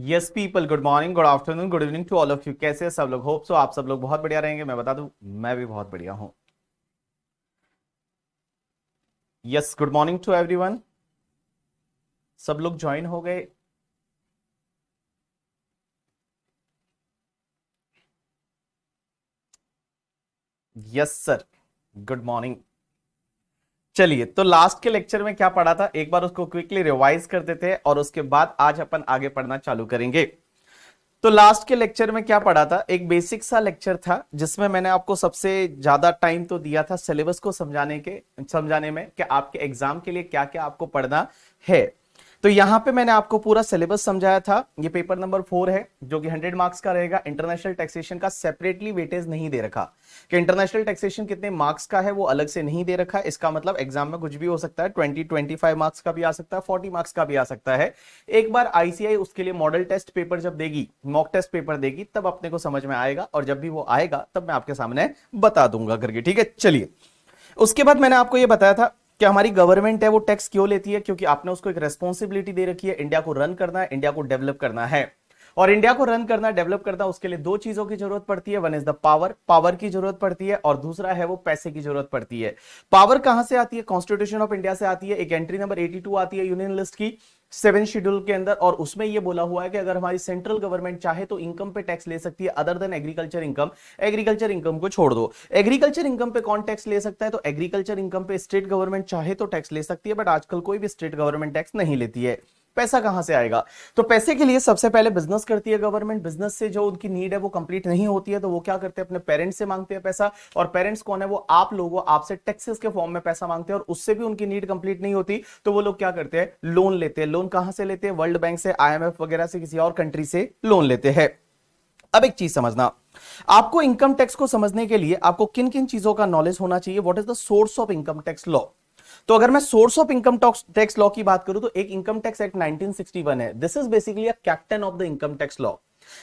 Yes people, good morning, good afternoon, good evening to all of you. कैसे हैं सब लोग? होप सो आप सब लोग बहुत बढ़िया रहेंगे। मैं बता दूं, मैं भी बहुत बढ़िया हूं। Yes, good morning to everyone. सब लोग ज्वाइन हो गए? Yes sir, good morning. चलिए, तो लास्ट के लेक्चर में क्या पढ़ा था एक बार उसको क्विकली रिवाइज कर देते हैं और उसके बाद आज अपन आगे पढ़ना चालू करेंगे। तो लास्ट के लेक्चर में क्या पढ़ा था? एक बेसिक सा लेक्चर था जिसमें मैंने आपको सबसे ज्यादा टाइम तो दिया था सिलेबस को समझाने में कि आपके एग्जाम के लिए क्या क्या आपको पढ़ना है। तो यहां पे मैंने आपको पूरा सिलेबस समझाया था। ये पेपर नंबर 4 है जो कि 100 मार्क्स का रहेगा। इंटरनेशनल टैक्सेशन का सेपरेटली वेटेज नहीं दे रखा कि इंटरनेशनल टैक्सेशन कितने मार्क्स का है, वो अलग से नहीं दे रखा है। इसका मतलब एग्जाम में कुछ भी हो सकता है, 25 मार्क्स का भी आ सकता है, 40 मार्क्स का भी आ सकता है। एक बार आईसीआई उसके लिए मॉडल टेस्ट पेपर जब देगी, मॉक टेस्ट पेपर देगी, तब अपने को समझ में आएगा और जब भी वो आएगा तब मैं आपके सामने बता दूंगा करके। ठीक है, चलिए। उसके बाद मैंने आपको ये बताया था कि हमारी गवर्नमेंट है वो टैक्स क्यों लेती है, क्योंकि आपने उसको एक रेस्पॉन्सिबिलिटी दे रखी है। इंडिया को रन करना है, इंडिया को डेवलप करना है। और इंडिया को रन करना, डेवलप करना, उसके लिए दो चीजों की जरूरत पड़ती है। One is the power, power की जरूरत पड़ती है, और दूसरा है वो पैसे की जरूरत पड़ती है। पावर कहां से आती है? कॉन्स्टिट्यूशन ऑफ इंडिया से आती है। एक एंट्री नंबर 82 आती है यूनियन लिस्ट की 7 शेड्यूल के अंदर, और उसमें यह बोला हुआ है कि अगर हमारी सेंट्रल गवर्नमेंट चाहे तो इनकम पे टैक्स ले सकती है other than agriculture income. Agriculture income को छोड़ दो। एग्रीकल्चर इनकम पे कौन टैक्स ले सकता है? तो एग्रीकल्चर इनकम पे स्टेट गवर्नमेंट चाहे तो टैक्स ले सकती है, बट आजकल कोई भी स्टेट गवर्नमेंट टैक्स नहीं लेती है। पैसा कहां से आएगा? तो पैसे के लिए सबसे पहले बिजनेस करती है गवर्नमेंट। बिजनेस से जो उनकी नीड है वो कंप्लीट नहीं होती है, तो वो क्या करते हैं? अपने पेरेंट्स से मांगते हैं पैसा। और पेरेंट्स कौन है? वो आप लोगों, आपसे टैक्सेस के फॉर्म में पैसा मांगते हैं, और उससे भी उनकी नीड कंप्लीट नहीं होती, तो वो लोग क्या करते हैं? लोन लेते हैं। लोन कहां से लेते हैं? वर्ल्ड बैंक से, आईएमएफ वगैरह से, किसी और कंट्री से लोन लेते हैं। अब एक चीज समझना, आपको इनकम टैक्स को समझने के लिए आपको किन किन चीजों का नॉलेज होना चाहिए। What is the source of income tax law? तो अगर मैं source of income tax law की बात करूं तो एक इनकम टैक्स एक्ट 1961 है। This is basically a captain of the income tax law.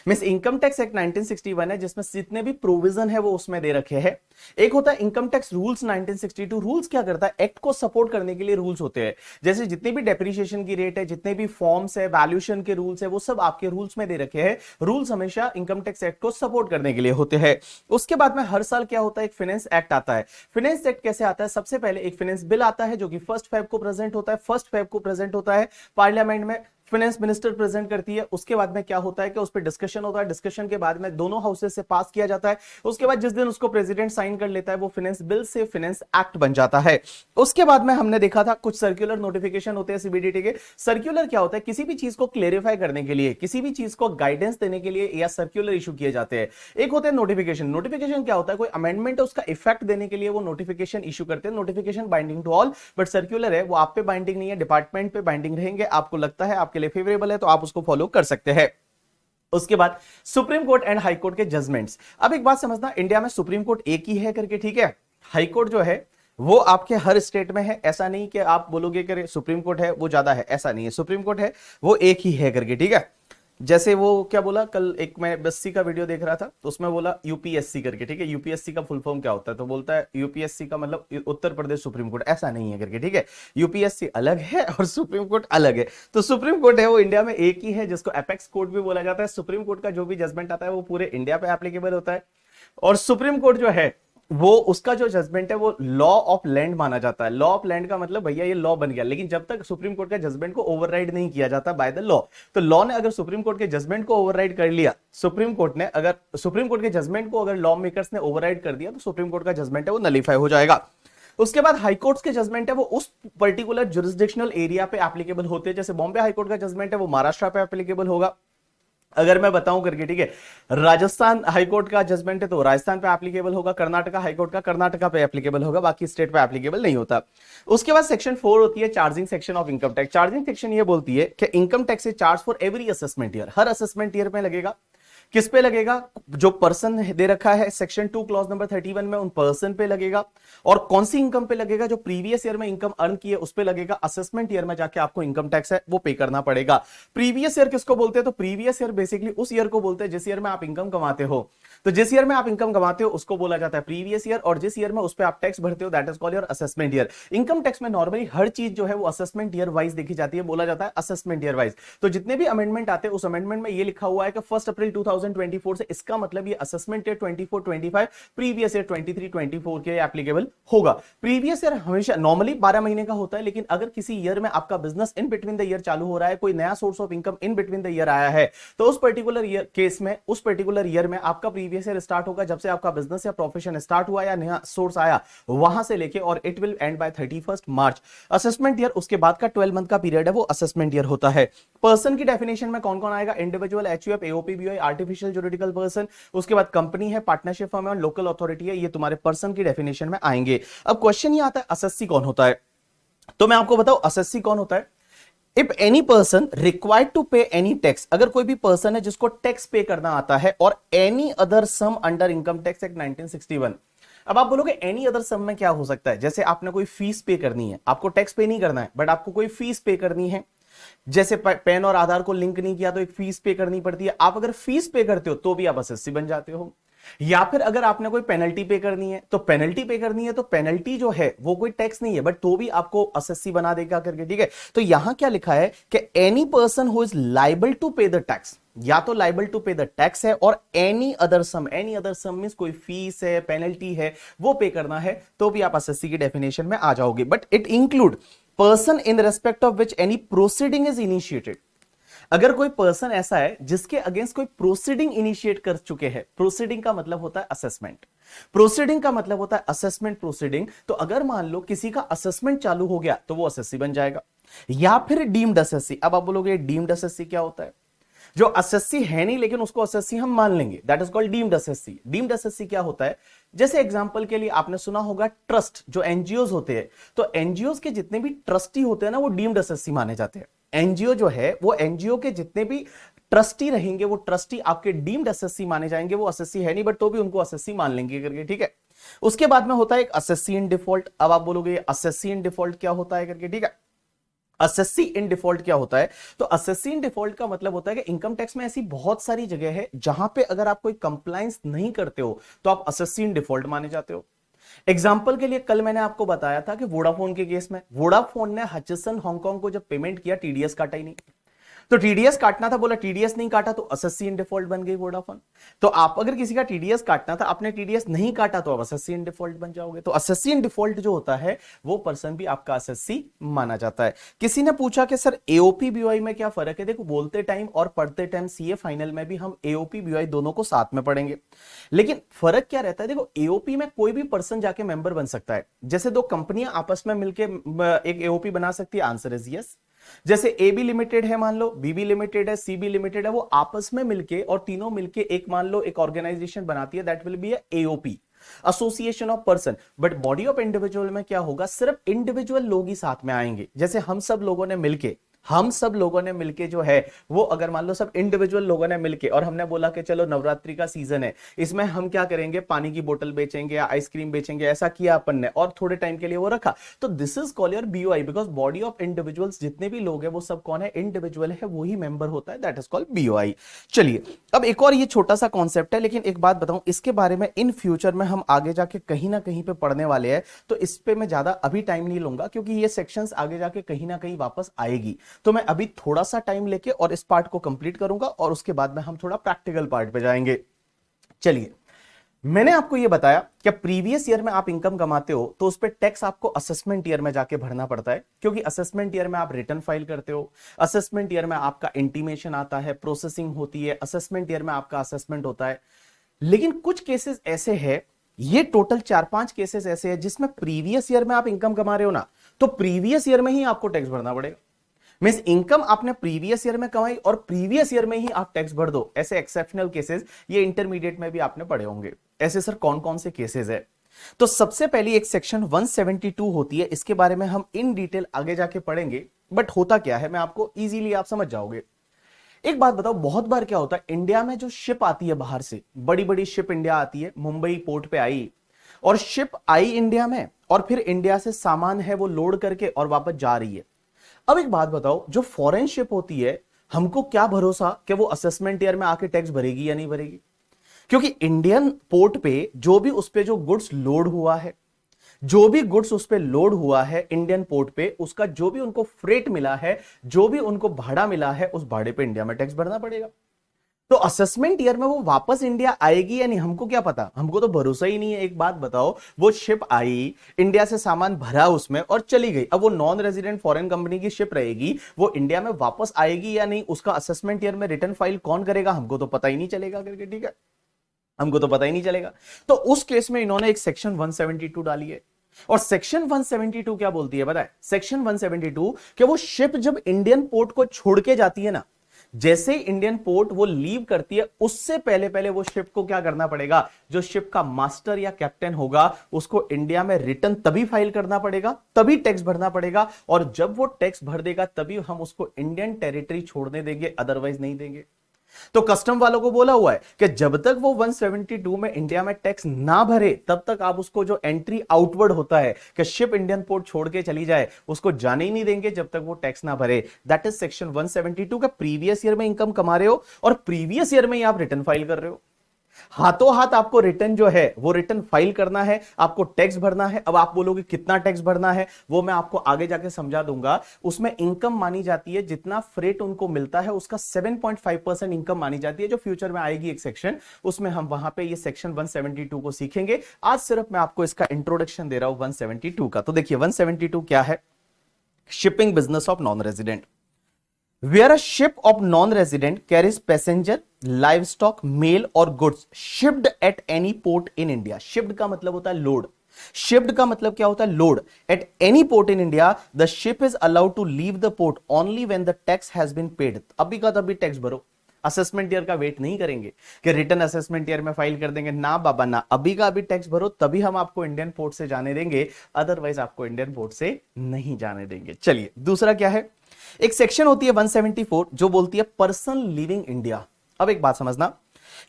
Means income tax act 1961 है जिसमें जितने भी प्रोविजन है वो उसमें दे रखे हैं। एक होता है इनकम टैक्स रूल्स 1962। रूल्स क्या करता है? एक्ट को सपोर्ट करने के लिए रूल्स होते हैं। जैसे जितने भी डेप्रिसिएशन की रेट है, जितने भी फॉर्म्स है, वैल्यूएशन के रूल्स है, वो सब आपके रूल्स में दे रखे हैं। रूल्स हमेशा इनकम टैक्स एक्ट को सपोर्ट करने के लिए होते हैं। उसके बाद में हर साल क्या होता है? एक फाइनेंस एक्ट आता है। फाइनेंस एक्ट कैसे आता है? सबसे पहले एक फाइनेंस बिल आता है जो कि 1 फेब को प्रेजेंट होता है। 1 फेब को प्रेजेंट होता है पार्लियामेंट में, फाइनेंस मिनिस्टर प्रेजेंट करती है। उसके बाद में क्या होता है कि उस पर डिस्कशन होता है। डिस्कशन के बाद में दोनों हाउसेस से पास किया जाता है। उसके बाद जिस दिन उसको प्रेसिडेंट साइन कर लेता है, वो फाइनेंस बिल से फाइनेंस एक्ट बन जाता है। उसके बाद में हमने देखा था कुछ सर्कुलर नोटिफिकेशन होते हैं सीबीडीटी के। सर्कुलर क्या होता है? किसी भी चीज को क्लेरिफाई करने के लिए, किसी भी चीज को गाइडेंस देने के लिए या सर्कुलर इशू किए जाते हैं। एक होते हैं नोटिफिकेशन। नोटिफिकेशन क्या होता है? कोई अमेंडमेंट है उसका इफेक्ट देने के लिए वो नोटिफिकेशन इशू करते हैं। Notification binding to all, but circular है वो आप पे बाइंडिंग नहीं है, डिपार्टमेंट पे बाइंडिंग रहेंगे। आपको लगता है आपके लिए फेवरेबल है तो आप उसको फॉलो कर सकते हैं। उसके बाद supreme court and high court के जजमेंट्स। अब एक बात समझना, इंडिया में सुप्रीम कोर्ट एक ही है करके, ठीक है। हाई कोर्ट जो है वो आपके हर स्टेट में है। ऐसा नहीं कि आप बोलोगे कि सुप्रीम कोर्ट है वो ज्यादा है, ऐसा नहीं है। सुप्रीम कोर्ट है वो एक ही है करके, ठीक है। जैसे वो क्या बोला कल, एक मैं बस्सी का वीडियो देख रहा था तो उसमें बोला यूपीएससी करके, ठीक है। यूपीएससी का फुल फॉर्म क्या होता है? तो बोलता है यूपीएससी का मतलब उत्तर प्रदेश सुप्रीम कोर्ट। ऐसा नहीं है करके, ठीक है। यूपीएससी अलग है और सुप्रीम कोर्ट अलग है। तो सुप्रीम कोर्ट है वो इंडिया में एक ही है, जिसको एपेक्स कोर्ट भी बोला जाता है। सुप्रीम कोर्ट का जो भी जजमेंट आता है वो पूरे इंडिया पे एप्लीकेबल होता है। और सुप्रीम कोर्ट जो है वो, उसका जो जजमेंट है वो लॉ ऑफ लैंड माना जाता है। लॉ ऑफ लैंड का मतलब भैया ये लॉ बन गया, लेकिन जब तक सुप्रीम कोर्ट के जजमेंट को ओवरराइड नहीं किया जाता बाय द लॉ। तो लॉ ने अगर सुप्रीम कोर्ट के जजमेंट को ओवरराइड कर लिया, सुप्रीम कोर्ट ने अगर सुप्रीम कोर्ट के जजमेंट को अगर लॉ मेकर्स ने ओवरराइड कर दिया, तो सुप्रीम कोर्ट का जजमेंट है वो नलीफाई हो जाएगा। उसके बाद हाई कोर्ट्स के जजमेंट है वो उस पर्टिकुलर जुरिस्डिक्शनल एरिया पे एप्लीकेबल होते हैं। जैसे बॉम्बे हाई कोर्ट का जजमेंट है वो महाराष्ट्र पे एप्लीकेबल होगा, अगर मैं बताऊं करके, ठीक है। राजस्थान हाईकोर्ट का जजमेंट है तो राजस्थान पे एप्लीकेबल होगा। कर्नाटका हाईकोर्ट का कर्नाटका पे एप्लीकेबल होगा, बाकी स्टेट पे एप्लीकेबल नहीं होता। उसके बाद सेक्शन 4 होती है charging section of income tax. Charging section ये बोलती है कि income tax is charge for every assessment year. Her assessment year में लगेगा। किस पे लगेगा? जो पर्सन दे रखा है सेक्शन 2 क्लॉज नंबर 31 में, उन पर्सन पे लगेगा। और कौन सी इनकम पे लगेगा? जो प्रीवियस ईयर में इनकम अर्न की है उस पे लगेगा। असेसमेंट ईयर में जाके आपको इनकम टैक्स है वो पे करना पड़ेगा। प्रीवियस ईयर किसको बोलते हैं? तो प्रीवियस ईयर बेसिकली उस ईयर को बोलते हैं जिस ईयर में आप इनकम कमाते हो। तो जिस ईयर में आप इनकम कमाते हो उसको बोला जाता है प्रीवियस ईयर, और जिस ईयर में उस पे आप टैक्स भरते हो that is called your assessment year. Income tax में नॉर्मली हर चीज जो है वो असेसमेंट ईयर वाइज देखी जाती है, बोला जाता है असेसमेंट ईयर वाइज। तो जितने भी अमेंडमेंट आते हैं उस अमेंडमेंट में ये लिखा हुआ है कि 1 अप्रैल 2024 से, इसका मतलब ये असेसमेंट ईयर 24-25 प्रीवियस ईयर 23-24 के एप्लीकेबल होगा। प्रीवियस ईयर हमेशा नॉर्मली 12 महीने का होता है, लेकिन अगर किसी ईयर में आपका business in between the year चालू हो रहा है, कोई नया source of income in between the year आया है, तो उस पर्टिकुलर ईयर केस में, उस पर्टिकुलर ईयर में आपका प्रीवियस ईयर स्टार्ट होगा जब से आपका बिजनेस या प्रोफेशन स्टार्ट हुआ या नया सोर्स आया वहां से लेके, और it will end by 31 March. Assessment year उसके बाद का 12 मंथ का पीरियड है, वो असेसमेंट ईयर होता है। पर्सन की डेफिनेशन में कौन कौन आएगा? Individual, HUF, AOP, BOI, artificial juridical person, उसके बाद कंपनी है, पार्टनरशिप फर्म है और लोकल अथॉरिटी है, ये तुम्हारे पर्सन की डेफिनेशन में आएंगे। अब क्वेश्चन ये आता है असेसी कौन होता है? तो मैं आपको बताऊं असेसी कौन होता है। If any person required to pay any tax, अगर कोई भी पर्सन है जिसको टैक्स पे करना आता है, और any other sum under income tax act 1961। अब आप बोलोगे एनी अदर सम में क्या हो सकता है? जैसे आपने कोई फीस पे करनी है, आपको टैक्स पे नहीं करना है बट आपको कोई फीस पे करनी है, जैसे पैन और आधार को लिंक नहीं किया तो एक फीस पे करनी पड़ती है। आप अगर फीस पे करते हो तो भी आप एसएससी बन जाते हो। या फिर अगर आपने कोई पेनल्टी पे करनी है, तो पेनल्टी पे करनी है, तो पेनल्टी जो है वो कोई टैक्स नहीं है बट तो भी आपको एसएससी बना देगा करके, ठीक है। तो यहां क्या लिखा है कि any person who is liable to pay the tax, या तो liable to pay the tax है, और एनी अदर सम मींस कोई फीस है, पेनल्टी है, वो पे करना है, तो भी आप एसएससी की डेफिनेशन में आ जाओगे। But it include person in respect of which any proceeding is initiated. अगर कोई पर्सन ऐसा है जिसके अगेंस्ट कोई प्रोसीडिंग इनिशिएट कर चुके हैं, प्रोसीडिंग का मतलब होता है असेसमेंट, प्रोसीडिंग का मतलब होता है असेसमेंट प्रोसीडिंग। तो अगर मान लो किसी का असेसमेंट चालू हो गया तो वो एसएससी बन जाएगा, या फिर डीम्ड एसएससी। अब आप बोलोगे डीम्ड एसएससी क्या होता है? जो एसएससी है नहीं लेकिन उसको एसएससी हम मान लेंगे, that is called deemed SSC. Deemed SSC क्या होता है? जैसे एग्जांपल के लिए आपने सुना होगा ट्रस्ट, जो एनजीओज होते हैं, तो एनजीओज के जितने भी ट्रस्टी होते हैं ना, वो डीम्ड एसएससी माने जाते हैं। एनजीओ जो है वो एनजीओ के जितने भी ट्रस्टी रहेंगे वो ट्रस्टी आपके डीम्ड एसएससी माने जाएंगे। वो एसएससी है नहीं बट तो भी उनको एसएससी मान लेंगे करके, ठीक है। उसके बाद में होता है एक एसएससी इन डिफॉल्ट। अब आप बोलोगे एसएससी इन डिफॉल्ट क्या होता है करके, ठीक है। एसएससी इन डिफॉल्ट क्या होता है? तो एसएससी इन डिफॉल्ट का मतलब होता है कि इनकम टैक्स में ऐसी बहुत सारी जगह है जहां पे अगर आप कोई कंप्लायंस नहीं करते हो तो आप एसएससी इन डिफॉल्ट माने जाते हो। एग्जाम्पल के लिए कल मैंने आपको बताया था कि वोडाफोन के केस में, वोडाफोन ने हचसन हांगकांग को जब पेमेंट किया टीडीएस काटा ही नहीं, तो टीडीएस काटना था, बोला टीडीएस नहीं काटा तो एसएससी इन डिफॉल्ट बन गई वोडाफोन। तो आप अगर किसी का टीडीएस काटना था, आपने टीडीएस नहीं काटा तो आप एसएससी इन डिफॉल्ट बन जाओगे। तो एसएससी इन डिफॉल्ट जो होता है वो पर्सन भी आपका एसएससी माना जाता है। किसी ने पूछा कि सर एओपी बीओआई में क्या फर्क है? देखो बोलते टाइम और पढ़ते टाइम सीए फाइनल में भी हम एओपी बीओआई दोनों को साथ में पढ़ेंगे, लेकिन फर्क क्या रहता है? देखो एओपी में कोई भी पर्सन जाके मेंबर बन सकता है। जैसे दो कंपनियां आपस में मिलकर एक एओपी बना सकती है, आंसर इज यस। जैसे ए बी लिमिटेड है, मान लो बीबी लिमिटेड है, सी बी लिमिटेड है, वो आपस में मिलके और तीनों मिलके एक मान लो एक ऑर्गेनाइजेशन बनाती है, that will be AOP, association of person. But body of individual में क्या होगा? सिर्फ इंडिविजुअल लोग ही साथ में आएंगे। जैसे हम सब लोगों ने मिलके जो है वो, अगर मान लो सब इंडिविजुअल लोगों ने मिलके और हमने बोला कि चलो नवरात्रि का सीजन है, इसमें हम क्या करेंगे, पानी की बोतल बेचेंगे या आइसक्रीम बेचेंगे, ऐसा किया अपन ने और थोड़े टाइम के लिए वो रखा, तो this is called your BOI, because body of individuals जितने भी लोग हैं वो सब कौन है? इंडिविजुअल है, वही मेंबर होता है, दैट इज कॉल्ड बीओआई। चलिए अब एक और ये छोटा सा कॉन्सेप्ट है, लेकिन एक बात बताऊं, इसके बारे में इन फ्यूचर में हम आगे जाके कहीं ना कहीं पे पढ़ने वाले हैं, तो इस पे मैं ज्यादा अभी टाइम नहीं लूंगा क्योंकि ये सेक्शंस आगे जाके कहीं ना कहीं वापस आएगी। तो मैं अभी थोड़ा सा टाइम लेके और इस पार्ट को कंप्लीट करूंगा और उसके बाद में हम थोड़ा प्रैक्टिकल पार्ट पे जाएंगे। चलिए, मैंने आपको यह बताया कि प्रीवियस ईयर में आप इनकम कमाते हो तो उस पर टैक्स आपको असेसमेंट ईयर में जाके भरना पड़ता है, क्योंकि असेसमेंट ईयर में आप रिटर्न फाइल करते हो, असेसमेंट ईयर में आपका इंटीमेशन आता है, प्रोसेसिंग होती है, असेसमेंट ईयर में आपका असेसमेंट होता है। लेकिन कुछ केसेस ऐसे हैं, ये टोटल 4-5 केसेस ऐसे हैं जिसमें प्रीवियस ईयर में आप इनकम कमा रहे हो ना, तो प्रीवियस ईयर में ही आपको टैक्स भरना पड़ेगा। मींस इनकम आपने प्रीवियस ईयर में कमाई और प्रीवियस ईयर में ही आप टैक्स भर दो। ऐसे एक्सेप्शनल केसेस ये इंटरमीडिएट में भी आपने पढ़े होंगे। ऐसे सर कौन कौन से केसेस है? तो सबसे पहली एक सेक्शन 172 होती है, इसके बारे में हम इन डिटेल आगे जाके पढ़ेंगे, बट होता क्या है मैं आपको इजीली आप समझ जाओगे। एक बात बताओ, बहुत बार क्या होता है इंडिया में जो शिप आती है बाहर से, बड़ी बड़ी शिप इंडिया आती है, मुंबई पोर्ट पे आई और शिप आई इंडिया में और फिर इंडिया से सामान है वो लोड करके और वापस जा रही है। अब एक बात बताओ, जो फॉरेन शिप होती है हमको क्या भरोसा कि वो असेसमेंट ईयर में आके टैक्स भरेगी या नहीं भरेगी, क्योंकि इंडियन पोर्ट पे जो भी उस पे जो गुड्स लोड हुआ है, जो भी गुड्स उस पे लोड हुआ है इंडियन पोर्ट पे, उसका जो भी उनको फ्रेट मिला है, जो भी उनको भाड़ा मिला है, उस भाड़े पे इंडिया में टैक्स भरना पड़ेगा। तो असेसमेंट ईयर में वो वापस इंडिया आएगी या नहीं हमको क्या पता, हमको तो भरोसा ही नहीं है। एक बात बताओ, वो शिप आई, इंडिया से सामान भरा उसमें और चली गई, अब वो नॉन रेजिडेंट फॉरेन कंपनी की शिप रहेगी, वो इंडिया में वापस आएगी या नहीं, उसका असेसमेंट ईयर में रिटर्न फाइल कौन करेगा, हमको तो पता ही नहीं चलेगा करके, ठीक है, हमको तो पता ही नहीं चलेगा। तो उस केस में इन्होंने एक सेक्शन 172 डाली है। और सेक्शन 172 क्या बोलती है पता है, सेक्शन 172 कि वो शिप जब इंडियन पोर्ट को छोड़ के जाती है ना, जैसे ही इंडियन पोर्ट वो लीव करती है, उससे पहले पहले वो शिप को क्या करना पड़ेगा, जो शिप का मास्टर या कैप्टन होगा उसको इंडिया में रिटर्न तभी फाइल करना पड़ेगा, तभी टैक्स भरना पड़ेगा, और जब वो टैक्स भर देगा तभी हम उसको इंडियन टेरिटरी छोड़ने देंगे, अदरवाइज नहीं देंगे। तो कस्टम वालों को बोला हुआ है कि जब तक वो 172 में इंडिया में टैक्स ना भरे तब तक आप उसको जो एंट्री आउटवर्ड होता है कि शिप इंडियन पोर्ट छोड़ के चली जाए, उसको जाने ही नहीं देंगे जब तक वो टैक्स ना भरे। दैट इज सेक्शन 172 का प्रीवियस ईयर में इनकम कमा रहे हो और प्रीवियस ईयर में ही आप रिटर्न फाइल कर रहे हो। हाथों हाथ आपको रिटर्न जो है वो रिटर्न फाइल करना है, आपको टैक्स भरना है। अब आप बोलोगे कितना टैक्स भरना है, वो मैं आपको आगे जाके समझा दूंगा। उसमें इनकम मानी जाती है, जितना फ्रेट उनको मिलता है उसका 7.5% इनकम मानी जाती है, जो फ्यूचर में आएगी एक सेक्शन, उसमें हम वहां पे ये सेक्शन 172 को सीखेंगे। आज सिर्फ मैं आपको इसका इंट्रोडक्शन दे रहा हूं 172 का। तो देखिए 172 क्या है, shipping business of non resident. Where a ship of non-resident carries passenger, livestock, mail और goods shipped at any port in India. Shipped का मतलब होता है लोड। Shipped का मतलब क्या होता है, load. At any port in India, the ship is allowed to leave the port only when the tax has been paid. अभी का तभी टैक्स भरो, असेसमेंट ईयर का वेट नहीं करेंगे कि रिटर्न असेसमेंट ईयर में फाइल कर देंगे, ना बाबा ना, अभी का अभी टैक्स भरो तभी हम आपको इंडियन पोर्ट से जाने देंगे, अदरवाइज आपको इंडियन पोर्ट से नहीं जाने देंगे। चलिए दूसरा क्या है, एक सेक्शन होती है 174 जो बोलती है पर्सन लिविंग इंडिया। अब एक बात समझना,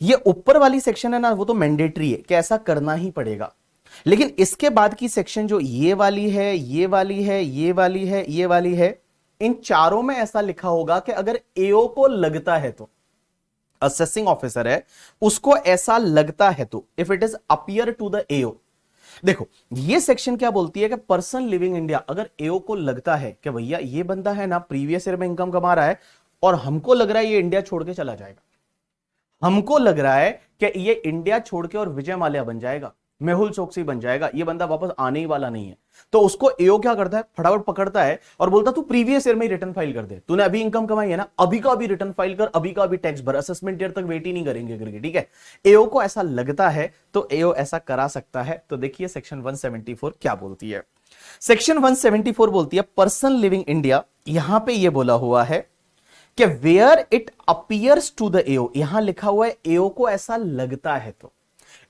ये ऊपर वाली सेक्शन है ना, वो तो मैंडेटरी है कि ऐसा करना ही पड़ेगा, लेकिन इसके बाद की सेक्शन जो ये वाली है, ये वाली है, ये वाली है, ये वाली है, इन चारों में ऐसा लिखा होगा कि अगर एओ को लगता है तो, असेसिंग ऑफिसर है उसको ऐसा लगता है तो, if it is appear to the AO. देखो ये सेक्शन क्या बोलती है कि पर्सन लिविंग इंडिया, अगर एओ को लगता है कि भैया ये बंदा है ना प्रीवियस ईयर में इनकम कमा रहा है और हमको लग रहा है ये इंडिया छोड़ के चला जाएगा, हमको लग रहा है कि ये इंडिया छोड़ के और विजय माल्या बन जाएगा, मेहुल चोकसी बन जाएगा, ये बंदा वापस आने ही वाला नहीं है, तो उसको एओ क्या करता है, फटाफट पकड़ता है और बोलता तू प्रीवियस ईयर में ही रिटर्न फाइल कर दे, तूने अभी इनकम कमाई है ना, अभी का अभी रिटर्न फाइल कर, अभी का अभी टैक्स भर, असेसमेंट ईयर तक वेट ही नहीं करेंगे करके, ठीक है। एओ को ऐसा लगता है तो एओ ऐसा करा सकता है। तो देखिए सेक्शन 174 क्या बोलती है, सेक्शन 174 बोलती है पर्सन लिविंग इंडिया, यहां पे ये बोला हुआ है कि where it appears to the AO, यहां लिखा हुआ है एओ को ऐसा लगता है तो,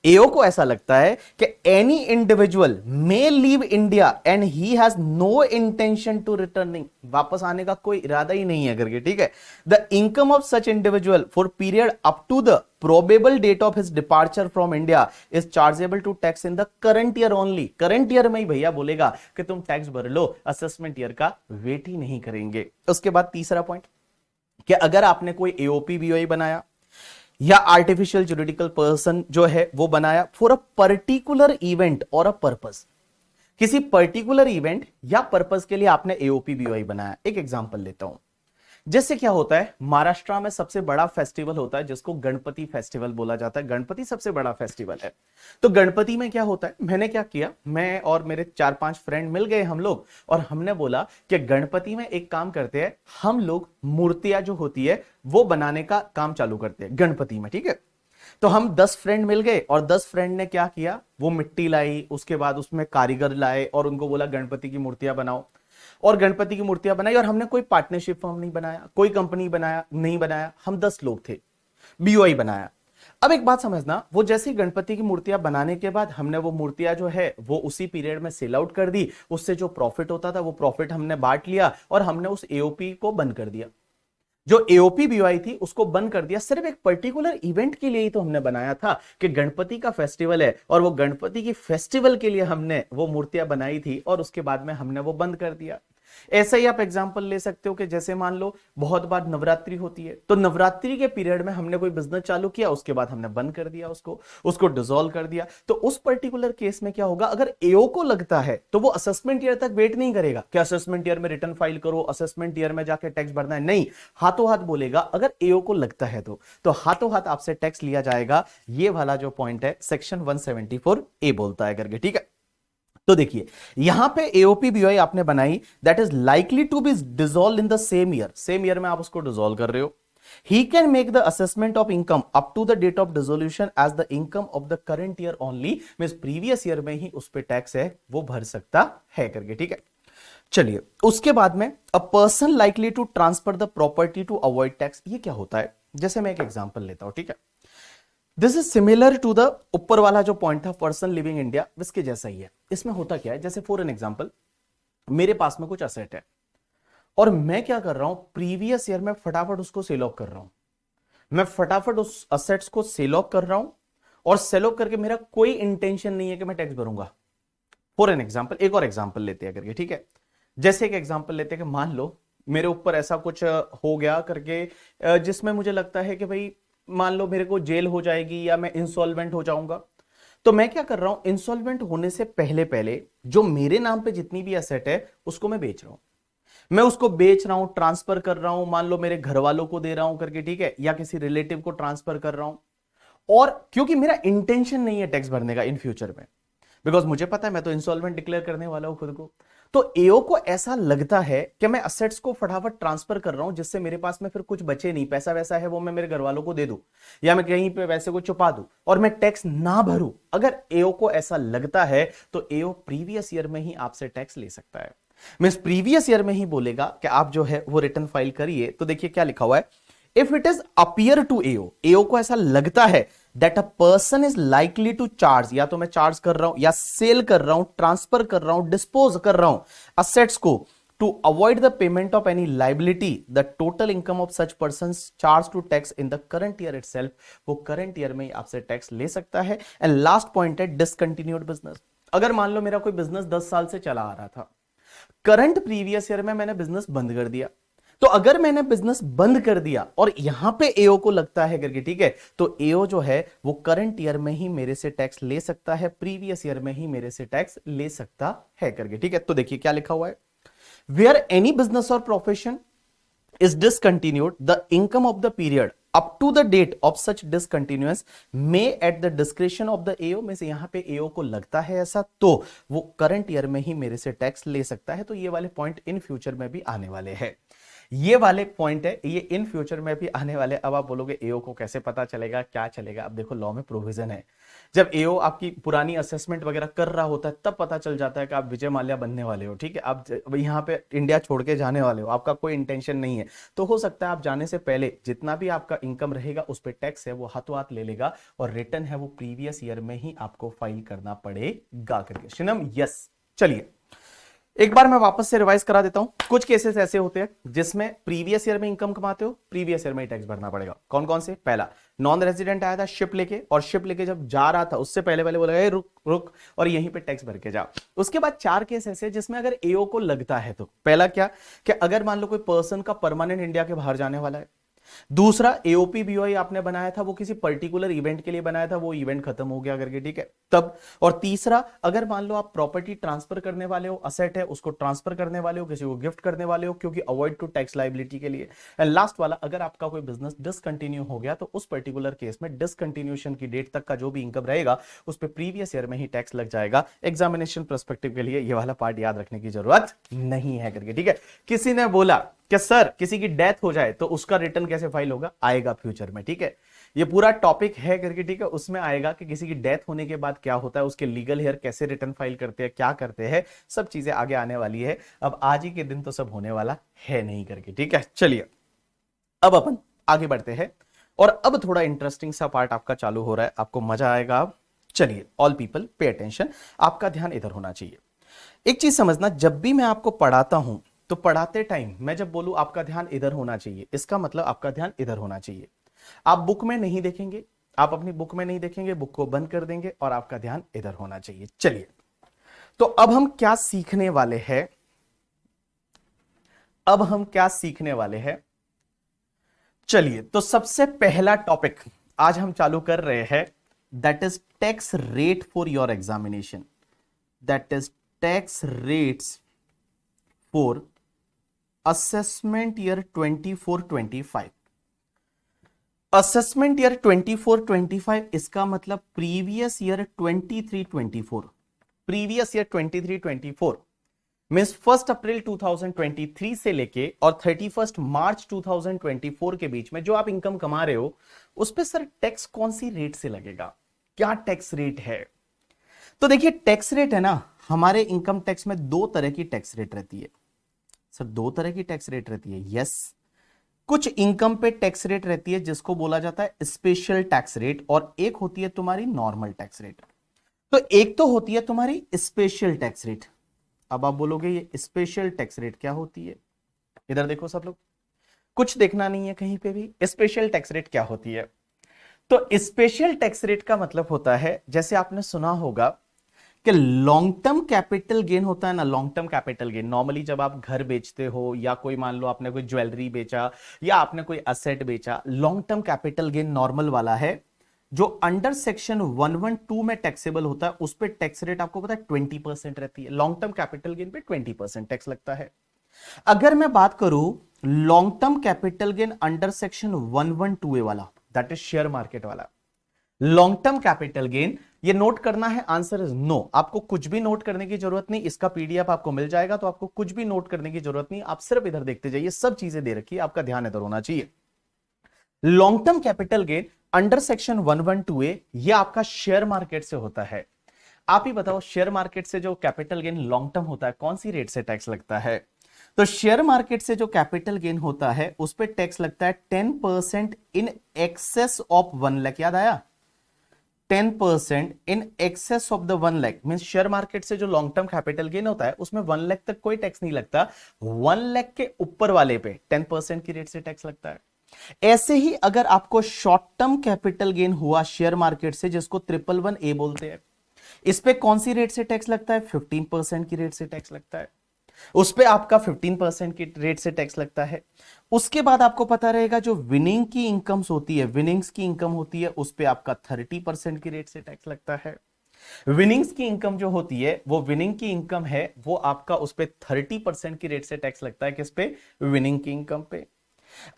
एओ को ऐसा लगता है कि any individual may leave India and he has no intention to returning, वापस आने का कोई इरादा ही नहीं है करके, ठीक है। The income of such individual for period up to the probable date of his departure from India is chargeable to tax in the current year only. Current year में ही भैया बोलेगा कि तुम टैक्स भर लो, असेसमेंट ईयर का wait ही नहीं करेंगे। उसके बाद तीसरा पॉइंट कि अगर आपने कोई एओपी बीओई बनाया या आर्टिफिशियल जुरिडिकल पर्सन जो है वो बनाया फॉर अ पर्टिकुलर इवेंट और अ पर्पस, किसी पर्टिकुलर इवेंट या पर्पस के लिए आपने एओपी बीओआई बनाया। एक एग्जांपल लेता हूं, जैसे क्या होता है महाराष्ट्र में सबसे बड़ा फेस्टिवल होता है जिसको गणपति फेस्टिवल बोला जाता है, गणपति सबसे बड़ा फेस्टिवल है। तो गणपति में क्या होता है, मैंने क्या किया, मैं और मेरे 4-5 फ्रेंड मिल गए हम लोग और हमने बोला कि गणपति में एक काम करते हैं, हम लोग मूर्तियां जो होती है वो बनाने का काम चालू करते हैं गणपति में, ठीक है। तो हम 10 फ्रेंड मिल गए और 10 फ्रेंड ने क्या किया, वो मिट्टी लाई, उसके बाद उसमें कारीगर लाए और उनको बोला गणपति की मूर्तियां बनाओ, और गणपति की मूर्तियां बनाई। और हमने कोई पार्टनरशिप फर्म नहीं बनाया, कोई कंपनी बनाया नहीं बनाया, हम 10 लोग थे, बीओआई बनाया। अब एक बात समझना, वो जैसे गणपति की मूर्तियां बनाने के बाद हमने वो मूर्तियां जो है वो उसी पीरियड में सेल आउट कर दी, उससे जो प्रॉफिट होता था वो प्रॉफिट हमने बांट लिया और हमने उस एओपी को बंद कर दिया। जो एओपी बीवाई थी उसको बंद कर दिया, सिर्फ एक पर्टिकुलर इवेंट के लिए ही तो हमने बनाया था कि गणपति का फेस्टिवल है और वो गणपति की फेस्टिवल के लिए हमने वो मूर्तियां बनाई थी और उसके बाद में हमने वो बंद कर दिया। ऐसा ही आप एग्जांपल ले सकते हो कि जैसे मान लो बहुत बार नवरात्रि होती है, तो नवरात्रि के पीरियड में हमने कोई बिजनेस चालू किया, उसके बाद हमने बंद कर दिया, उसको डिसॉल्व कर दिया। तो उस पर्टिकुलर केस में क्या होगा, अगर एओ को लगता है तो वो असेसमेंट ईयर तक वेट नहीं करेगा कि असेसमेंट ईयर में रिटर्न फाइल करो, असेसमेंट ईयर में जाके टैक्स भरना है, नहीं, हाथों हाथ बोलेगा। अगर एओ को लगता है तो हाथों हाथ आपसे टैक्स लिया जाएगा। ये वाला जो पॉइंट है सेक्शन 174 ए बोलता है करके, ठीक है। तो देखिए यहां पे एओपी बीवाई आपने बनाई, that is likely to be dissolve in the same year, same year में आप उसको डिसॉल्व कर रहे हो। He can make the assessment of income up to the date of dissolution as the income of the current year only, means previous year में ही उस पे टैक्स है वो भर सकता है करके, ठीक है। चलिए उसके बाद में a person likely to transfer the property to avoid tax, ये क्या होता है, जैसे मैं एक एग्जांपल लेता हूं, ठीक है। This is similar to the ऊपर वाला जो पॉइंट था पर्सन लिविंग इंडिया, इसके जैसा ही है। इसमें होता क्या है, जैसे फॉर एन एग्जांपल मेरे पास में कुछ असेट है और मैं क्या कर रहा हूं, प्रीवियस ईयर में फटाफट उसको सेल ऑफ कर रहा हूं, मैं फटाफट उस असेट्स को सेल ऑफ कर रहा हूं और सेल ऑफ करके मेरा कोई इंटेंशन नहीं है कि मैं टैक्स भरूंगा। फॉर एन एग्जांपल एक और एग्जांपल लेते हैं करके, ठीक है। जैसे एक एग्जांपल लेते हैं कि मान लो मेरे ऊपर ऐसा कुछ हो गया करके जिसमें मुझे लगता है कि भाई मान लो मेरे को जेल हो जाएगी या मैं इंसॉल्वेंट हो जाऊंगा, तो मैं क्या कर रहा हूं, इंसॉल्वेंट होने से पहले पहले जो मेरे नाम पे जितनी भी एसेट है उसको मैं बेच रहा हूं, मैं उसको बेच रहा हूं, ट्रांसफर कर रहा हूं, मान लो मेरे घर वालों को दे रहा हूं करके, ठीक है, या किसी रिलेटिव को ट्रांसफर कर रहा हूं। और क्योंकि मेरा इंटेंशन नहीं है टैक्स भरने का इन फ्यूचर में, बिकॉज मुझे पता है मैं तो इंसॉल्वेंट डिक्लेयर करने वाला हूं खुद को, तो एओ को ऐसा लगता है कि मैं असेट्स को फटाफट ट्रांसफर कर रहा हूं जिससे मेरे पास में फिर कुछ बचे नहीं, पैसा वैसा है वो मैं मेरे घर वालों को दे दूं या मैं कहीं पे वैसे को छुपा दूं और मैं टैक्स ना भरूं। अगर एओ को ऐसा लगता है तो एओ प्रीवियस ईयर में ही आपसे टैक्स ले सकता है, मींस प्रीवियस ईयर में ही बोलेगा कि आप जो है वो रिटर्न फाइल करिए। तो देखिए क्या लिखा हुआ है, if it is appear to AO, AO को ऐसा लगता है that a person is likely to charge, या तो मैं चार्ज कर रहा हूं या सेल कर रहा हूं, ट्रांसफर कर रहा हूं, डिस्पोज कर रहा हूं असेट्स को to avoid the payment of any liability, the total income of such person charge to tax in the current year itself, वो करंट ईयर में ही आपसे टैक्स ले सकता है। एंड लास्ट पॉइंट है डिसकंटिन्यूड बिजनेस। अगर मान लो मेरा कोई बिजनेस 10 साल से चला आ रहा था, करंट प्रीवियस ईयर में मैंने बिजनेस बंद कर दिया, तो अगर मैंने बिजनेस बंद कर दिया और यहां पे एओ को लगता है करके, ठीक है, तो एओ जो है वो करंट ईयर में ही मेरे से टैक्स ले सकता है, प्रीवियस ईयर में ही मेरे से टैक्स ले सकता है करके, ठीक है। तो देखिए क्या लिखा हुआ है, वेयर एनी बिजनेस और profession is discontinued, the income of the period up to the date of such discontinuance may at the discretion of the AO, में से यहां पे AO को लगता है ऐसा तो वो करंट ईयर में ही मेरे से टैक्स ले सकता है। तो ये वाले पॉइंट इन फ्यूचर में भी आने वाले हैं, ये वाले पॉइंट है ये इन फ्यूचर में भी आने वाले। अब आप बोलोगे एओ को कैसे पता चलेगा, क्या चलेगा, अब देखो लॉ में प्रोविजन है, जब एओ आपकी पुरानी असेसमेंट वगैरह कर रहा होता है तब पता चल जाता है कि आप विजय माल्या बनने वाले हो, ठीक है, आप यहाँ पे इंडिया छोड़ के जाने वाले हो, आपका कोई इंटेंशन नहीं है, तो हो सकता है आप जाने से पहले जितना भी आपका इनकम रहेगा उस पर टैक्स है वो हाथों हाथ ले लेगा और रिटर्न है वो प्रीवियस ईयर में ही आपको फाइल करना पड़ेगा करके। शिनम यस। चलिए एक बार मैं वापस से रिवाइज करा देता हूं, कुछ केसेस ऐसे होते हैं जिसमें प्रीवियस ईयर में इनकम कमाते हो, प्रीवियस ईयर में ही टैक्स भरना पड़ेगा। कौन कौन से, पहला नॉन रेजिडेंट आया था शिप लेके और शिप लेके जब जा रहा था उससे पहले पहले बोला रुक रुक और यहीं पे टैक्स भर के जाओ। उसके बाद चार केस ऐसे जिसमें अगर एओ को लगता है तो पहला क्या कि अगर मान लो कोई पर्सन का परमानेंट इंडिया के बाहर जाने वाला है, दूसरा एओपी बीओआई आपने बनाया था वो किसी पर्टिकुलर इवेंट के लिए बनाया था, वो इवेंट खत्म हो गया करके, ठीक है, तब। और तीसरा अगर मान लो आप प्रॉपर्टी ट्रांसफर करने वाले हो, असेट है उसको ट्रांसफर करने वाले हो, किसी को गिफ्ट करने वाले हो क्योंकि अवॉइड टू टैक्स लायबिलिटी के लिए। एंड लास्ट वाला अगर आपका कोई बिजनेस डिसकंटिन्यू हो गया तो उस पर्टिकुलर केस में डिसकंटिन्यूएशन की डेट तक का जो भी इनकम रहेगा उस पर प्रीवियस ईयर में ही टैक्स लग जाएगा। एग्जामिनेशन पर्सपेक्टिव के लिए ये वाला पार्ट याद रखने की जरूरत नहीं है करके, ठीक है। किसी ने बोला कि सर किसी की डेथ हो जाए तो उसका रिटर्न कैसे फाइल होगा, आएगा फ्यूचर में, ठीक है, ये पूरा टॉपिक है करके, ठीक है, उसमें आएगा कि किसी की डेथ होने के बाद क्या होता है, उसके लीगल हेयर कैसे रिटर्न फाइल करते हैं, क्या करते हैं, सब चीजें आगे आने वाली है। अब आज ही के दिन तो सब होने वाला है नहीं करके, ठीक है। चलिए अब अपन आगे बढ़ते हैं और अब थोड़ा इंटरेस्टिंग सा पार्ट आपका चालू हो रहा है, आपको मजा आएगा अब। चलिए ऑल पीपल पे अटेंशन, आपका ध्यान इधर होना चाहिए। एक चीज समझना, जब भी मैं आपको पढ़ाता हूं तो पढ़ाते टाइम मैं जब बोलूं आपका ध्यान इधर होना चाहिए, इसका मतलब आपका ध्यान इधर होना चाहिए। आप बुक में नहीं देखेंगे, आप अपनी बुक में नहीं देखेंगे, बुक को बंद कर देंगे और आपका ध्यान इधर होना चाहिए। चलिए, तो अब हम क्या सीखने वाले हैं? अब हम क्या सीखने वाले हैं? चलिए, तो सबसे पहला टॉपिक आज हम चालू कर रहे हैं, that is tax rate for your examination. That is tax rates for assessment year 24-25। Assessment year 24-25 इसका मतलब previous year 23-24। Previous year 23-24 means 1 अप्रैल 2023 से लेके और 31 मार्च 2024 के बीच में जो आप इनकम कमा रहे हो, उस पे सर टैक्स कौन सी रेट से लगेगा, क्या टैक्स रेट है? तो देखिए, टैक्स रेट है ना, हमारे इनकम टैक्स में दो तरह की टैक्स रेट रहती है। सर दो तरह की टैक्स रेट रहती है? यस। कुछ इनकम पे टैक्स रेट रहती है जिसको बोला जाता है स्पेशल टैक्स रेट, और एक होती है तुम्हारी नॉर्मल टैक्स रेट। तो एक तो होती है तुम्हारी स्पेशल टैक्स रेट। अब आप बोलोगे ये स्पेशल टैक्स रेट क्या होती है? इधर देखो सब लोग, कुछ देखना नहीं है कहीं पे भी। स्पेशल टैक्स रेट क्या होती है? तो स्पेशल टैक्स रेट का मतलब होता है, जैसे आपने सुना होगा कि लॉन्ग टर्म कैपिटल गेन होता है ना, long term capital gain normally जब आप घर बेचते हो या कोई मान लो आपने कोई ज्वेलरी बेचा या आपने कोई असेट बेचा, long term capital gain normal वाला है जो अंडर सेक्शन 112 में टैक्सेबल होता है। उस पर टैक्स रेट आपको पता है 20% रहती है। लॉन्ग टर्म कैपिटल गेन पे 20% टैक्स लगता है। अगर मैं बात करूं long term capital gain under section 112A वाला, दैट इज शेयर मार्केट वाला, लॉन्ग टर्म कैपिटल गेन, ये नोट करना है, आंसर इज नो। आपको कुछ भी नोट करने की जरूरत नहीं, इसका पीडीएफ आपको मिल जाएगा, तो आपको कुछ भी नोट करने की जरूरत नहीं, आप सिर्फ इधर देखते जाइए, सब चीजें दे रखी है, आपका ध्यान इधर होना चाहिए। Long term capital gain under section 112A ये आपका शेयर मार्केट से होता है। आप ही बताओ, शेयर मार्केट से जो कैपिटल गेन लॉन्ग टर्म होता है, कौन सी रेट से टैक्स लगता है? तो शेयर मार्केट से जो कैपिटल गेन होता है उस पर टैक्स लगता है 10% इन एक्सेस ऑफ 1 लाख। याद आया? 10% इन excess of the 1 lakh means share market से जो लॉन्ग टर्म कैपिटल गेन होता है उसमें 1 लाख तक कोई टैक्स नहीं लगता, 1 लाख के ऊपर वाले पे 10% की रेट से टैक्स लगता है। ऐसे ही अगर आपको शॉर्ट टर्म कैपिटल गेन हुआ शेयर मार्केट से, जिसको 111A बोलते हैं, इस पे कौन सी रेट से टैक्स लगता है? 15% की रेट से टैक्स लगता है। उस पे आपका 15% की रेट से टैक्स लगता है। उसके बाद आपको पता रहेगा जो विनिंग की इनकम्स होती है, विनिंग्स की इनकम होती है, उस पे आपका 30% की रेट से टैक्स लगता है। विनिंग्स की इनकम जो होती है, वो विनिंग की इनकम है, वो आपका उस पे 30% की रेट से टैक्स लगता है। किस पे? विनिंग की इनकम पे।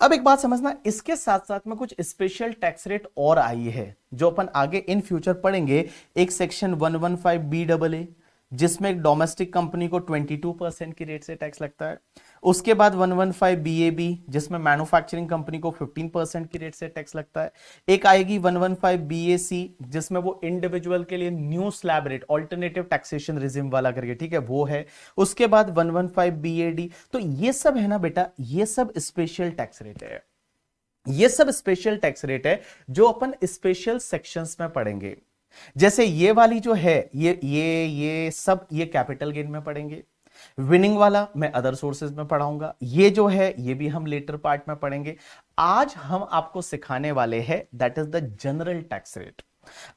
अब एक बात समझना, इसके साथ साथ में कुछ स्पेशल टैक्स रेट और आई है जो अपन आगे इन फ्यूचर पढ़ेंगे। एक सेक्शन 115BAA जिसमें एक डोमेस्टिक कंपनी को 22% की रेट से टैक्स लगता है। उसके बाद 115BAB जिसमें मैन्युफैक्चरिंग कंपनी को 15% की रेट से टैक्स लगता है। एक आएगी 115BAC जिसमें वो इंडिविजुअल के लिए new slab rate, alternative taxation regime वाला करके, ठीक है, वो है। उसके बाद 115BAD। तो ये सब है ना बेटा, ये सब स्पेशल टैक्स रेट है। ये सब स्पेशल टैक्स रेट है जो अपन स्पेशल सेक्शंस में पढ़ेंगे। जैसे ये वाली जो है, ये सब ये कैपिटल गेन में पढ़ेंगे। विनिंग वाला मैं अदर सोर्सेज में पढ़ाऊंगा। ये जो है ये भी हम लेटर पार्ट में पढ़ेंगे। आज हम आपको सिखाने वाले हैं that is the general tax rate.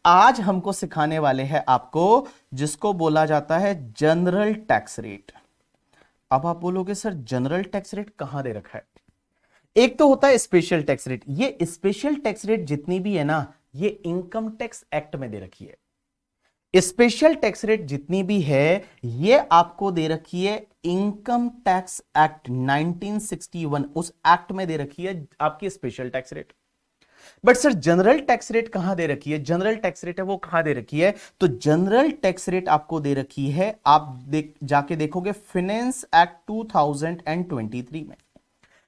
आज हमको सिखाने वाले हैं आपको जिसको बोला जाता है जनरल टैक्स रेट। अब आप बोलोगे सर जनरल टैक्स रेट कहां दे रखा है? एक तो होता है स्पेशल टैक्स रेट। ये स्पेशल टैक्स रेट जितनी भी है ना, ये इनकम टैक्स एक्ट में दे रखी है। स्पेशल टैक्स रेट जितनी भी है ये आपको दे रखी है इनकम टैक्स एक्ट 1961, उस एक्ट में दे रखी है आपकी special tax rate. But sir general tax rate कहां दे रखी है? जनरल टैक्स रेट है वो कहां दे रखी है? तो जनरल टैक्स रेट आपको दे रखी है, आप जाके देखोगे फिनेंस एक्ट 2023 में।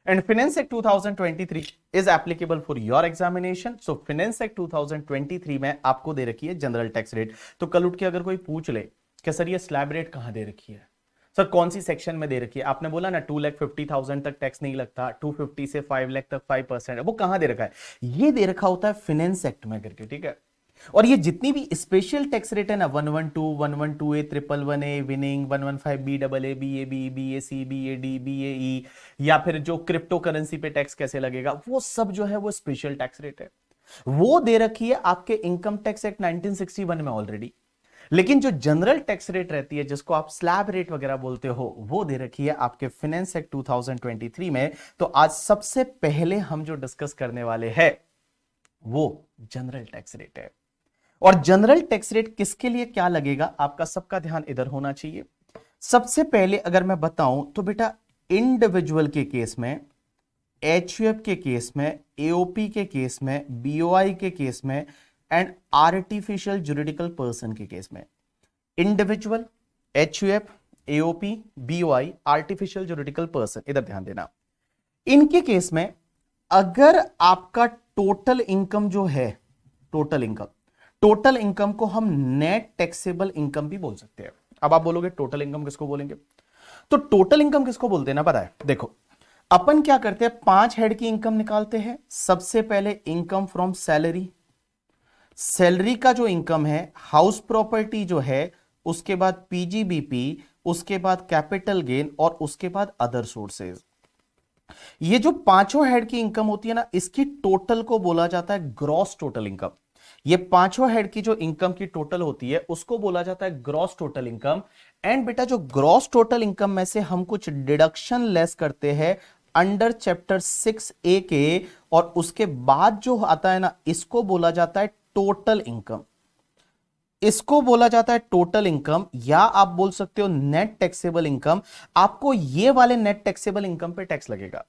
And Finance Act 2023 is applicable for your examination. So Finance Act 2023 में आपको दे रखी है जनरल टैक्स रेट। तो कल उठ के अगर कोई पूछ ले कि सर ये स्लैब रेट कहां दे रखी है, सर कौन सी सेक्शन में दे रखी है, आपने बोला ना 2,50,000 तक टैक्स नहीं लगता, 250 से 5 लाख तक 5% है, वो कहां दे रखा है? ये दे रखा होता है फिनेंस एक्ट में करके, ठीक है। और ये जितनी भी स्पेशल टैक्स रेट है ना, 112, 112A, 111A, विनिंग, 115B, double A, B A B, B A C, B A D, B A E, या फिर जो क्रिप्टो करेंसी पे टैक्स कैसे लगेगा, वो सब जो है वो स्पेशल टैक्स रेट है। वो दे रखी है आपके इनकम टैक्स एक्ट 1961 में ऑलरेडी। लेकिन जो जनरल टैक्स रेट रहती है, जिसको आप स्लैब रेट वगैरह बोलते हो, वो दे रखी है आपके फाइनेंस एक्ट 2023 में। तो आज सबसे पहले हम जो डिस्कस करने वाले हैं वो जनरल टैक्स रेट है। और जनरल टैक्स रेट किसके लिए क्या लगेगा, आपका सबका ध्यान इधर होना चाहिए। सबसे पहले अगर मैं बताऊं तो बेटा, इंडिविजुअल के केस में, एचयूएफ के केस में, एओपी के केस में, बीओआई के केस में, एंड आर्टिफिशियल जुरिडिकल पर्सन के केस में, individual, HUF, AOP, BOI, artificial juridical person, इधर ध्यान देना। इनके केस में अगर आपका टोटल इनकम जो है, टोटल इनकम को हम नेट टैक्सेबल इनकम भी बोल सकते हैं। अब आप बोलोगे टोटल इनकम किसको बोलेंगे, तो टोटल इनकम किसको बोलते हैं ना, पता है? देखो, अपन क्या करते हैं, 5 हेड की इनकम निकालते हैं। सबसे पहले इनकम फ्रॉम सैलरी, सैलरी का जो इनकम है, हाउस प्रॉपर्टी जो है, उसके बाद पीजीबीपी, उसके बाद कैपिटल गेन, और उसके बाद अदर सोर्सेज। ये जो पांचों हेड की इनकम होती है ना, इसकी टोटल को बोला जाता है ग्रॉस टोटल इनकम। ये पांचों हेड की जो इनकम की टोटल होती है उसको बोला जाता है ग्रॉस टोटल इनकम। एंड बेटा, जो ग्रॉस टोटल इनकम में से हम कुछ डिडक्शन लेस करते हैं अंडर चैप्टर 6A के, और उसके बाद जो आता है ना, इसको बोला जाता है टोटल इनकम। इसको बोला जाता है टोटल इनकम, या आप बोल सकते हो नेट टैक्सेबल इनकम। आपको ये वाले नेट टैक्सेबल इनकम पे टैक्स लगेगा।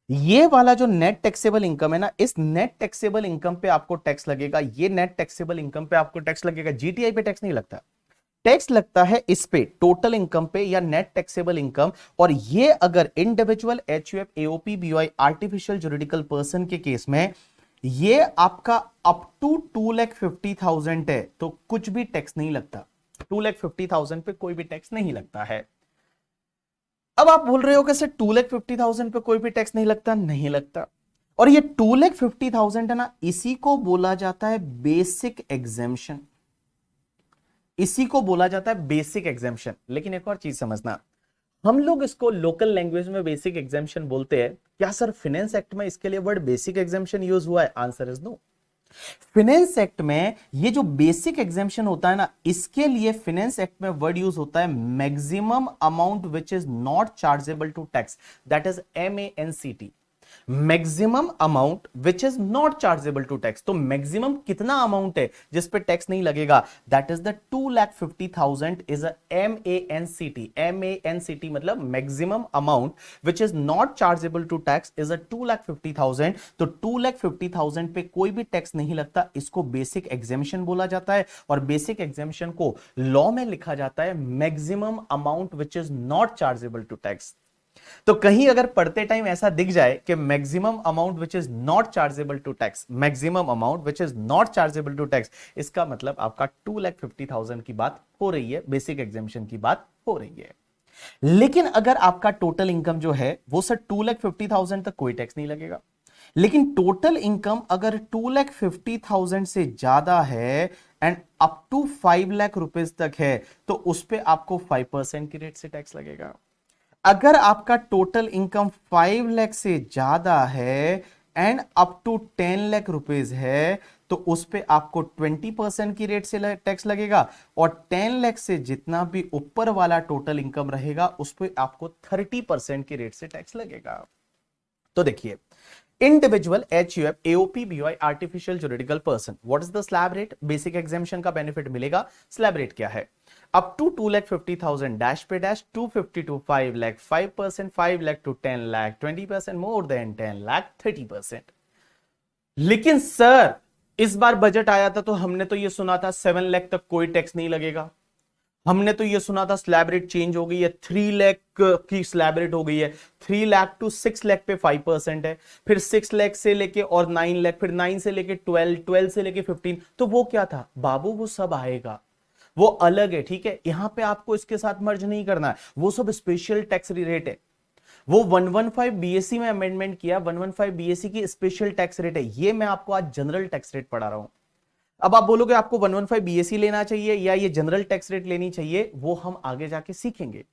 ये वाला जो नेट टैक्सेबल इनकम है ना, इस नेट टैक्सेबल इनकम पे आपको टैक्स लगेगा। ये नेट टैक्सेबल इनकम पे आपको टैक्स लगेगा। जीटीआई पे टैक्स नहीं लगता, टैक्स लगता है इस पे, टोटल इनकम पे या नेट टैक्सेबल इनकम। और ये अगर individual, HUF, AOP, BOI, artificial juridical person के केस में ये आपका अप टू 2,50,000 है, तो कुछ भी टैक्स नहीं लगता। 2,50,000 पे कोई भी टैक्स नहीं लगता है। अब आप बोल रहे हो कैसे 2,50,000 पे कोई भी टैक्स नहीं लगता? नहीं लगता। और ये 2,50,000 है ना, इसी को बोला जाता है बेसिक एग्जेम्पशन। इसी को बोला जाता है बेसिक एग्जेम्पशन। लेकिन एक और चीज समझना, हम लोग इसको लोकल लैंग्वेज में बेसिक एग्जेम्पशन बोलते हैं। क्या सर फाइनेंस एक्ट में इसके लिए वर्ड बेसिक एग्जेम्पशन यूज हुआ है? Answer is no. Finance act में ये जो बेसिक एग्जेम्पशन होता है ना, इसके लिए फाइनेंस एक्ट में वर्ड यूज होता है maximum amount which is not chargeable to tax, that is MANCT। Maximum amount which is not chargeable to tax. तो मैक्सिमम कितना अमाउंट है जिस पे टैक्स नहीं लगेगा? That is the 2,50,000 is a MANCT। MANCT मतलब maximum amount which is not chargeable to tax is a 2,50,000। तो 2,50,000 पे कोई भी टैक्स नहीं लगता, इसको बेसिक एग्जेम्पशन बोला जाता है। और बेसिक एग्जेम्पशन को लॉ में लिखा जाता है maximum amount which is not chargeable to tax. तो कहीं अगर पढ़ते टाइम ऐसा दिख जाए कि maximum amount which is not chargeable to tax, maximum amount which is not chargeable to tax, इसका मतलब आपका 2,50,000 की बात हो रही है, बेसिक एग्जेम्पशन की बात हो रही है। लेकिन अगर आपका टोटल इनकम जो है वो सर 2,50,000 तक कोई टैक्स नहीं लगेगा। लेकिन टोटल इनकम अगर 2,50,000 से ज्यादा है and up to 5 lakh rupees तक है, तो उस पर आपको 5% की रेट से टैक्स लगेगा। अगर आपका टोटल इनकम 5 लाख से ज्यादा है and up to 10 lakh rupees है, तो उस पे आपको 20% की रेट से टैक्स लगेगा। और 10 लाख से जितना भी ऊपर वाला टोटल इनकम रहेगा, उस पे आपको 30% की रेट से टैक्स लगेगा। तो देखिए, individual, HUF, AOP, BOI, artificial juridical person, what is the slab rate? Basic exemption का बेनिफिट मिलेगा। स्लैब रेट क्या है? अप टू 2,50,000 डैश पे dash, 250 to 5 lakh 5%, 5 lakh to 10 lakh 20%, more than 10 lakh 30%। लेकिन सर इस बार बजट आया था तो हमने तो ये सुना था 7 लाख तक कोई टैक्स नहीं लगेगा। हमने तो ये सुना था स्लैब रेट चेंज हो गई है, 3 लाख की स्लैब रेट हो गई है। 3 लाख टू 6 लाख पे 5% है, फिर 6 लाख से लेके और 9 लाख, फिर 9 से लेके 12, 12 से लेके 15। तो वो क्या था बाबू? वो सब आएगा, वो अलग है, ठीक है। यहां पे आपको इसके साथ मर्ज नहीं करना है, वो सब स्पेशल टैक्स रेट है। वो 115 बीएससी में अमेंडमेंट किया, 115 बीएससी की स्पेशल टैक्स रेट है। ये मैं आपको आज जनरल टैक्स रेट पढ़ा रहा हूं। अब आप बोलोगे आपको 115 बीएसई लेना चाहिए या ये जनरल टैक्स रेट लेनी चाहिए, वो हम आगे जाके सीखेंगे।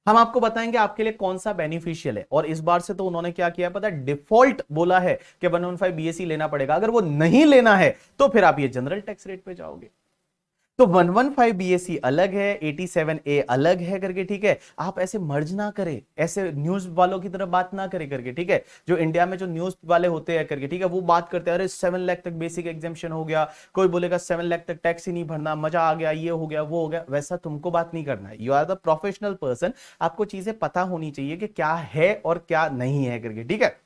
हम आपको बताएंगे आपके लिए कौन सा बेनिफिशियल है। और इस बार से तो उन्होंने क्या किया पता है, डिफॉल्ट बोला है कि 115 बीएसई लेना पड़ेगा। अगर वो नहीं लेना है तो फिर आप ये जनरल टैक्स रेट पे जाओगे। तो 115 बीएसई अलग है, 87A अलग है करके, ठीक है। आप ऐसे मर्ज ना करें, ऐसे न्यूज वालों की तरह बात ना करें करके, ठीक है। जो इंडिया में जो न्यूज वाले होते हैं करके, ठीक है, वो बात करते हैं अरे 7 लाख तक बेसिक एग्जाम्शन हो गया, कोई बोलेगा 7 लाख तक टैक्स ही नहीं भरना, मजा आ गया, ये हो गया वो हो गया। वैसा तुमको बात नहीं करना है। You are the professional person, आपको चीजें पता होनी चाहिए कि क्या है और क्या नहीं है करके, ठीक है।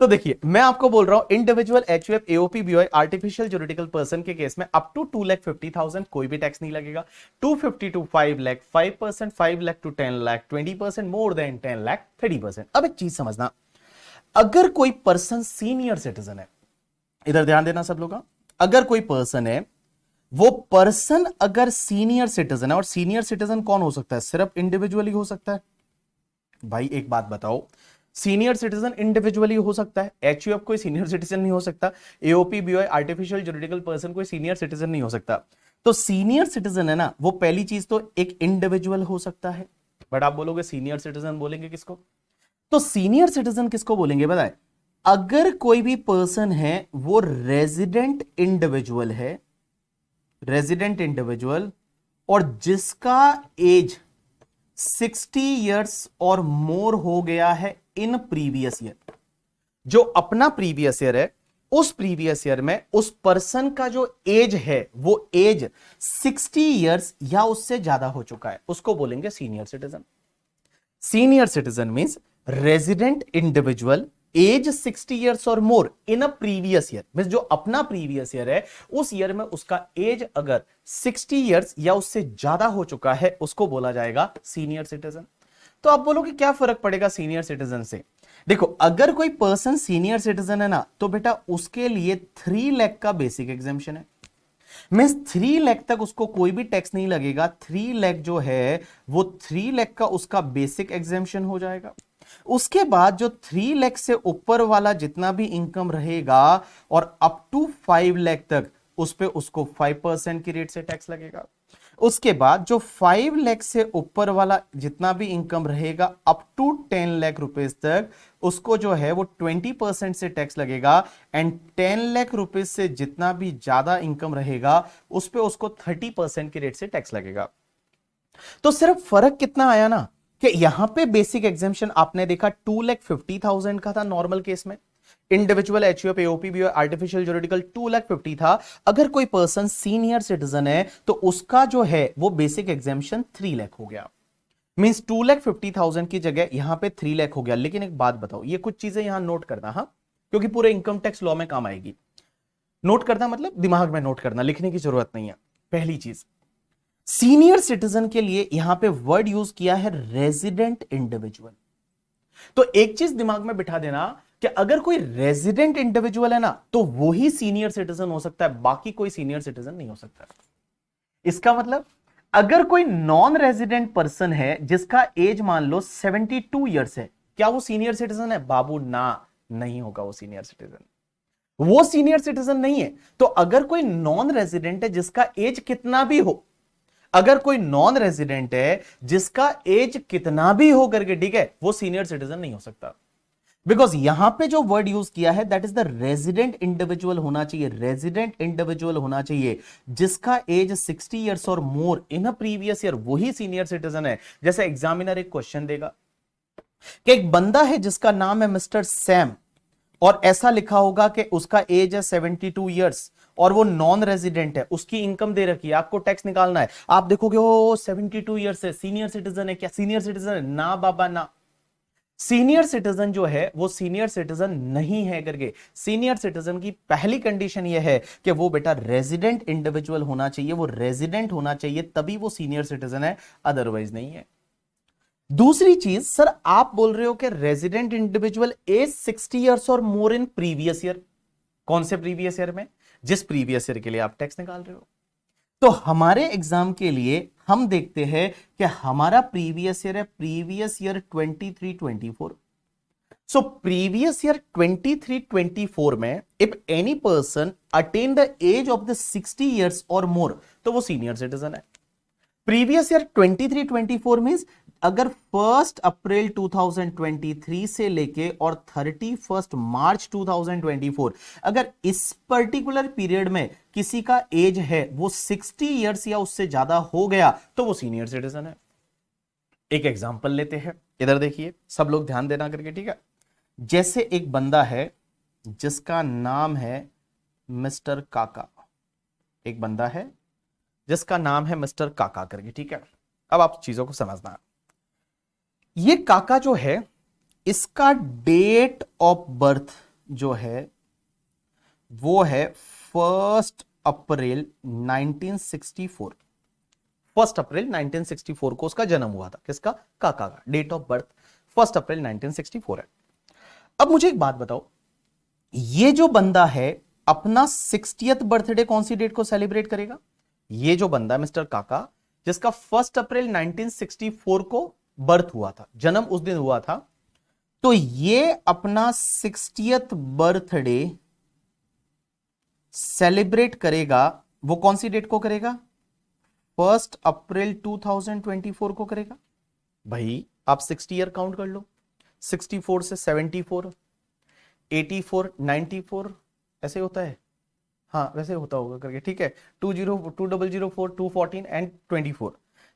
तो देखिए मैं आपको बोल रहा हूं individual HUF AOP BOI artificial juridical person के केस में अप टू 2,50,000 कोई भी टैक्स नहीं लगेगा। 250 to 5 lakh 5%, 5 lakh to 10 lakh 20%, more than 10 lakh 30%। अब एक चीज समझना, अगर कोई पर्सन सीनियर सिटीजन है, इधर ध्यान देना सब लोग, अगर कोई पर्सन है, वो पर्सन अगर सीनियर सिटीजन है, और सीनियर सिटीजन कौन हो सकता है, सिर्फ इंडिविजुअली हो सकता है। भाई एक बात बताओ, सीनियर सिटीजन इंडिविजुअली हो सकता है, एचयूएफ कोई सीनियर सिटीजन नहीं हो सकता, AOP BOI artificial juridical person कोई सीनियर सिटीजन नहीं हो सकता। तो सीनियर सिटीजन है ना, वो पहली चीज तो एक इंडिविजुअल हो सकता है। बट आप बोलोगे सीनियर सिटीजन बोलेंगे किसको, तो सीनियर सिटीजन किसको बोलेंगे बताए, अगर कोई भी पर्सन है वो रेजिडेंट इंडिविजुअल है, रेजिडेंट इंडिविजुअल, और जिसका एज 60 इयर्स और मोर हो गया है इन प्रीवियस ईयर। जो अपना प्रीवियस ईयर है, उस प्रीवियस ईयर में उस पर्सन का जो एज है वो एज 60 इयर्स या उससे ज्यादा हो चुका है, उसको बोलेंगे senior citizen. Senior citizen means resident individual age 60 years और more in a previous year, means जो अपना प्रीवियस ईयर है उस ईयर में उसका एज अगर 60 इयर्स या उससे ज्यादा हो चुका है, उसको बोला जाएगा सीनियर सिटीजन। तो आप बोलोगे क्या फर्क पड़ेगा सीनियर सिटीजन से। देखो अगर कोई पर्सन सीनियर सिटीजन है ना, तो बेटा उसके लिए 3 लाख का बेसिक एग्जाम्शन है, मींस 3 लाख तक उसको कोई भी टैक्स नहीं लगेगा। 3 लाख जो है वो 3 लाख का उसका बेसिक एग्जाम्शन हो जाएगा। उसके बाद जो 3 लाख से ऊपर वाला जितना भी इनकम रहेगा और अप टू 5 लाख तक, उस पे उसको 5% की रेट से टैक्स लगेगा। उसके बाद जो 5 लाख से ऊपर वाला जितना भी इनकम रहेगा अप टू 10 लाख रुपीस तक, उसको जो है वो 20% से टैक्स लगेगा। एंड 10 लाख रुपीस से जितना भी ज्यादा इनकम रहेगा उस पे उसको 30% की रेट से टैक्स लगेगा। तो सिर्फ फर्क कितना आया ना, कि यहां पे बेसिक एग्जाम्शन आपने देखा 2,50,000 का था नॉर्मल केस में, individual HUF AOP BOI artificial juridical 2,50,000 था। अगर कोई पर्सन सीनियर सिटीजन है तो उसका जो है वो बेसिक एग्जाम्शन 3 लाख हो गया, मींस 2,50,000 की जगह यहां पे 3 लाख हो गया। लेकिन एक बात बताओ, ये कुछ चीजें यहां नोट करना, हाँ, क्योंकि पूरे इनकम टैक्स लॉ में काम आएगी। नोट करना मतलब दिमाग में नोट करना, लिखने की जरूरत नहीं है। पहली चीज, सीनियर सिटीजन के लिए यहां पे वर्ड यूज किया है रेजिडेंट इंडिविजुअल। तो एक चीज दिमाग में बिठा देना कि अगर कोई रेजिडेंट इंडिविजुअल है ना, तो वो ही सीनियर सिटीजन हो सकता है, बाकी कोई सीनियर सिटीजन नहीं हो सकता। इसका मतलब अगर कोई नॉन रेजिडेंट पर्सन है जिसका एज मान लो 72 इयर्स है, क्या वो सीनियर सिटीजन है बाबू? ना, नहीं होगा वो सीनियर सिटीजन, वो सीनियर सिटीजन नहीं है। तो अगर कोई नॉन रेजिडेंट है जिसका एज कितना भी हो, अगर कोई नॉन रेजिडेंट है जिसका एज कितना भी हो करके, ठीक है, वो सीनियर सिटीजन नहीं हो सकता। बिकॉज यहां पे जो वर्ड यूज किया है that is the resident individual होना चाहिए, रेजिडेंट इंडिविजुअल होना चाहिए जिसका एज 60 इयर्स और more in a previous year, वही सीनियर सिटीजन है। जैसे एग्जामिनर एक क्वेश्चन देगा कि एक बंदा है जिसका नाम है मिस्टर सैम, और ऐसा लिखा होगा कि उसका एज है 72 इयर्स और वो नॉन रेजिडेंट है, उसकी इनकम दे रखी है, आपको टैक्स निकालना है। आप देखोगे ओ 72 इयर्स है, सीनियर सिटीजन है क्या? सीनियर सिटीजन है ना बाबा ना। सीनियर सिटीजन जो है वो सीनियर सिटीजन नहीं है करके। सीनियर सिटीजन की पहली कंडीशन ये है कि वो बेटा रेजिडेंट इंडिविजुअल होना चाहिए, वो रेजिडेंट होना चाहिए, तभी वो सीनियर सिटीजन है, अदरवाइज नहीं है। दूसरी चीज, सर आप बोल रहे हो कि रेजिडेंट इंडिविजुअल एज 60 इयर्स और मोर इन प्रीवियस ईयर, कौन से प्रीवियस ईयर में? जिस प्रीवियस ईयर के लिए आप टैक्स निकाल रहे हो। तो हमारे एग्जाम के लिए हम देखते हैं कि हमारा प्रीवियस ईयर है previous year 23-24। So previous year 23-24 में if any person attain the age of the 60 years और मोर, तो वो सीनियर सिटीजन है। प्रीवियस ईयर 23-24 मींस अगर 1 अप्रैल 2023 से लेके और 31 मार्च 2024, अगर इस पर्टिकुलर पीरियड में किसी का एज है वो 60 ईयर्स या उससे ज्यादा हो गया, तो वो सीनियर सिटीजन है। एक एग्जांपल लेते हैं, इधर देखिए, सब लोग ध्यान देना करके, ठीक है। जैसे एक बंदा है जिसका नाम है मिस्टर काका, एक बंदा है जिसका नाम है मिस्टर काका करके, ठीक है। अब आप चीजों को समझना, ये काका जो है इसका डेट ऑफ बर्थ जो है वो है 1 अप्रैल 1964। 1 अप्रैल 1964 को उसका जन्म हुआ था। किसका? काका का डेट ऑफ बर्थ 1 अप्रैल 1964 है। अब मुझे एक बात बताओ, ये जो बंदा है अपना 60th बर्थडे कौन सी डेट को सेलिब्रेट करेगा? ये जो बंदा मिस्टर काका जिसका 1 अप्रैल 1964 को बर्थ हुआ था, जन्म उस दिन हुआ था, तो ये अपना 60th बर्थडे सेलिब्रेट करेगा, वो कौन सी डेट को करेगा? 1 अप्रैल 2024 को करेगा। भाई आप 60 ईयर काउंट कर लो, 64 से 74, 84, 94 ऐसे होता है, हाँ वैसे होता होगा करके, ठीक है। 2004, 214 एंड 24,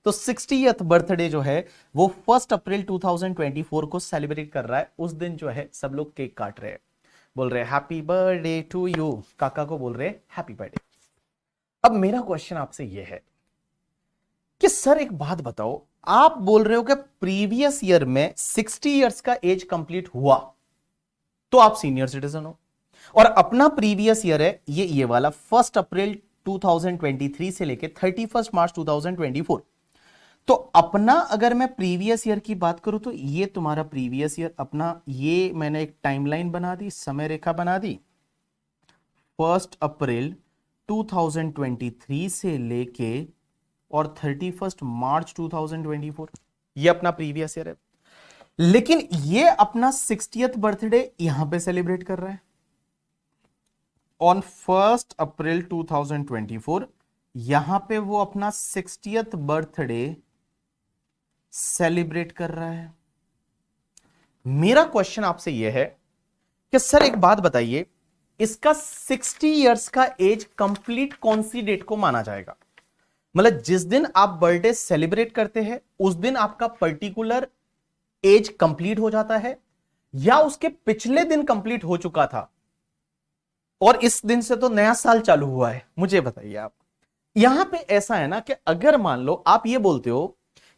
तो 60th बर्थडे जो है वो 1 अप्रैल 2024 को सेलिब्रेट कर रहा है। उस दिन जो है सब लोग केक काट रहे हैं, बोल रहे हैं हैप्पी बर्थडे टू यू, काका को बोल रहे हैं हैप्पी बर्थडे। अब मेरा क्वेश्चन आपसे यह है कि सर एक बात बताओ, आप बोल रहे हो कि प्रीवियस ईयर में 60 इयर्स का एज कंप्लीट हुआ तो आप सीनियर सिटीजन हो, और अपना प्रीवियस ईयर है ये वाला 1 अप्रैल 2023 से लेके 31 मार्च 2024। तो अपना अगर मैं प्रीवियस ईयर की बात करूं तो ये तुम्हारा प्रीवियस ईयर अपना, ये मैंने एक टाइमलाइन बना दी, समय रेखा बना दी, 1 अप्रैल 2023 से लेके और 31 मार्च 2024, ये अपना प्रीवियस ईयर है। लेकिन ये अपना 60th बर्थडे यहां पे सेलिब्रेट कर रहा है ऑन 1 अप्रैल 2024, यहां पे वो अपना 60th बर्थडे सेलिब्रेट कर रहा है। मेरा क्वेश्चन आपसे यह है कि सर एक बात बताइए, इसका 60 इयर्स का एज कंप्लीट कौन सी डेट को माना जाएगा? मतलब जिस दिन आप बर्थडे सेलिब्रेट करते हैं उस दिन आपका पर्टिकुलर एज कंप्लीट हो जाता है, या उसके पिछले दिन कंप्लीट हो चुका था और इस दिन से तो नया साल चालू हुआ है? मुझे बताइए आप। यहां पे ऐसा है ना कि अगर मान लो आप ये बोलते हो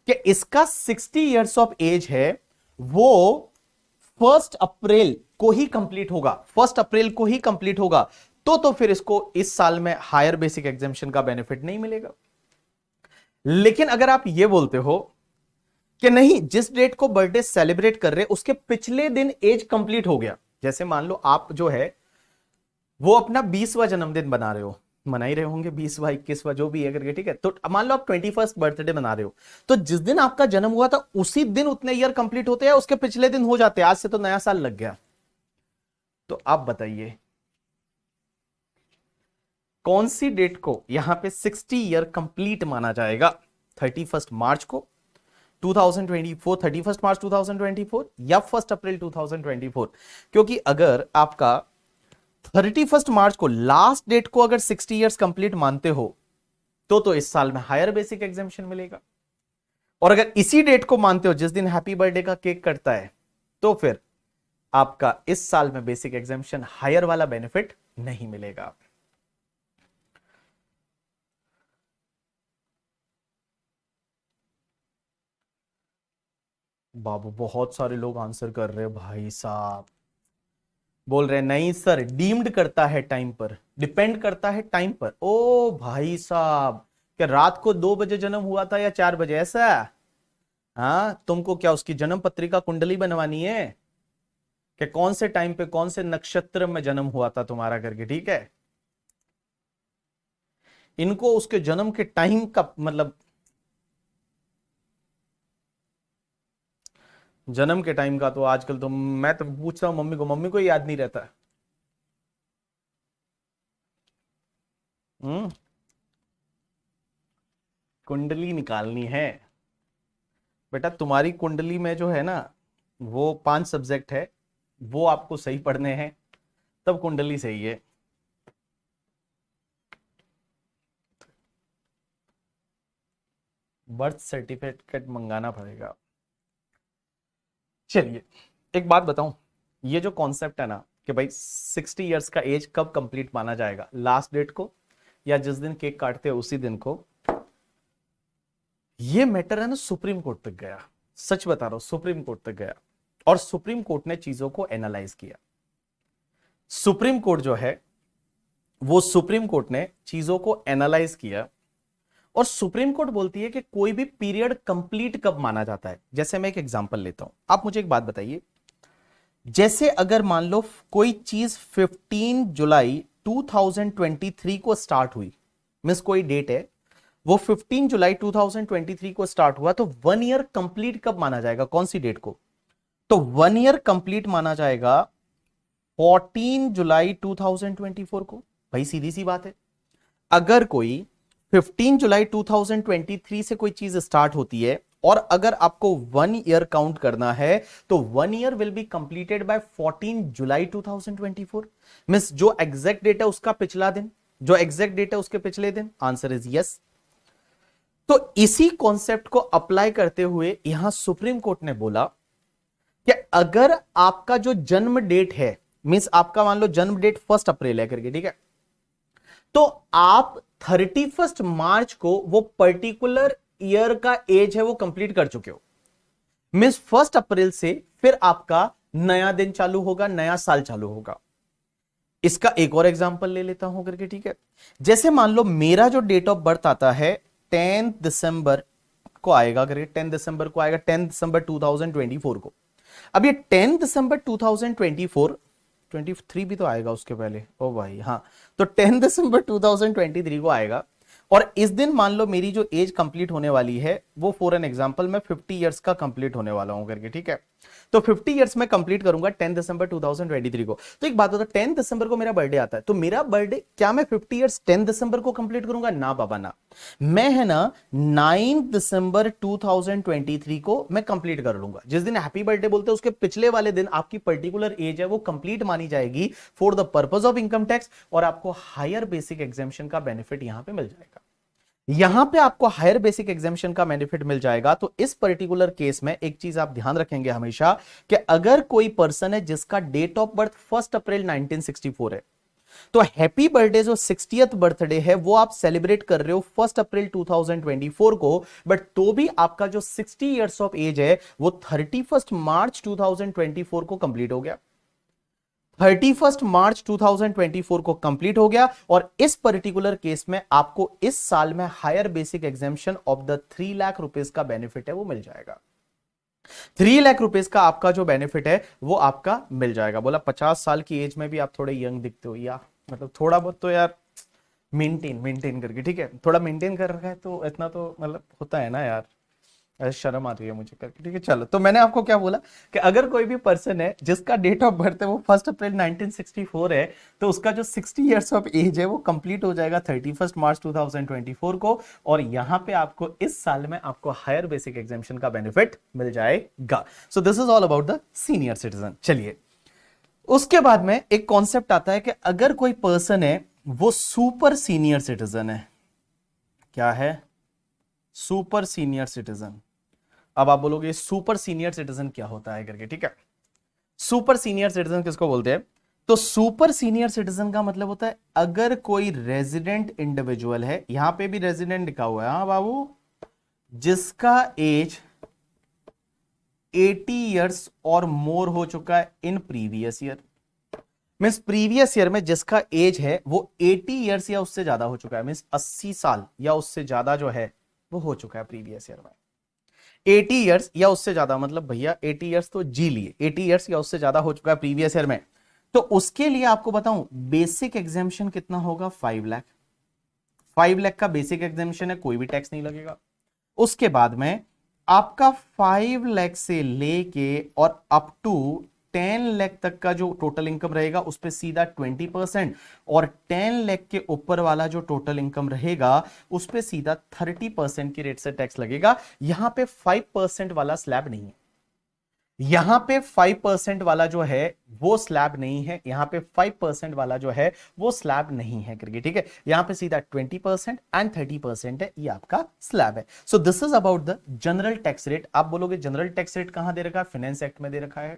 कि इसका 60 इयर्स ऑफ एज है, वो 1 अप्रैल को ही कंप्लीट होगा, 1 अप्रैल को ही कंप्लीट होगा, तो फिर इसको इस साल में हायर बेसिक एग्जेम्पशन का बेनिफिट नहीं मिलेगा। लेकिन अगर आप ये बोलते हो कि नहीं, जिस डेट को बर्थडे सेलिब्रेट कर रहे उसके पिछले दिन एज कंप्लीट हो गया, जैसे मान लो आप जो है वो अपना 20वां जन्मदिन बना रहे हो, मना ही रहे होंगे 20वां 21वां जो भी है करके, ठीक है। तो मान लो आप 21st बर्थडे बना रहे हो, तो जिस दिन आपका जन्म हुआ था उसी दिन उतने ईयर कंप्लीट होते हैं, उसके पिछले दिन हो जाते हैं, आज से तो नया साल लग गया। तो आप बताइए कौन सी डेट को यहां पे 60 ईयर कंप्लीट माना जाएगा? 31 मार्च को 2024, 31 मार्च 2024 या 1 अप्रैल 2024? क्योंकि अगर आपका 31 मार्च को लास्ट डेट को अगर 60 इयर्स कंप्लीट मानते हो तो इस साल में हायर बेसिक एग्जेम्पशन मिलेगा, और अगर इसी डेट को मानते हो जिस दिन हैप्पी बर्थडे का केक कटता है, तो फिर आपका इस साल में बेसिक एग्जेम्पशन हायर वाला बेनिफिट नहीं मिलेगा। बाबू बहुत सारे लोग आंसर कर रहे हैं भाई साहब, बोल रहे हैं नहीं सर, डीम्ड करता है टाइम पर, डिपेंड करता है टाइम पर। ओ भाई साहब, क्या रात को 2 बजे जन्म हुआ था या 4 बजे, ऐसा? हाँ, तुमको क्या उसकी जन्म पत्रिका कुंडली बनवानी है कि कौन से टाइम पे कौन से नक्षत्र में जन्म हुआ था तुम्हारा करके, ठीक है। इनको उसके जन्म के टाइम का मतलब, जन्म के टाइम का तो आजकल तो मैं तो पूछता हूँ मम्मी को याद नहीं रहता है। हम्म। कुंडली निकालनी है बेटा, तुम्हारी कुंडली में जो है ना वो 5 सब्जेक्ट है, वो आपको सही पढ़ने हैं, तब कुंडली सही है। बर्थ सर्टिफिकेट मंगाना पड़ेगा। चलिए एक बात बताऊं, ये जो कॉन्सेप्ट है ना कि भाई 60 इयर्स का एज कब कंप्लीट माना जाएगा, लास्ट डेट को या जिस दिन केक काटते हैं उसी दिन को, ये मैटर है ना सुप्रीम कोर्ट तक गया। सच बता रहा हूं, सुप्रीम कोर्ट तक गया और सुप्रीम कोर्ट ने चीजों को एनालाइज किया। सुप्रीम कोर्ट जो है वो सुप्रीम कोर्ट ने चीजों को एनालाइज किया और सुप्रीम कोर्ट बोलती है कि कोई भी पीरियड कंप्लीट कब माना जाता है। जैसे मैं एक एग्जांपल लेता हूं, आप मुझे एक बात बताइए, जैसे अगर मान लो कोई चीज 15 जुलाई 2023 को स्टार्ट हुई, मींस कोई डेट है वो 15 जुलाई 2023 को स्टार्ट हुआ, तो 1 ईयर कंप्लीट कब माना जाएगा, कौन सी डेट को? तो 1 ईयर कंप्लीट माना जाएगा 14 जुलाई 2024 को। भाई सीधी सी बात है, अगर कोई 15 जुलाई 2023 से कोई चीज स्टार्ट होती है और अगर आपको 1 ईयर काउंट करना है तो 1 year will be completed by 14 July 2024। Means जो एग्जैक्ट डेट है उसका पिछला दिन, जो एग्जैक्ट डेट है उसके पिछले दिन। Answer is yes. तो इसी कॉन्सेप्ट को अप्लाई करते हुए यहां सुप्रीम कोर्ट ने बोला कि अगर आपका जो जन्म डेट है, मींस आपका मान लो जन्म डेट 1 अप्रैल है करके, ठीक है, तो आप 31 मार्च को वो पर्टिकुलर ईयर का एज है वो कंप्लीट कर चुके हो। मींस 1 अप्रैल से फिर आपका नया दिन चालू होगा, नया साल चालू होगा। इसका एक और एग्जांपल ले लेता हूं करके, ठीक है। जैसे मान लो मेरा जो डेट ऑफ बर्थ आता है 10 दिसंबर को आएगा करके, 10 दिसंबर को आएगा, 10 दिसंबर 2024 को। अब ये 10 दिसंबर 2024, 23 भी तो आएगा उसके पहले, ओ भाई हाँ, तो 10 दिसंबर 2023 को आएगा और इस दिन मान लो मेरी जो एज कंप्लीट होने वाली है वो फॉर एन एग्जांपल मैं 50 इयर्स का कंप्लीट होने वाला हूं करके, ठीक है। तो 50 इयर्स में कंप्लीट करूंगा 10 दिसंबर 2023 को। तो एक बात होता है, 10 दिसंबर को मेरा बर्थडे आता है, तो मेरा बर्थडे क्या मैं 50 इयर्स 10 दिसंबर को कंप्लीट करूंगा? ना बाबा ना, मैं है ना 9 दिसंबर 2023 को मैं कंप्लीट कर लूंगा। जिस दिन हैप्पी बर्थडे बोलते हैं उसके पिछले वाले दिन आपकी पर्टिकुलर एज है वो कंप्लीट मानी जाएगी for the purpose of income tax और आपको हायर बेसिक एग्जेम्पशन का बेनिफिट यहां पे मिल जाएगा। यहां पे आपको हायर बेसिक एग्जेम्पशन का बेनिफिट मिल जाएगा। तो इस पर्टिकुलर केस में एक चीज आप ध्यान रखेंगे हमेशा कि अगर कोई पर्सन है जिसका डेट ऑफ बर्थ 1 अप्रैल 1964 है, तो हैप्पी बर्थडे जो 60th बर्थडे है वो आप सेलिब्रेट कर रहे हो 1 अप्रैल 2024 को, बट तो भी आपका जो 60 इयर्स ऑफ एज है वो 31 मार्च 2024 को कंप्लीट हो गया। 31 मार्च 2024 को कंप्लीट हो गया और इस पर्टिकुलर केस में आपको इस साल में higher basic exemption of the 3 lakh rupees का बेनिफिट है वो मिल जाएगा। 3 लाख रुपीस का आपका जो बेनिफिट है वो आपका मिल जाएगा। बोला 50 साल की एज में भी आप थोड़े यंग दिखते हो, या मतलब थोड़ा बहुत तो यार मेंटेन करके, ठीक है, थोड़ा मेंटेन कर रखा है तो इतना तो मतलब होता है ना यार, ऐसे शर्म आती है मुझे करके, ठीक है। चलो, तो मैंने आपको क्या बोला कि अगर कोई भी पर्सन है जिसका डेट ऑफ बर्थ है वो 1 अप्रैल 1964 है, तो उसका जो 60 इयर्स ऑफ एज है वो कंप्लीट हो जाएगा 31 मार्च 2024 को और यहां पे आपको इस साल में आपको हायर बेसिक एग्जेम्पशन का बेनिफिट मिल जाएगा। So this is all about the senior citizen. चलिए, उसके बाद में एक कॉन्सेप्ट आता है कि अगर कोई पर्सन है वो सुपर सीनियर सिटीजन है। क्या है? Super senior citizen. अब आप बोलोगे सुपर सीनियर सिटीजन क्या होता है करके, ठीक है। सुपर सीनियर सिटीजन किसको बोलते हैं? तो सुपर सीनियर सिटीजन का मतलब होता है अगर कोई रेजिडेंट इंडिविजुअल है, यहां पे भी रेजिडेंट लिखा हुआ है, हाँ बाबू, जिसका एज 80 इयर्स और मोर हो चुका है इन previous year. Means previous year में जिसका एज है वो 80 इयर्स या उससे ज्यादा हो चुका है, मीन्स 80 साल या उससे ज्यादा जो है वो हो चुका है प्रीवियस ईयर में। 80 इयर्स या उससे ज्यादा मतलब भैया 80 इयर्स तो जी लिए, 80 इयर्स या उससे ज्यादा हो चुका है प्रीवियस ईयर में, तो उसके लिए आपको बताऊं बेसिक एग्जेम्पशन कितना होगा? 5 लाख। 5 लाख का बेसिक एग्जेम्पशन है, कोई भी टैक्स नहीं लगेगा। उसके बाद में आपका 5 लाख से लेके और अप टू 10 लाख तक का जो टोटल इनकम रहेगा उस पे सीधा 20%, और 10 लाख के ऊपर वाला जो टोटल इनकम रहेगा उस पे सीधा 30% की रेट से टैक्स लगेगा। यहां पे 5% वाला स्लैब नहीं है, यहां पे 5% वाला जो है वो स्लैब नहीं है, यहां पे 5% वाला जो है वो स्लैब नहीं है करके, ठीक है। यहां पे सीधा 20% एंड 30% है, ये आपका स्लैब है। So this is about the general tax rate. आप बोलोगे जनरल टैक्स रेट कहां दे रखा है? फाइनेंस एक्ट में दे रखा है,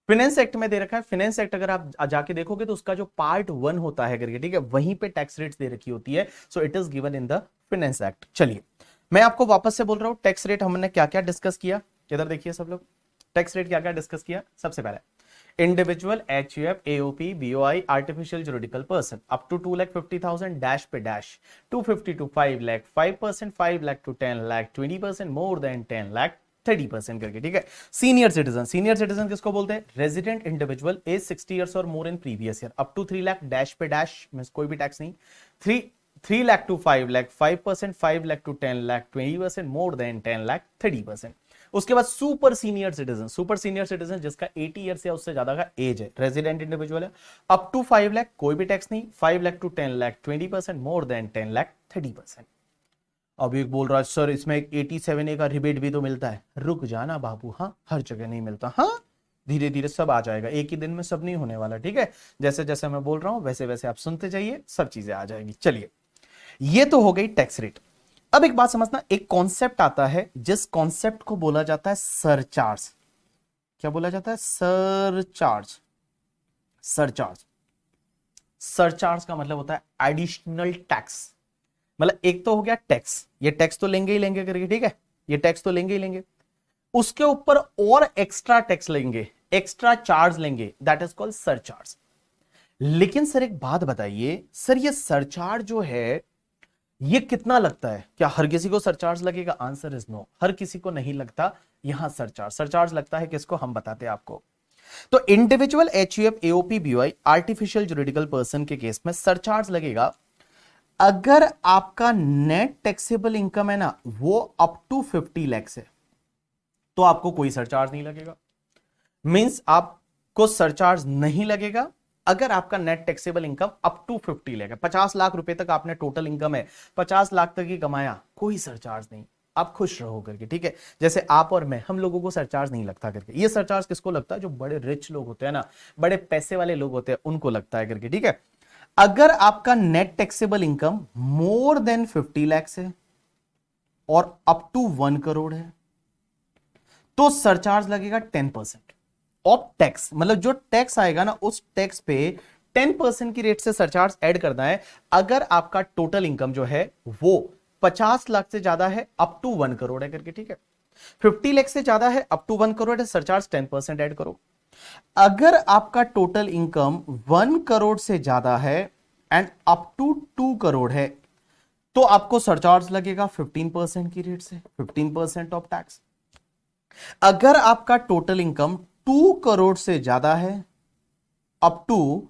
फाइनेंस एक्ट में दे रखा है। फाइनेंस एक्ट अगर आप जाके देखोगे तो उसका जो पार्ट 1 होता है करके, ठीक है, वहीं पे टैक्स रेट्स दे रखी होती है। So it is given in the finance act. चलिए मैं आपको वापस से बोल रहा हूं, टैक्स रेट हमने क्या क्या डिस्कस किया, इधर देखिए सब लोग। टैक्स रेट क्या क्या डिस्कस किया? सबसे पहले individual, HUF, AOP, BOI, artificial juridical person up to 2,50,000 dash पे dash 250 to 5 lakh 5%, 5 lakh to 10 lakh 20%, more than 10 lakh 30% करके, ठीक है। सीनियर सिटीजन, सीनियर सिटीजन किसको बोलते हैं? रेजिडेंट इंडिविजुअल एज 60 ईयर्स और more in previous year up to 3 lakh dash पे डैश में कोई भी टैक्स नहीं, 3 lakh to 5 lakh 5%, 5 lakh to 10 lakh 20%, more than 10 lakh 30%। उसके बाद super senior citizen, super senior citizen जिसका 80 ईयर या उससे ज्यादा का एज है, रेजिडेंट इंडिविजुअल है, अप टू 5 लाख कोई भी टैक्स नहीं, 5 lakh to 10 lakh 20%, more than 10 lakh 30%। अब एक बोल रहा है सर इसमें एक 87A का रिबेट भी तो मिलता है। रुक जाना बाबू, हाँ हर जगह नहीं मिलता, हाँ धीरे धीरे सब आ जाएगा, एक ही दिन में सब नहीं होने वाला, ठीक है। जैसे जैसे मैं बोल रहा हूं वैसे वैसे आप सुनते जाइए, सब चीजें आ जाएंगी। चलिए ये तो हो गई टैक्स रेट। अब एक बात समझना, एक कॉन्सेप्ट आता है जिस कॉन्सेप्ट को बोला जाता है सरचार्ज। क्या बोला जाता है? सरचार्ज। सरचार्ज, सरचार्ज का मतलब होता है एडिशनल टैक्स। मतलब एक तो हो गया टैक्स, ये टैक्स तो लेंगे ही लेंगे करके, ठीक है, ये टैक्स तो लेंगे ही लेंगे, उसके ऊपर और एक्स्ट्रा टैक्स लेंगे, एक्स्ट्रा चार्ज लेंगे, दैट इज कॉल्ड सरचार्ज। लेकिन सर एक बात बताइए, सर ये सरचार्ज जो है ये कितना लगता है? क्या हर किसी को सरचार्ज लगेगा? आंसर इज नो, हर किसी को नहीं लगता यहां सरचार्ज। सरचार्ज लगता है किसको? हम बताते हैं आपको। तो individual, HUF, AOP, BOI, artificial juridical person के केस में सरचार्ज लगेगा अगर आपका नेट टैक्सेबल इनकम है ना वो अप टू 50 लाख है, तो आपको कोई सरचार्ज नहीं लगेगा। मींस आपको सरचार्ज नहीं लगेगा अगर आपका net taxable income up to 50 lakh है। 50 लाख रुपए तक आपने टोटल इनकम है, 50 लाख तक ही कमाया, कोई सरचार्ज नहीं, आप खुश रहो करके, ठीक है। जैसे आप और मैं, हम लोगों को सरचार्ज नहीं लगता करके। ये सरचार्ज किसको लगता है? जो बड़े रिच लोग होते हैं ना, बड़े पैसे वाले लोग होते हैं, उनको लगता है करके, ठीक है। अगर आपका net taxable income more than 50 lakh है और अप टू 1 करोड़ है, तो सरचार्ज लगेगा 10% ऑफ टैक्स। मतलब जो टैक्स आएगा ना उस टैक्स पे 10% की रेट से सरचार्ज ऐड करना है। अगर आपका टोटल इनकम जो है वो 50 लाख से ज्यादा है, अप टू 1 करोड़ है करके, ठीक है। 50 लाख से ज्यादा है, अप टू 1 करोड़ है, सरचार्ज 10% ऐड करो। अगर आपका टोटल इनकम 1 करोड़ से ज्यादा है एंड अप टू 2 करोड़ है, तो आपको सरचार्ज लगेगा 15% की रेट से, 15% ऑफ टैक्स। अगर आपका टोटल इनकम 2 करोड़ से ज्यादा है, अप टू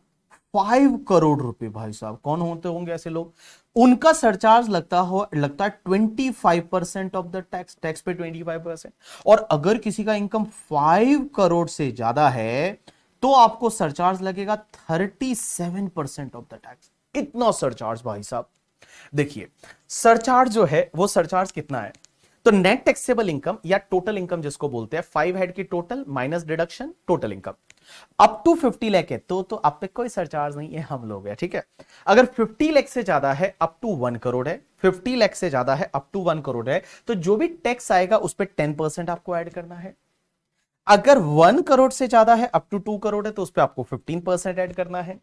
5 करोड़ रुपए, भाई साहब कौन होते होंगे ऐसे लोग, उनका सरचार्ज लगता है 25% ऑफ द टैक्स, टैक्स पे 25%। और अगर किसी का इनकम 5 करोड़ से ज्यादा है तो आपको सरचार्ज लगेगा 37% ऑफ द टैक्स। इतना सरचार्ज भाई साहब। देखिए सरचार्ज जो है वो सरचार्ज कितना है, तो नेट टैक्सेबल इनकम या टोटल इनकम जिसको बोलते हैं, 5 हेड की total minus deduction total income up to 50 lakh है, तो आप पे कोई सरचार्ज नहीं है, हम लोग है, ठीक है। अगर 50 लाख से ज्यादा है, अप टू 1 करोड़ है, 50 लाख से ज्यादा है, अप टू 1 करोड़ है, तो जो भी टैक्स आएगा उस पर 10% आपको ऐड करना है। अगर 1 करोड़ से ज्यादा है, अप टू 2 करोड़ है, तो उस पर आपको 15% ऐड करना है।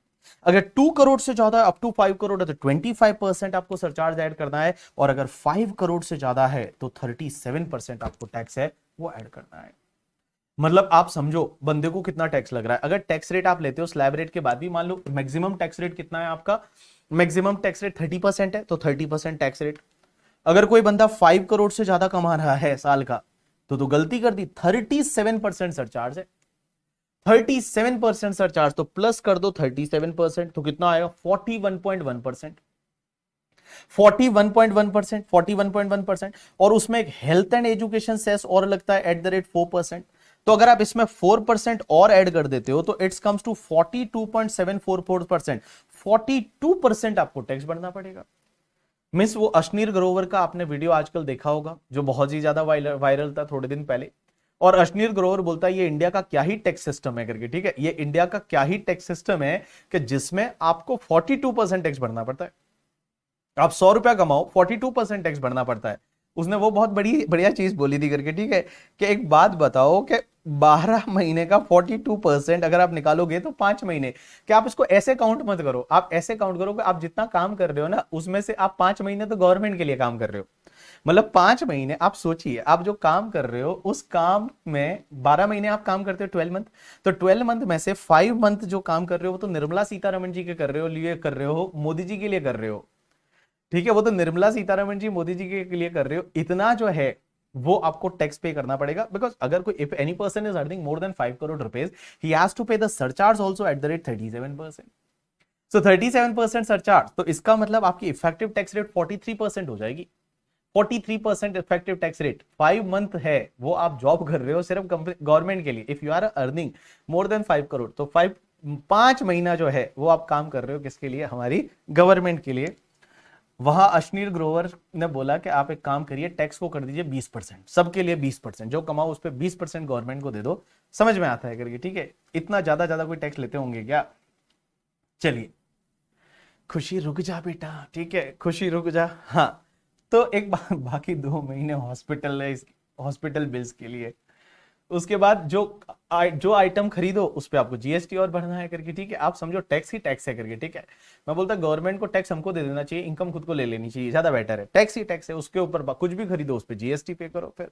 अगर 2 करोड़ से ज्यादा है, अप टू 5 करोड़ है, तो 25% आपको सरचार्ज ऐड करना है। और अगर 5 करोड़ से ज्यादा है तो 37% आपको टैक्स है वो ऐड करना है। मतलब आप समझो बंदे को कितना टैक्स लग रहा है। अगर टैक्स रेट आप लेते हो स्लैब रेट के बाद भी, मान लो मैक्सिमम टैक्स रेट कितना है आपका, मैक्सिमम टैक्स रेट 30% है, तो 30% टैक्स रेट। अगर कोई बंदा 5 करोड़ से ज्यादा कमा रहा है साल का, तो गलती कर दी, 37% सरचार्ज है। 37% सरचार्ज, तो प्लस कर दो 37%, तो कितना आएगा 41.1%। 41.1%, 41.1%, और उसमें एक हेल्थ एंड एजुकेशन सेस और लगता है @4%। तो अगर आप इसमें 4% और ऐड कर देते हो तो इट्स कम्स टू 42.744%। 42% आपको टैक्स भरना पड़ेगा। मिस वो अश्नीर ग्रोवर का आपने वीडियो आजकल देखा होगा, जो बहुत ही ज्यादा वायरल था थोड़े दिन पहले। और अश्नीर ग्रोवर बोलता है ये इंडिया का क्या ही टैक्स सिस्टम है करके, ठीक है, ये इंडिया का क्या ही टैक्स सिस्टम है कि जिसमें आपको 42% टैक्स भरना पड़ता है। आप 100 रुपया कमाओ, 42% टैक्स भरना पड़ता है। उसने वो बहुत बड़ी बढ़िया चीज बोली थी करके, ठीक है, कि एक बात बताओ कि 12 महीने का 42% अगर आप निकालोगे तो 5 महीने, कि आप इसको ऐसे काउंट मत करो, आप ऐसे काउंट करो कि आप जितना काम कर रहे हो ना उसमें से आप 5 महीने तो गवर्नमेंट के लिए काम कर रहे हो। मतलब 5 महीने आप सोचिए, आप जो काम कर रहे हो उस काम में 12 महीने आप काम करते हो 12 मंथ, तो 12 मंथ में से 5 मंथ जो काम कर रहे हो वो तो निर्मला सीतारमण जी के कर रहे हो, लिए कर रहे हो, मोदी जी के लिए कर रहे हो, ठीक है, वो तो निर्मला सीतारमण जी मोदी जी के लिए कर रहे हो। इतना जो है वो आपको टैक्स पे करना पड़ेगा, बिकॉज अगर कोई if any person is earning more than 5 crore rupees, he has to pay the surcharge also at the rate 37%। So 37% surcharge, तो इसका मतलब आपकी इफेक्टिव टैक्स रेट 43% हो जाएगी। 43% इफेक्टिव टैक्स रेट, 5 मंथ है वो आप जॉब कर रहे हो सिर्फ गवर्नमेंट के लिए। If you are earning more than 5 crore तो 5 महीना जो है वो आप काम कर रहे हो किसके लिए, हमारी गवर्नमेंट के लिए। वहां अश्नीर ग्रोवर ने बोला कि आप एक काम करिए, टैक्स को कर दीजिए 20%, सबके लिए 20%, जो कमाओ उस पर 20% गवर्नमेंट को दे दो। समझ में आता है करके, ठीक है, इतना ज्यादा ज्यादा कोई टैक्स लेते होंगे क्या। चलिए, खुशी रुक जा बेटा, ठीक है, खुशी रुक जा। हाँ, तो एक बाकी 2 महीने हॉस्पिटल बिल्स के लिए, उसके बाद जो आइटम खरीदो उस पे आपको जीएसटी और भरना है करके, ठीक है, आप समझो टैक्स ही टैक्स है करके, ठीक है। मैं बोलता गवर्नमेंट को टैक्स हमको दे देना चाहिए, इनकम खुद को ले लेनी चाहिए, ज्यादा बेटर है। टैक्स ही टैक्स है, उसके ऊपर कुछ भी खरीदो उस पे जीएसटी पे करो। फिर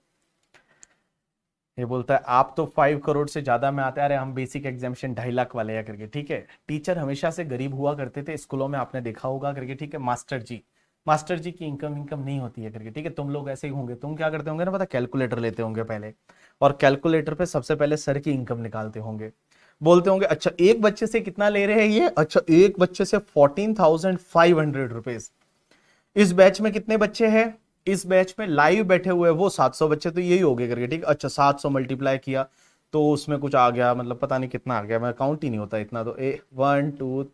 ये बोलता है आप तो 5 करोड़ से ज्यादा में आते हैं, अरे हम बेसिक एग्जामिशन 2.5 लाख वाले हैं करके, ठीक है। टीचर हमेशा से गरीब हुआ करते थे स्कूलों में, आपने देखा होगा करके, ठीक है। मास्टर जी की इनकम नहीं होती है करके, ठीक है। तुम लोग ऐसे ही होंगे, तुम क्या करते होंगे ना पता, कैलकुलेटर लेते होंगे पहले, और कैलकुलेटर पे सबसे पहले सर की इनकम निकालते होंगे। बोलते होंगे अच्छा एक बच्चे से कितना ले रहे हैं ये, अच्छा एक बच्चे से 14,500 रुपीज। इस बैच में कितने बच्चे हैं, इस बैच में लाइव बैठे हुए वो 700 बच्चे, तो यही हो गए करके, ठीक। अच्छा 700 मल्टीप्लाई किया तो उसमें कुछ आ गया, मतलब पता नहीं कितना आ गया, मैं काउंट ही नहीं होता इतना, तो 1 2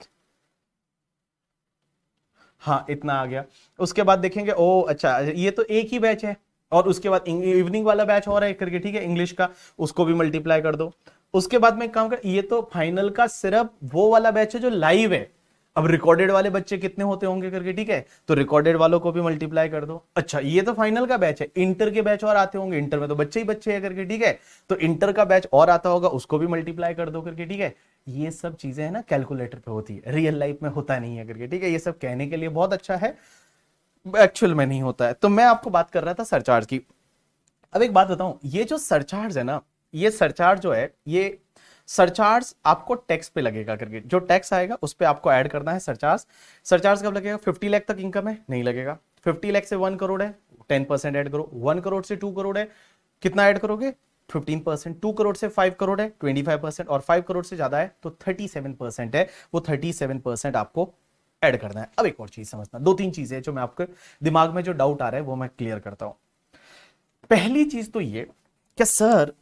हाँ इतना आ गया। उसके बाद देखेंगे ओ अच्छा ये तो एक ही बैच है, और उसके बाद इवनिंग वाला बैच और है करके, ठीक है, इंग्लिश का, उसको भी मल्टीप्लाई कर दो। उसके बाद में एक काम कर, ये तो फाइनल का सिर्फ वो वाला बैच है जो लाइव है। अब रिकॉर्डेड वाले बच्चे कितने होते होंगे करके, ठीक है, तो रिकॉर्डेड वालों को भी मल्टीप्लाई कर दो। अच्छा ये तो फाइनल का बैच है, इंटर के बैच और आते होंगे, इंटर में तो बच्चे ही बच्चे हैं करके, ठीक है, तो इंटर का बैच और आता होगा, उसको भी मल्टीप्लाई कर दो करके, ठीक है। ये सब चीजें है ना कैलकुलेटर पे होती है, रियल लाइफ में होता नहीं है करके, ठीक है। ये सब कहने के लिए बहुत अच्छा है, एक्चुअल में नहीं होता है। तो मैं आपको बात कर रहा था सरचार्ज की। अब एक बात बताऊं, ये जो सरचार्ज है ना, ये सरचार्ज जो है, ये सरचार्ज आपको टैक्स पे लगेगा करके, जो टैक्स आएगा उस पे आपको ऐड करना है सरचार्ज। सरचार्ज कब लगेगा, 50 लाख तक इनकम है नहीं लगेगा, 50 लाख से 1 करोड़ है 10% ऐड करो, 1 करोड़ से 2 करोड़ है कितना ऐड करोगे 15%, 2 करोड़ से 5 करोड़ है 25%, और 5 करोड़ से ज्यादा है तो 37% है, वो 37% आपको ऐड करना है। अब एक और चीज समझना, 2-3 चीजें जो मैं आपके दिमाग में जो डाउट आ रहा है वो मैं क्लियर करता हूं। पहली चीज तो ये कि सर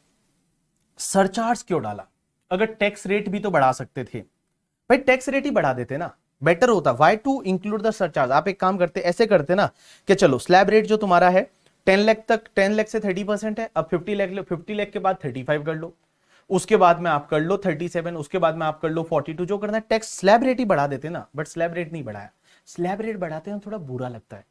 सरचार्ज क्यों डाला, अगर टैक्स रेट भी तो बढ़ा सकते थे भाई, टैक्स रेट ही बढ़ा देते ना, बेटर होता। Why to include the surcharge, आप एक काम करते ऐसे करते ना कि चलो स्लैब रेट जो तुम्हारा है 10 लाख तक, 10 लाख से 30% है, अब 50 लाख लो, 50 लाख के बाद 35 कर लो, उसके बाद में आप कर लो 37, उसके बाद में आप कर लो 42, जो करना है टैक्स स्लैब रेट ही बढ़ा देते ना, बट स्लैब रेट नहीं बढ़ाया। स्लैब रेट बढ़ाते हैं थोड़ा बुरा लगता है।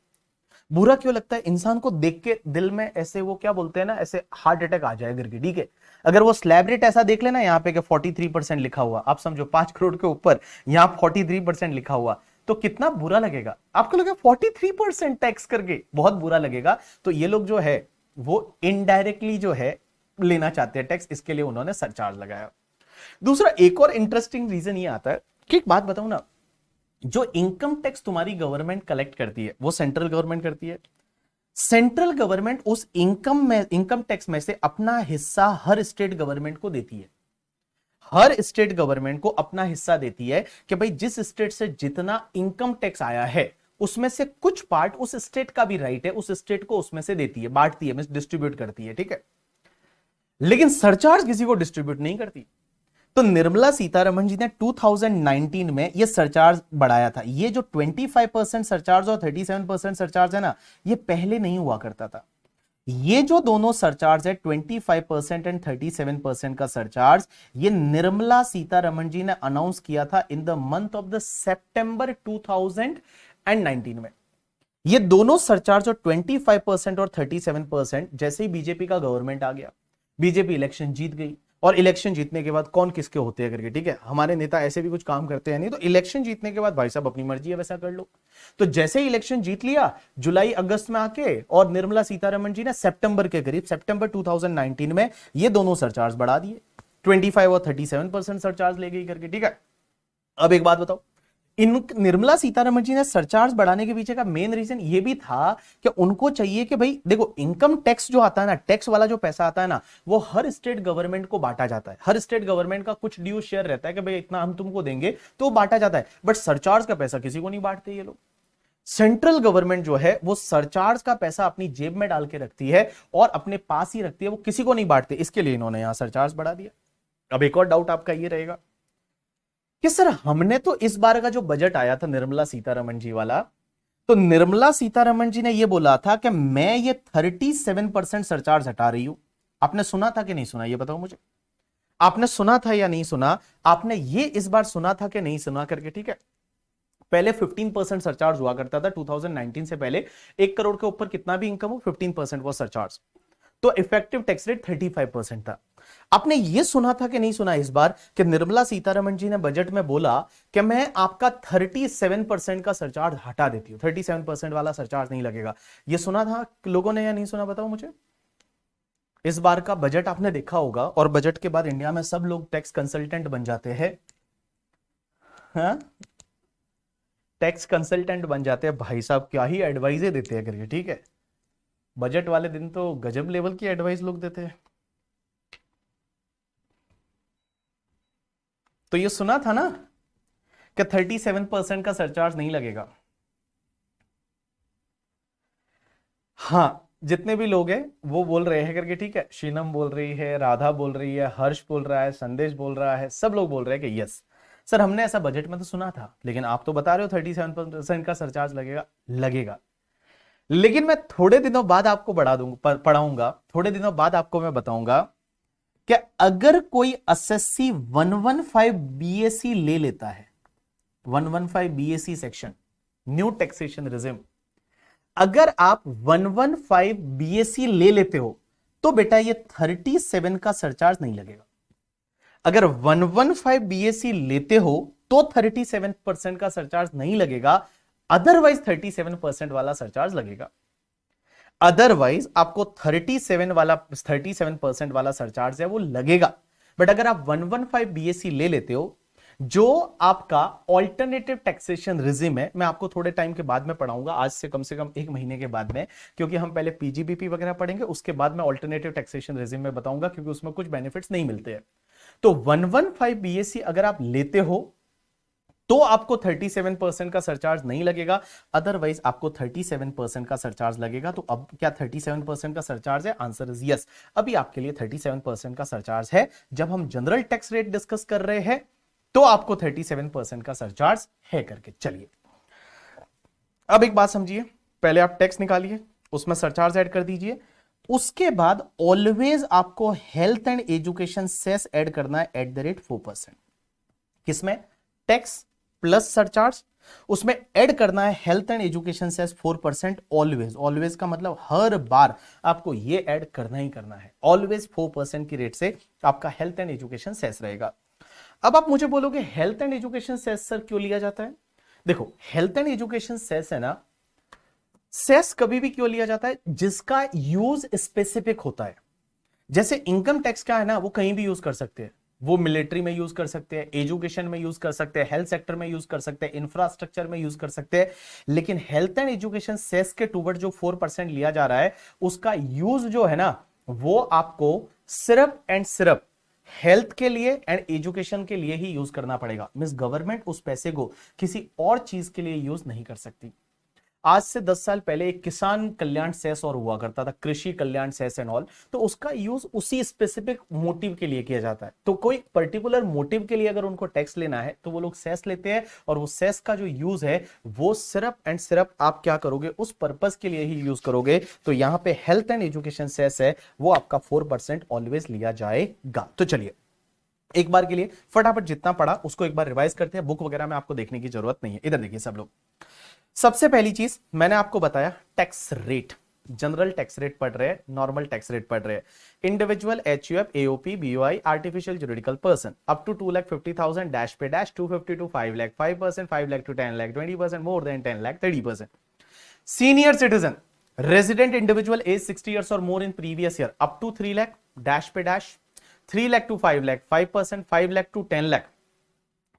बुरा क्यों लगता है, इंसान को देख के दिल में ऐसे वो क्या बोलते हैं ना, ऐसे हार्ट अटैक आ जाए करके, ठीक है। अगर वो स्लैब रेट ऐसा देख लेना यहाँ पे कि 43% लिखा हुआ, आप समझो 5 करोड़ के ऊपर यहाँ 43% लिखा हुआ, तो कितना बुरा लगेगा आपको, लगेगा 43% टैक्स करके, बहुत बुरा लगेगा। तो ये लोग जो है वो इनडायरेक्टली जो है लेना चाहते हैं टैक्स, इसके लिए उन्होंने सरचार्ज लगाया। दूसरा एक और इंटरेस्टिंग रीजन ये आता है कि एक बात बताऊं ना, जो इनकम टैक्स तुम्हारी गवर्नमेंट कलेक्ट करती है वो सेंट्रल गवर्नमेंट करती है। सेंट्रल गवर्नमेंट उस इनकम टैक्स में से अपना हिस्सा हर स्टेट गवर्नमेंट को देती है। हर स्टेट गवर्नमेंट को अपना हिस्सा देती है कि भाई जिस स्टेट से जितना इनकम टैक्स आया है उसमें से कुछ पार्ट उस स्टेट का भी राइट है, उस स्टेट को उसमें से देती है, बांटती है, डिस्ट्रीब्यूट करती है, ठीक है। लेकिन सरचार्ज किसी को डिस्ट्रीब्यूट नहीं करती। तो निर्मला सीतारमण जी ने 2019 में ये सरचार्ज बढ़ाया था। ये जो 25% सरचार्ज और 37% सरचार्ज है ना, ये पहले नहीं हुआ करता था। ये जो दोनों सरचार्ज है 25% एंड 37% का सरचार्ज, ये निर्मला सीतारमण जी ने अनाउंस किया था in the month of the September 2019 में। ये दोनों सरचार्ज और 25% और 37% जैसे ही बीजेपी का गवर्नमेंट आ गया, बीजेपी इलेक्शन जीत गई, और इलेक्शन जीतने के बाद कौन किसके होते हैं करके, ठीक है, हमारे नेता ऐसे भी कुछ काम करते हैं नहीं, तो इलेक्शन जीतने के बाद भाई साहब अपनी मर्जी है वैसा कर लो। तो जैसे ही इलेक्शन जीत लिया जुलाई अगस्त में आके, और निर्मला सीतारमण जी ने सितंबर के करीब, सितंबर 2019 में ये दोनों सरचार्ज बढ़ा दिए, 25 और 37% सरचार्ज ले गई करके, ठीक है। अब एक बात बताओ, इन निर्मला सीतारमण जी ने सरचार्ज बढ़ाने के पीछे का मेन रीजन ये भी था कि उनको चाहिए कि भाई देखो, इनकम टैक्स जो आता है ना, टैक्स वाला जो पैसा आता है ना, वो हर स्टेट गवर्नमेंट को बांटा जाता है। हर स्टेट गवर्नमेंट का कुछ ड्यू शेयर रहता है कि भाई इतना हम तुमको देंगे, तो बांटा जाता है। बट सरचार्ज का पैसा किसी को नहीं बांटते ये लोग। सेंट्रल गवर्नमेंट जो है वो सरचार्ज का पैसा अपनी जेब में डाल के रखती है और अपने पास ही रखती है, वो किसी को नहीं बांटते। इसके लिए इन्होंने यहां सरचार्ज बढ़ा दिया। अब एक और डाउट आपका ये रहेगा कि सर हमने तो इस बार का जो बजट आया था निर्मला सीतारमण जी वाला, तो निर्मला सीतारमण जी ने यह बोला था कि मैं ये 37% सरचार्ज हटा रही हूं। आपने सुना था कि नहीं सुना, ये बताओ मुझे। आपने सुना था या नहीं सुना? आपने ये इस बार सुना था कि नहीं सुना करके, ठीक है। पहले 15% सरचार्ज हुआ करता था 2019 से पहले। 1 करोड़ के ऊपर कितना भी इनकम हो, 15% वो सरचार्ज, तो इफेक्टिव टैक्स रेट 35% था। आपने ये सुना था कि नहीं सुना इस बार कि निर्मला सीतारमण जी ने बजट में बोला कि मैं आपका 37% का सरचार्ज हटा देती हूं, 37% वाला सरचार्ज नहीं लगेगा। ये सुना था लोगों ने या नहीं सुना, बताओ मुझे। इस बार का बजट आपने देखा होगा, और बजट के बाद इंडिया में सब लोग टैक्स कंसल्टेंट बन जाते हैं। हाँ, टैक्स कंसल्टेंट बन जाते हैं भाई साहब, क्या ही एडवाइजें देते हैं करके, ठीक है। बजट वाले दिन तो गजब लेवल की एडवाइस लोग देते हैं। तो ये सुना था ना कि 37% का सरचार्ज नहीं लगेगा। हाँ, जितने भी लोग हैं वो बोल रहे हैं करके, ठीक है। शीनम बोल रही है, राधा बोल रही है, हर्ष बोल रहा है, संदेश बोल रहा है, सब लोग बोल रहे हैं कि यस सर हमने ऐसा बजट में तो सुना था, लेकिन आप तो बता रहे हो 37% का सरचार्ज लगेगा। लगेगा, लेकिन मैं थोड़े दिनों बाद आपको पढ़ाऊंगा, थोड़े दिनों बाद आपको मैं बताऊंगा कि अगर कोई एसएससी 115 बीएससी ले लेता है, 115 BSc section new taxation regime, अगर आप 115 बीएससी ले लेते हो तो बेटा ये 37 का सरचार्ज नहीं लगेगा। अगर 115 बीएससी लेते हो तो 37% का सरचार्ज नहीं लगेगा, अदरवाइज 37% वाला सरचार्ज लगेगा। अदरवाइज आपको 37% वाला सरचार्ज है वो लगेगा। बट अगर आप 115 बीएससी ले लेते हो, जो आपका ऑल्टरनेटिव टैक्सेशन रिजिम है, मैं आपको थोड़े टाइम के बाद में पढ़ाऊंगा, आज से कम 1 महीने के बाद में, क्योंकि हम पहले पीजीबीपी वगैरह पढ़ेंगे, उसके बाद मैं ऑल्टरनेटिव टैक्सेशन रिजिम में बताऊंगा, क्योंकि उसमें कुछ बेनिफिट्स नहीं मिलते हैं। तो 115 बीएससी अगर आप लेते हो तो आपको 37% का सरचार्ज नहीं लगेगा, अदरवाइज आपको 37% का सरचार्ज लगेगा। तो अब क्या 37% का सरचार्ज है? Answer is yes. अभी आपके लिए 37% का सरचार्ज है। जब हम जनरल टैक्स रेट डिस्कस कर रहे हैं तो आपको 37% का सरचार्ज है करके। चलिए अब एक बात समझिए, पहले आप टैक्स निकालिए, उसमें सरचार्ज ऐड कर दीजिए, उसके बाद ऑलवेज आपको health and education cess add करना है @4%। किसमें? टैक्स प्लस सरचार्ज, उसमें ऐड करना है health and education cess 4%। Always, always का मतलब हर बार आपको ये ऐड करना ही करना है। ऑलवेज 4% की रेट से आपका हेल्थ एंड एजुकेशन सेस रहेगा। अब आप मुझे बोलोगे health and education cess sir क्यों लिया जाता है? देखो, हेल्थ एंड एजुकेशन सेस है ना, सेस कभी भी क्यों लिया जाता है? जिसका यूज स्पेसिफिक होता है। जैसे इनकम टैक्स क्या है ना, वो कहीं भी यूज कर सकते हैं, वो मिलिट्री में यूज कर सकते हैं, एजुकेशन में यूज कर सकते हैं, हेल्थ सेक्टर में यूज कर सकते हैं, इंफ्रास्ट्रक्चर में यूज कर सकते हैं। लेकिन हेल्थ एंड एजुकेशन सेस के टूवर्ड जो 4% लिया जा रहा है, उसका यूज जो है ना, वो आपको सिर्फ एंड सिर्फ हेल्थ के लिए एंड एजुकेशन के लिए ही यूज करना पड़ेगा। मींस गवर्नमेंट उस पैसे को किसी और चीज के लिए यूज नहीं कर सकती। आज से 10 साल पहले एक किसान कल्याण सेस और हुआ करता था, कृषि कल्याण सेस एंड ऑल, तो उसका यूज उसी स्पेसिफिक मोटिव के लिए किया जाता है। तो कोई पर्टिकुलर मोटिव के लिए अगर उनको टैक्स लेना है तो वो लोग सेस लेते हैं, और वो सेस का जो यूज है वो सिर्फ एंड सिर्फ आप क्या करोगे, उस पर्पस के लिए ही यूज करोगे। तो यहां पे हेल्थ एंड एजुकेशन सेस है वो आपका 4% ऑलवेज लिया जाएगा। तो चलिए एक बार के लिए फटाफट जितना पढ़ा उसको एक बार रिवाइज करते हैं, बुक वगैरह में आपको देखने की जरूरत नहीं है। इधर देखिए सब लोग, सबसे पहली चीज मैंने आपको बताया tax rate, general tax rate पढ़ रहे हैं, नॉर्मल टैक्स रेट पढ़ रहे हैं, individual, HUF, AOP, BOI, artificial juridical person up to 2,50,000 dash पे dash 250 to 5 lakh 5%, 5 lakh to 10 lakh 20%, more than 10 lakh 30%। Senior citizen, resident individual age 60 years और more in previous year up to 3 lakh dash पे dash 3 lakh to 5 lakh 5%, 5 lakh to 10 lakh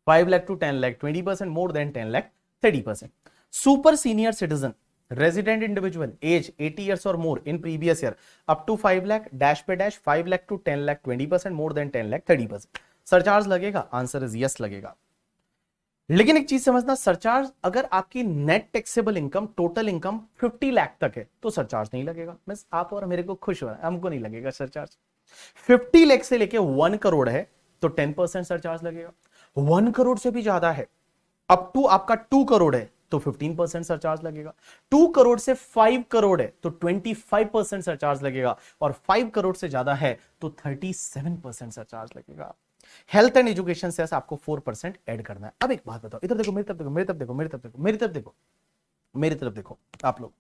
5 lakh to 10 lakh 20%, more than 10 lakh 30%. Super senior citizen, resident individual, age 80 years or more in previous year, up to 5 lakh dash पे dash 5 lakh to 10 lakh 20%, more than 10 lakh 30%. Surcharge लगेगा? Answer is yes लगेगा। लेकिन एक चीज समझना, surcharge अगर आपकी net taxable income, total income 50 lakh तक है तो सरचार्ज नहीं लगेगा। मींस आप और मेरे को खुश हो रहा है, हमको नहीं लगेगा सरचार्ज। 50 लाख से लेके 1 करोड़ है तो 10% सरचार्ज लगेगा। 1 करोड़ से भी ज्यादा है, अप टू आपका 2 करोड़ है तो 15% सरचार्ज लगेगा। 2 करोड़ से 5 करोड़ है तो 25% सरचार्ज लगेगा, और 5 करोड़ से ज्यादा है तो 37% सरचार्ज लगेगा। हेल्थ एंड एजुकेशन से आपको 4% ऐड करना है। अब एक बात बताओ, इधर देखो, मेरी तरफ देखो, मेरी तरफ देखो, मेरी तरफ देखो, मेरी तरफ देखो, मेरी तरफ देखो आप लोग,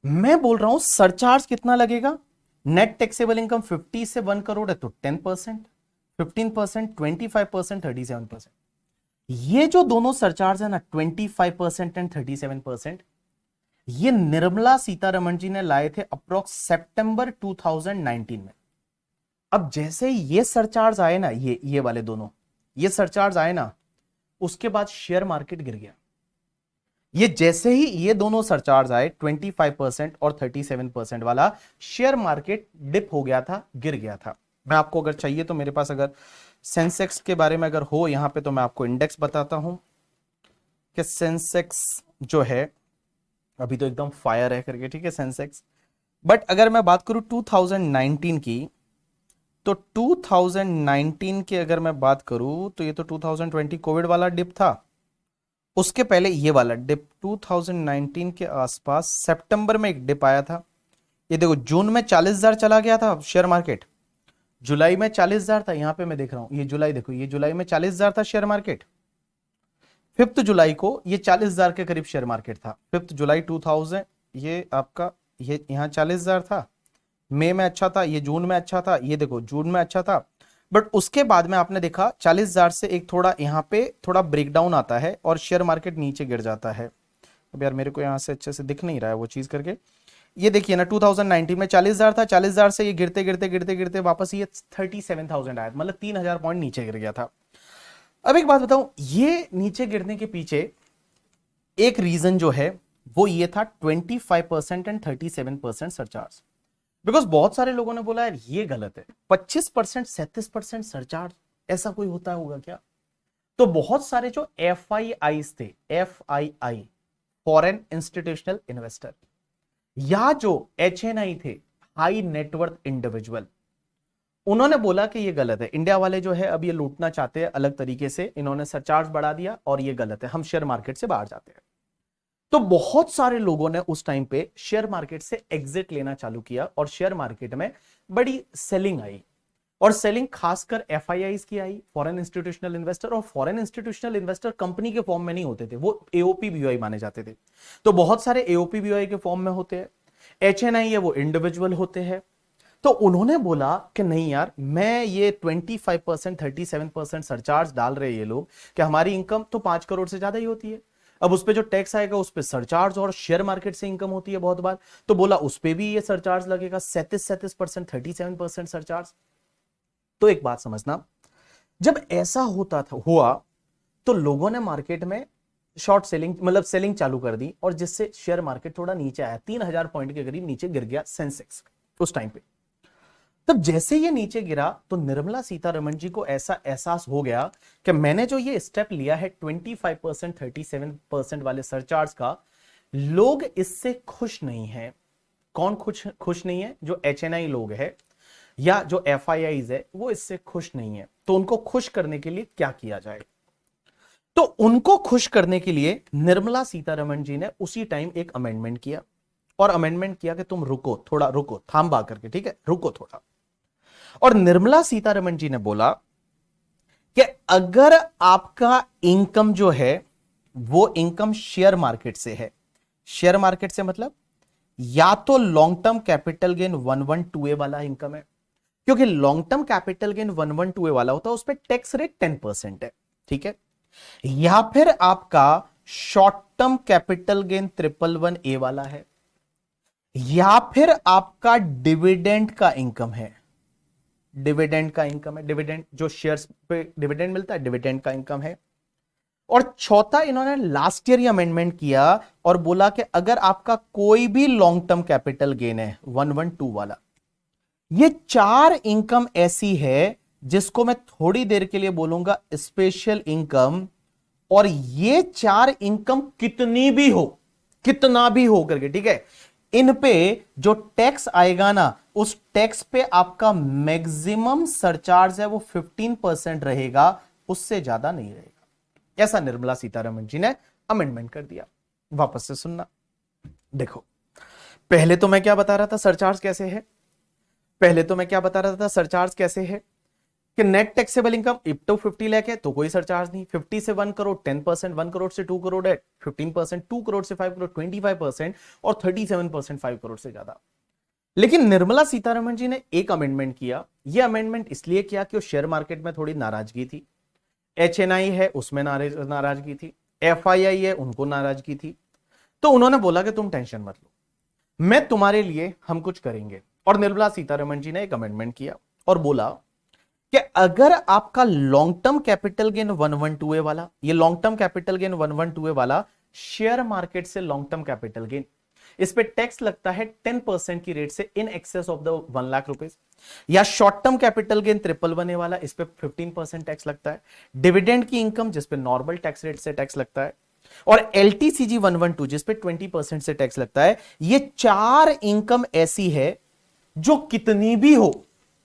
मैं बोल रहा हूं सरचार्ज कितना लगेगा। नेट टैक्सेबल इनकम 50 से 1 करोड़ है तो 10%, 15%, 25%, 37%। ये जो दोनों सरचार्ज है ना, 25% एंड 37%, ये निर्मला सीतारमण जी ने लाए थे अप्रोक्स सितंबर 2019 में। अब जैसे ही ये सरचार्ज आए ना, ये वाले दोनों ये सरचार्ज आए ना, उसके बाद शेयर मार्केट गिर गया। ये जैसे ही ये दोनों सरचार्ज आए 25% और 37% वाला, शेयर मार्केट डिप हो गया था, गिर गया था। मैं आपको अगर चाहिए तो मेरे पास अगर सेंसेक्स के बारे में अगर हो यहां पे तो मैं आपको इंडेक्स बताता हूं कि सेंसेक्स जो है अभी तो एकदम फायर है करके, ठीक है सेंसेक्स। बट अगर मैं बात करूं 2019 की, तो 2019 की अगर मैं बात करूं तो ये तो 2020 कोविड वाला डिप था, उसके पहले ये वाला डिप 2019 के आसपास सितंबर में एक डिप आया था। ये देखो जून में 40,000 चला गया था शेयर मार्केट, जुलाई में 40,000 था, यहां पे मैं देख रहा हूं ये जुलाई, देखो ये जुलाई में 40,000 था शेयर मार्केट। 5 जुलाई को ये 40,000 के करीब शेयर मार्केट था, 5 जुलाई 2000, ये आपका ये यहां 40,000 था। मई में अच्छा था, ये जून में अच्छा था, ये देखो जून में अच्छा था। बट उसके बाद में आपने देखा 40,000 से एक थोड़ा यहां पे थोड़ा ब्रेकडाउन आता है और शेयर मार्केट नीचे गिर जाता है। अब यार मेरे को यहां से अच्छे से दिख नहीं रहा है वो चीज करके, ये देखिए ना 2019 में 40,000 था, 40,000 से ये गिरते गिरते गिरते गिरते वापस ये 37,000 आया, मतलब 3,000 पॉइंट नीचे गिर गया था। अब एक बात बताऊं, ये नीचे गिरने के पीछे एक रीजन जो है वो ये था 25% एंड 37% सरचार्ज। बिकॉज बहुत सारे लोगों ने बोला यार ये गलत है, 25% 37% सरचार्ज ऐसा कोई होता होगा क्या? तो बहुत सारे जो FII थे, FII फॉरेन इंस्टीट्यूशनल इन्वेस्टर, या जो HNI थे, हाई नेटवर्थ इंडिविजुअल, उन्होंने बोला कि ये गलत है, इंडिया वाले जो है अब ये लूटना चाहते हैं अलग तरीके से, इन्होंने सरचार्ज बढ़ा दिया और ये गलत है, हम शेयर मार्केट से बाहर जाते हैं। तो बहुत सारे लोगों ने उस टाइम पे शेयर मार्केट से एग्जिट लेना चालू किया और शेयर मार्केट में बड़ी सेलिंग आई, और सेलिंग खासकर FIIs की आई, फॉरेन इंस्टीट्यूशनल इन्वेस्टर। और फॉरेन इंस्टीट्यूशनल इन्वेस्टर कंपनी के फॉर्म में नहीं होते थे, वो AOP BOI माने जाते थे। तो बहुत सारे AOP BOI के फॉर्म में होते हैं, HNI है वो इंडिविजुअल होते हैं। तो उन्होंने बोला कि नहीं यार, मैं ये 25% 37% सरचार्ज डाल रहे हैं ये लोग, कि हमारी इनकम तो 5 करोड़ से ज्यादा ही होती है, अब उस पे जो टैक्स आएगा उस पे सरचार्ज, और शेयर मार्केट से इनकम होती है बहुत बार, तो बोला उस पे भी ये सरचार्ज लगेगा 37% 37% सरचार्ज। तो एक बात समझना, जब ऐसा होता था हुआ तो लोगों ने मार्केट में शॉर्ट सेलिंग मतलब सेलिंग चालू कर दी, और जिससे शेयर मार्केट थोड़ा नीचे आया, 3,000 पॉइंट के करीब नीचे गिर गया सेंसेक्स उस टाइम पे। तब जैसे ये नीचे गिरा तो निर्मला सीतारमण जी को ऐसा एहसास हो गया कि मैंने जो ये स्टेप लिया है 25% 37% वाले सरचार्ज का, लोग इससे खुश नहीं है। कौन खुश खुश नहीं है? जो HNI लोग है या जो FIIs है वो इससे खुश नहीं है। तो उनको खुश करने के लिए क्या किया जाए? तो उनको खुश करने के लिए निर्मला सीतारमण जी ने उसी टाइम एक अमेंडमेंट किया, और अमेंडमेंट किया कि तुम रुको, थोड़ा रुको, थांबा करके, ठीक है, रुको थोड़ा। और निर्मला सीतारमण जी ने बोला कि अगर आपका इनकम जो है वो इनकम शेयर मार्केट से है, शेयर मार्केट से मतलब या तो long term capital gain 112A वाला इनकम है, क्योंकि long term capital gain 112A वाला होता है, उस पर टैक्स रेट 10% है, ठीक है, या फिर आपका short term capital gain 111A वाला है, या फिर आपका डिविडेंड का इनकम है, डिविडेंड का इनकम है, डिविडेंड जो शेयर्स पे डिविडेंड मिलता है, डिविडेंड का इनकम है। और चौथा इन्होंने लास्ट ईयर अमेंडमेंट किया और बोला कि अगर आपका कोई भी लॉन्ग टर्म कैपिटल गेन है 112 वाला, ये 4 इनकम ऐसी है जिसको मैं थोड़ी देर के लिए बोलूंगा स्पेशल इनकम, और ये 4 इनकम कितनी भी हो, कितना भी हो करके, ठीक है, इन पे जो टैक्स आएगा ना, उस टैक्स पे आपका मैक्सिमम सरचार्ज है वो 15% रहेगा, उससे ज्यादा नहीं रहेगा। ऐसा निर्मला सीतारमण जी ने अमेंडमेंट कर दिया। वापस से सुनना, देखो, पहले तो मैं क्या बता रहा था सरचार्ज कैसे है, पहले तो मैं क्या बता रहा था सरचार्ज कैसे है कि नेट टैक्सेबल इनकम इप टू 50 लाख है तो कोई सरचार्ज नहीं, 50 से 1 करोड़ 10%, 1 करोड़ से 2 करोड़ है 15%, 2 करोड़ से 5 करोड़ 25%, और 37% 5 करोड़ से ज्यादा। लेकिन निर्मला सीतारमण जी ने एक अमेंडमेंट किया। यह अमेंडमेंट इसलिए किया कि उस शेयर मार्केट में थोड़ी नाराजगी थी, HNI है उसमें नाराजगी थी, FII है उनको नाराजगी थी। तो उन्होंने बोला कि तुम टेंशन मत लो, मैं तुम्हारे लिए हम कुछ करेंगे। और निर्मला सीतारमण जी ने एक अमेंडमेंट किया और बोला कि अगर आपका long term capital gain 112A वाला, ये long term capital gain 112A वाला शेयर मार्केट से लॉन्ग टर्म कैपिटल गेन, इस पे टैक्स लगता है 10% की रेट से in excess of the 1 lakh rupees, या short term capital gain 111A वाला, इस पे 15% टैक्स लगता है, डिविडेंड की इनकम जिस पे नॉर्मल टैक्स रेट से टैक्स लगता है, और LTCG 112 जिस पे 20% से टैक्स लगता है। ये 4 इनकम ऐसी है जो कितनी भी हो,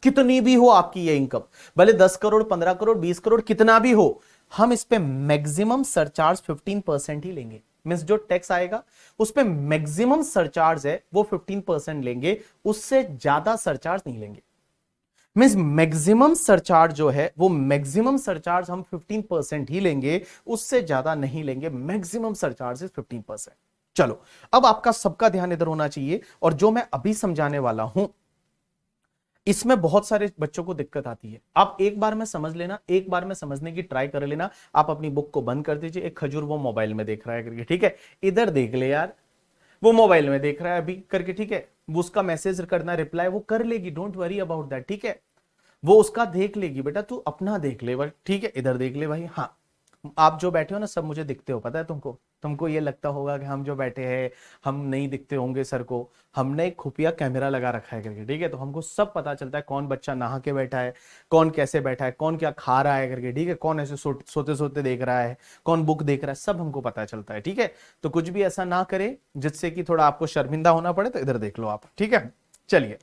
कितनी भी हो आपकी ये इनकम, भले 10 करोड़ 15 करोड़ 20 करोड़ कितना भी हो, हम इस पे मैक्सिमम सरचार्ज 15% ही लेंगे। मींस जो टैक्स आएगा उस पे मैक्सिमम सरचार्ज है वो 15% लेंगे, उससे ज्यादा सरचार्ज नहीं लेंगे। मींस मैक्सिमम सरचार्ज जो है वो मैक्सिमम सरचार्ज हम 15% ही लेंगे, उससे ज्यादा नहीं लेंगे। Maximum surcharge is 15%। चलो, अब आपका सबका ध्यान इधर होना चाहिए, और जो मैं अभी समझाने वाला हूं इसमें बहुत सारे बच्चों को दिक्कत आती है। आप एक बार में समझ लेना, एक बार में समझने की ट्राई कर लेना। आप अपनी बुक को बंद कर दीजिए, एक खजूर वो मोबाइल में देख रहा है करके, ठीक है, इधर देख ले यार, वो मोबाइल में देख रहा है अभी करके, ठीक है, वो उसका मैसेज करना रिप्लाई वो कर लेगी, डोंट वरी अबाउट दैट, ठीक है, वो उसका देख लेगी, बेटा तू अपना देख ले, ठीक है, इधर देख ले भाई। हाँ, आप जो बैठे हो ना सब मुझे दिखते हो, पता है तुमको, तुमको ये लगता होगा कि हम जो बैठे हैं हम नहीं दिखते होंगे सर को, हमने एक खुफिया कैमरा लगा रखा है करके, ठीक है, तो हमको सब पता चलता है कौन बच्चा नहा के बैठा है, कौन कैसे बैठा है, कौन क्या खा रहा है करके, ठीक है, कौन ऐसे सोते सोते देख रहा है, कौन बुक देख रहा है, सब हमको पता चलता है, ठीक है। तो कुछ भी ऐसा ना करे जिससे कि थोड़ा आपको शर्मिंदा होना पड़े, तो इधर देख लो आप, ठीक है। चलिए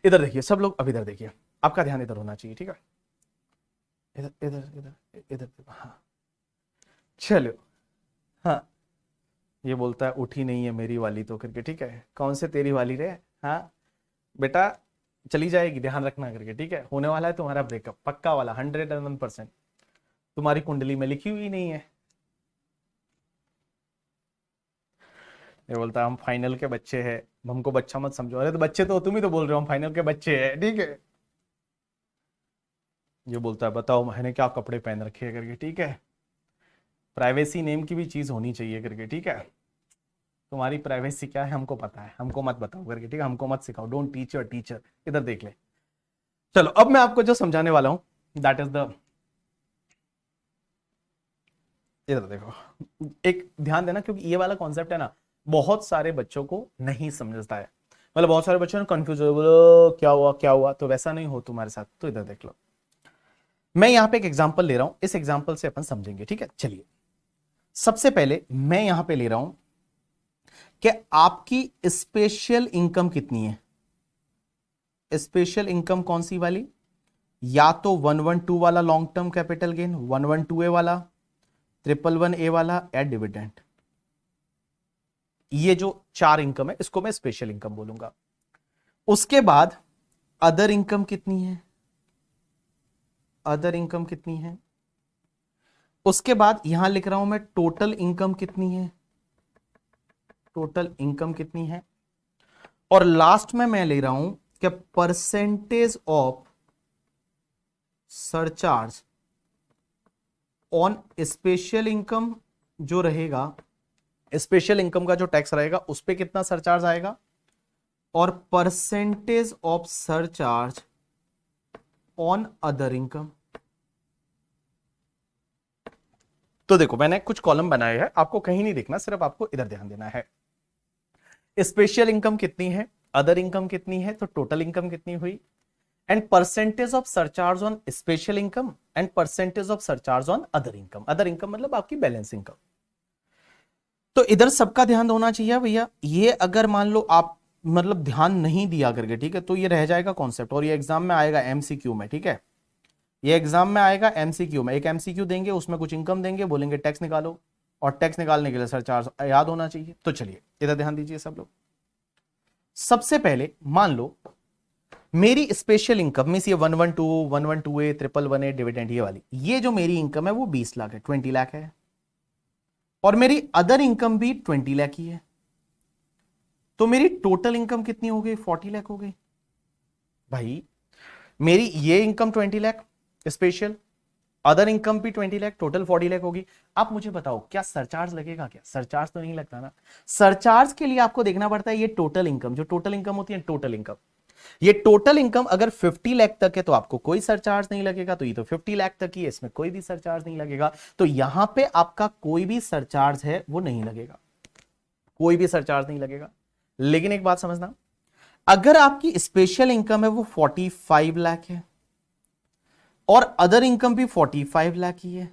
इधर देखिए सब लोग, अब इधर देखिए, आपका ध्यान इधर होना चाहिए, ठीक है, इधर इधर इधर इधर, हाँ चलो, हाँ, ये बोलता है उठी नहीं है मेरी वाली तो करके, ठीक है, कौन से तेरी वाली रे, हाँ बेटा चली जाएगी, ध्यान रखना करके, ठीक है, होने वाला है तुम्हारा ब्रेकअप पक्का वाला 101%, तुम्हारी कुंडली में लिखी हुई नहीं है। ये बोलता है हम फाइनल के बच्चे हैं, हमको बच्चा मत समझो। अरे तो बच्चे तो तुम ही तो बोल रहे हो हम फाइनल के बच्चे हैं, ठीक है। ये बोलता है बताओ मैंने क्या कपड़े पहन रखे हैं करके, ठीक है, प्राइवेसी नेम की भी चीज होनी चाहिए करके, ठीक है, तुम्हारी प्राइवेसी क्या है हमको पता है, हमको मत बताओ करके, ठीक है, हमको मत सिखाओ, डोंट टीच योर टीचर। इधर देख ले, चलो अब मैं आपको जो समझाने वाला हूं दैट इज द, इधर देखो, एक ध्यान देना, क्योंकि ये वाला कॉन्सेप्ट है ना बहुत सारे बच्चों को नहीं समझता है, मतलब बहुत सारे बच्चों ने कंफ्यूज हो, बोलो क्या हुआ क्या हुआ, तो वैसा नहीं हो तुम्हारे साथ। तो इधर देख लो, मैं यहां पे एक एग्जांपल ले रहा हूं, इस एग्जांपल से अपन समझेंगे, ठीक है। चलिए सबसे पहले मैं यहां पे ले रहा हूं कि आपकी स्पेशल इनकम कितनी है। स्पेशल इनकम कौन सी वाली, या तो 112 वाला long term capital gain, 112A वाला, 111A वाला, या डिविडेंड। ये जो 4 इनकम है इसको मैं स्पेशल इनकम बोलूंगा। उसके बाद अदर इनकम कितनी है, अदर इनकम कितनी है। उसके बाद यहां लिख रहा हूं मैं टोटल इनकम कितनी है, टोटल इनकम कितनी है। और लास्ट में मैं ले रहा हूं कि percentage of surcharge on special income जो रहेगा, स्पेशल इनकम का जो टैक्स रहेगा उस पे कितना सरचार्ज आएगा, और percentage of surcharge on other income. तो देखो मैंने कुछ कॉलम बनाए हैं, आपको कहीं नहीं देखना, सिर्फ आपको इधर ध्यान देना है। स्पेशल इनकम कितनी है, अदर इनकम कितनी है, तो टोटल इनकम कितनी हुई, and percentage of surcharge on special income and percentage of surcharge on other income. Other income मतलब आपकी बैलेंस इनकम। तो इधर सबका ध्यान होना चाहिए भैया। ये अगर मान लो आप मतलब ध्यान नहीं दिया करके, ठीक है, तो ये रह जाएगा कॉन्सेप्ट, और ये एग्जाम में आएगा एमसीक्यू में, ठीक है, ये एग्जाम में आएगा एमसीक्यू में। एक एमसीक्यू देंगे, उसमें कुछ इनकम देंगे, बोलेंगे टैक्स निकालो, और टैक्स निकालने के लिए सरचार्ज याद होना चाहिए। तो चलिए इधर ध्यान दीजिए सब लोग। सबसे पहले मान लो मेरी स्पेशल इनकम मींस ये 112, 112A, 111A डिविडेंड, ये वाली, ये जो मेरी इनकम है वो 20 लाख है, 20 लाख है, और मेरी अदर इनकम भी 20 लाख ही है। तो मेरी टोटल इनकम कितनी हो गई, 40 लाख हो गई। भाई मेरी ये income 20 lakh special, other income भी 20 लाख, टोटल 40 लाख होगी। आप मुझे बताओ क्या सरचार्ज लगेगा, क्या सरचार्ज तो नहीं लगता ना। सरचार्ज के लिए आपको देखना पड़ता है ये टोटल इनकम, जो टोटल इनकम होती है, टोटल इनकम, ये टोटल इनकम अगर 50 लाख तक है तो आपको कोई सरचार्ज नहीं लगेगा, तो ये तो 50 लाख तक ही है, इसमें कोई भी सरचार्ज नहीं लगेगा। तो यहां पे आपका कोई भी सरचार्ज है वो नहीं लगेगा, कोई भी सरचार्ज नहीं लगेगा। लेकिन एक बात समझना, अगर आपकी स्पेशल इनकम है वो 45 लाख है और अदर इनकम भी 45 लाख ही है,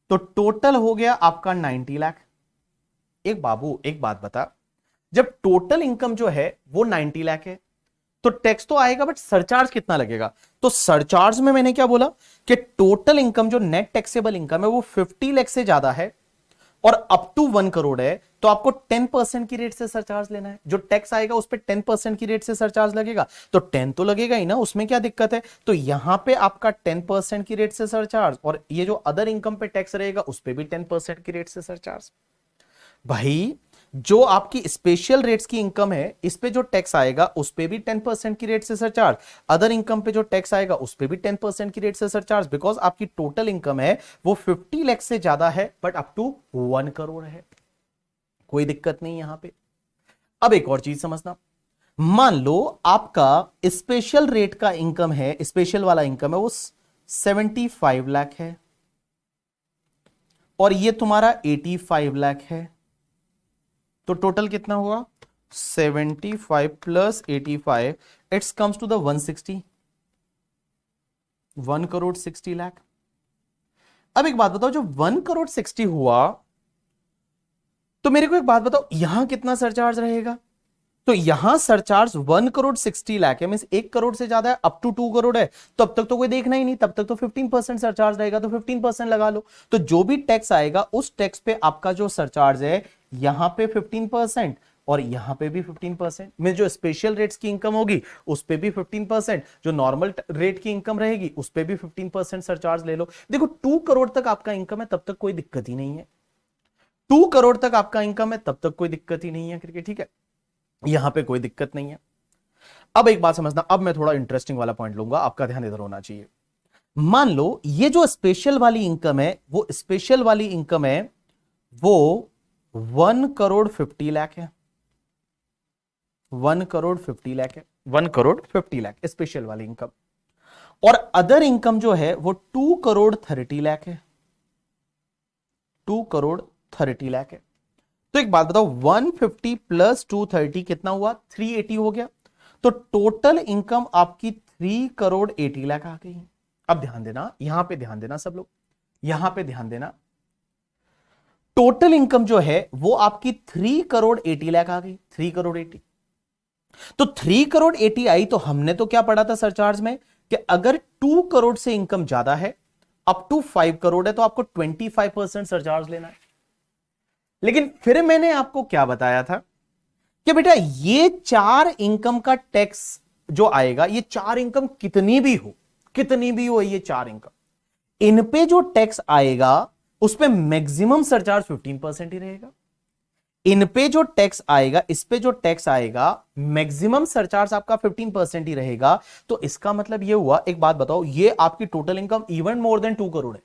तो टोटल हो गया आपका 90 लाख। एक बाबू एक बात बता, जब टोटल इनकम जो है वो 90 लाख है तो टैक्स तो आएगा, बट सरचार्ज कितना लगेगा। तो सरचार्ज में मैंने क्या बोला कि टोटल इनकम जो नेट टैक्सेबल इनकम है वो 50 लाख से ज्यादा है और अप टू 1 करोड़ है, तो आपको 10% की रेट से सरचार्ज लेना है। जो टैक्स आएगा उस पर 10% की रेट से सरचार्ज लगेगा, तो 10 तो लगेगा ही ना, उसमें क्या दिक्कत है। तो यहां पे आपका 10% की रेट से सरचार्ज, और ये जो अदर इनकम पे टैक्स रहेगा उस पर भी 10% की रेट से सरचार्ज। भाई जो आपकी स्पेशल रेट्स की इनकम है इस पे जो टैक्स आएगा उस पे भी 10% की रेट से सरचार्ज, अदर इनकम पे जो टैक्स आएगा उस पे भी 10% की रेट से सरचार्ज, बिकॉज आपकी टोटल इनकम है वो 50 लाख से ज्यादा है बट अप टू 1 करोड़ है, कोई दिक्कत नहीं यहां पे। अब एक और चीज समझना, मान लो आपका स्पेशल रेट का इनकम है, स्पेशल वाला इनकम है वो 75 लाख है और ये तुम्हारा 85 लाख है, तो टोटल कितना हुआ 75 plus 85, it's comes to the 160, 1 crore 60 lakh. अब एक बात बताओ, जो 1 करोड़ 60 हुआ तो मेरे को एक बात बताओ यहां कितना सरचार्ज रहेगा। तो यहां सरचार्ज 1 करोड़ 60 लाख है, मींस 1 करोड़ से ज्यादा है, अप टू 2 करोड़ है, तो अब तक तो कोई देखना ही नहीं, तब तक तो 15% सरचार्ज रहेगा, तो 15% लगा लो। तो जो भी टैक्स आएगा उस टैक्स पे आपका जो सरचार्ज है यहां पे 15% और यहां पे भी 15%, मींस जो स्पेशल रेट्स की इनकम होगी उस पे भी 15%, जो नॉर्मल रेट की इनकम रहेगी उस पे भी 15% सरचार्ज ले लो। देखो 2 करोड़ तक आपका इनकम है तब तक कोई दिक्कत ही नहीं है, 2 करोड़ तक आपका इनकम है तब तक कोई दिक्कत ही नहीं है क्योंकि ठीक है, यहां पे कोई दिक्कत नहीं है। अब एक बात समझना, अब मैं थोड़ा इंटरेस्टिंग वाला पॉइंट लूंगा, आपका ध्यान इधर होना चाहिए। मान लो ये जो स्पेशल वाली इनकम है वो स्पेशल वाली इनकम है वो 1 करोड़ 50 लाख है, 1 करोड़ 50 लाख है, 1 करोड़ 50 लाख स्पेशल वाली इनकम, और अदर इनकम जो है वो 2 करोड़ 30 लाख है, 2 करोड़ 30 लाख है। तो एक बात बताओ 150 प्लस 230 कितना हुआ, 380 हो गया, तो टोटल इनकम आपकी 3 करोड़ 80 लाख आ गई। अब ध्यान देना, यहां पे ध्यान देना सब लोग, यहां पे ध्यान देना, टोटल इनकम जो है वो आपकी 3 करोड़ 80 लाख आ गई, 3 करोड़ 80। तो 3 करोड़ 80 आई तो हमने तो क्या पढ़ा था सरचार्ज में कि अगर 2 करोड़ से इनकम ज्यादा है, अप टू 5 करोड़ है, तो आपको 25% सरचार्ज लेना है। लेकिन फिर मैंने आपको क्या बताया था कि बेटा ये 4 इनकम का टैक्स जो आएगा, ये 4 इनकम कितनी भी हो ये 4 इनकम, इन पे जो टैक्स आएगा उस पे मैक्सिमम सरचार्ज 15% ही रहेगा। इन पे जो टैक्स आएगा, इस पे जो टैक्स आएगा, मैक्सिमम सरचार्ज आपका 15% ही रहेगा। तो इसका मतलब ये हुआ, एक बात बताओ, ये आपकी total income even more than 2 crore है।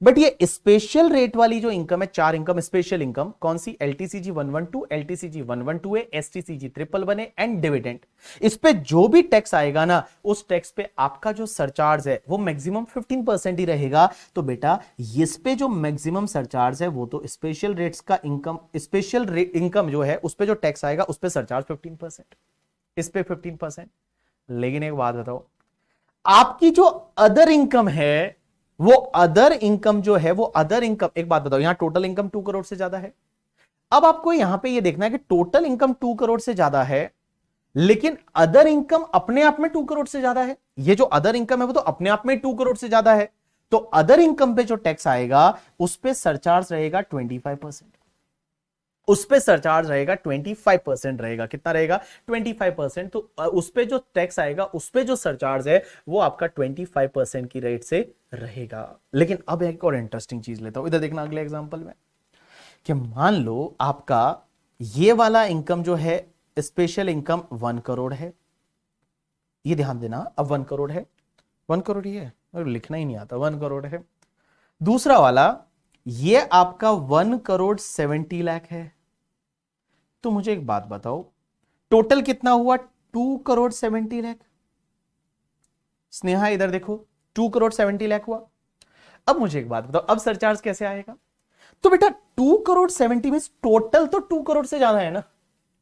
बट ये स्पेशल रेट वाली जो इनकम है, 4 इनकम, स्पेशल इनकम कौन सी? LTCG 112, LTCG 112A, STCG 111A and dividend. इस पे जो भी टैक्स आएगा ना, उस टैक्स पे आपका जो सरचार्ज है वो मैक्सिमम 15% ही रहेगा। तो बेटा इस पे जो मैक्सिमम सरचार्ज है वो तो स्पेशल रेट्स का इनकम, स्पेशल इनकम जो है उस पे जो टैक्स आएगा उस पे सरचार्ज 15%, इस पे 15%। लेकिन एक बात बताओ, आपकी जो अदर इनकम है, वो अदर इनकम जो है, वो अदर इनकम, एक बात बताओ, यहां टोटल इनकम 2 करोड़ से ज्यादा है। अब आपको यहां पे ये देखना है कि टोटल इनकम 2 करोड़ से ज्यादा है, लेकिन अदर इनकम अपने आप में 2 करोड़ से ज्यादा है। ये जो अदर इनकम है वो तो अपने आप में 2 करोड़ से ज्यादा है। तो अदर इनकम पे जो टैक्स आएगा उस पे सरचार्ज रहेगा 25%, उस पे सरचार्ज रहेगा 25% रहेगा। कितना रहेगा? 25%। तो उस पे जो टैक्स आएगा, उस पे जो सरचार्ज है वो आपका 25% की रेट से रहेगा। लेकिन अब एक और इंटरेस्टिंग चीज लेता हूं, इधर देखना अगले एग्जांपल में, कि मान लो आपका ये वाला इनकम जो है, स्पेशल इनकम 1 करोड़ है। ये ध्यान देना, अब 1 करोड़ है, 1 करोड़ ही है, लिखना ही नहीं आता, 1 करोड़ है। दूसरा वाला ये आपका 1 करोड़ 70 लाख है। तो मुझे एक बात बताओ, टोटल कितना हुआ? 2 करोड़ 70 लाख। स्नेहा इधर देखो, 2 करोड़ 70 लाख हुआ। अब मुझे एक बात बताओ, अब सरचार्ज कैसे आएगा? तो बेटा 2 करोड़ 70 में टोटल तो 2 करोड़ से ज्यादा है ना,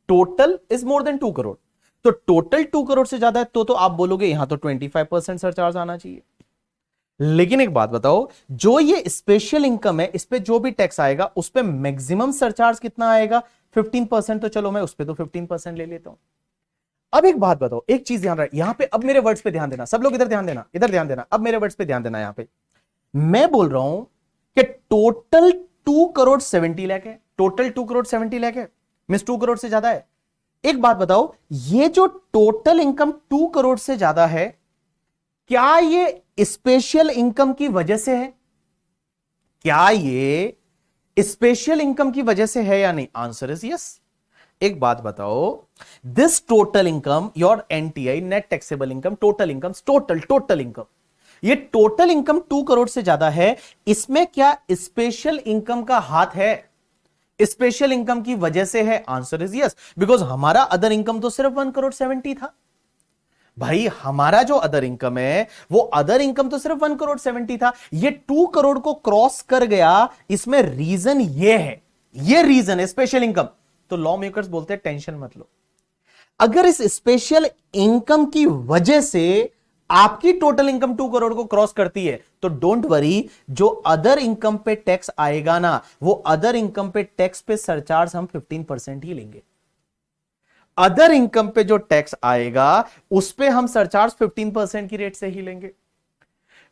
total is more than 2 crore. तो टोटल 2 करोड़ से ज्यादा है तो आप बोलोगे यहां तो 25% सरचार्ज आना चाहिए। लेकिन एक बात बताओ, जो ये स्पेशल इनकम है, इस पे जो भी टैक्स आएगा उस पे मैक्सिमम सरचार्ज कितना आएगा? 15%। तो चलो मैं उस पे तो 15% ले लेता हूं। अब एक बात बताओ, एक चीज ध्यान रखना यहां पे, अब मेरे वर्ड्स पे ध्यान देना, सब लोग इधर ध्यान देना, इधर ध्यान देना, अब मेरे वर्ड्स पे ध्यान देना। यहां पे मैं बोल रहा हूं कि टोटल 2 करोड़ 70 लाख है, टोटल 2 करोड़ 70 लाख है, मींस 2 करोड़ से ज्यादा है। एक बात बताओ, ये जो टोटल इनकम 2 करोड़ से ज्यादा है, क्या ये स्पेशल इनकम की वजह से है? क्या ये स्पेशल इनकम की वजह से है या नहीं? Answer is yes. एक बात बताओ, this total income, your NTI, net taxable income, total income, total income, ये टोटल इनकम 2 करोड़ से ज्यादा है, इसमें क्या स्पेशल इनकम का हाथ है? स्पेशल इनकम की वजह से है। आंसर इज यस, बिकॉज हमारा अदर इनकम तो सिर्फ 1 करोड़ 70 था। भाई हमारा जो अदर इनकम है, वो अदर इनकम तो सिर्फ 1 करोड़ 70 था, ये 2 करोड़ को क्रॉस कर गया। इसमें रीजन ये है, ये रीजन है स्पेशल इनकम। तो लॉ मेकर्स बोलते हैं टेंशन मत लो, अगर इस स्पेशल इनकम की वजह से आपकी टोटल इनकम 2 करोड़ को क्रॉस करती है तो डोंट वरी, जो अदर इनकम पे टैक्स आएगा ना, वो अदर इनकम पे टैक्स पे सरचार्ज हम 15% ही लेंगे। अदर इनकम पे जो टैक्स आएगा उस पे हम सरचार्ज 15% की रेट से ही लेंगे।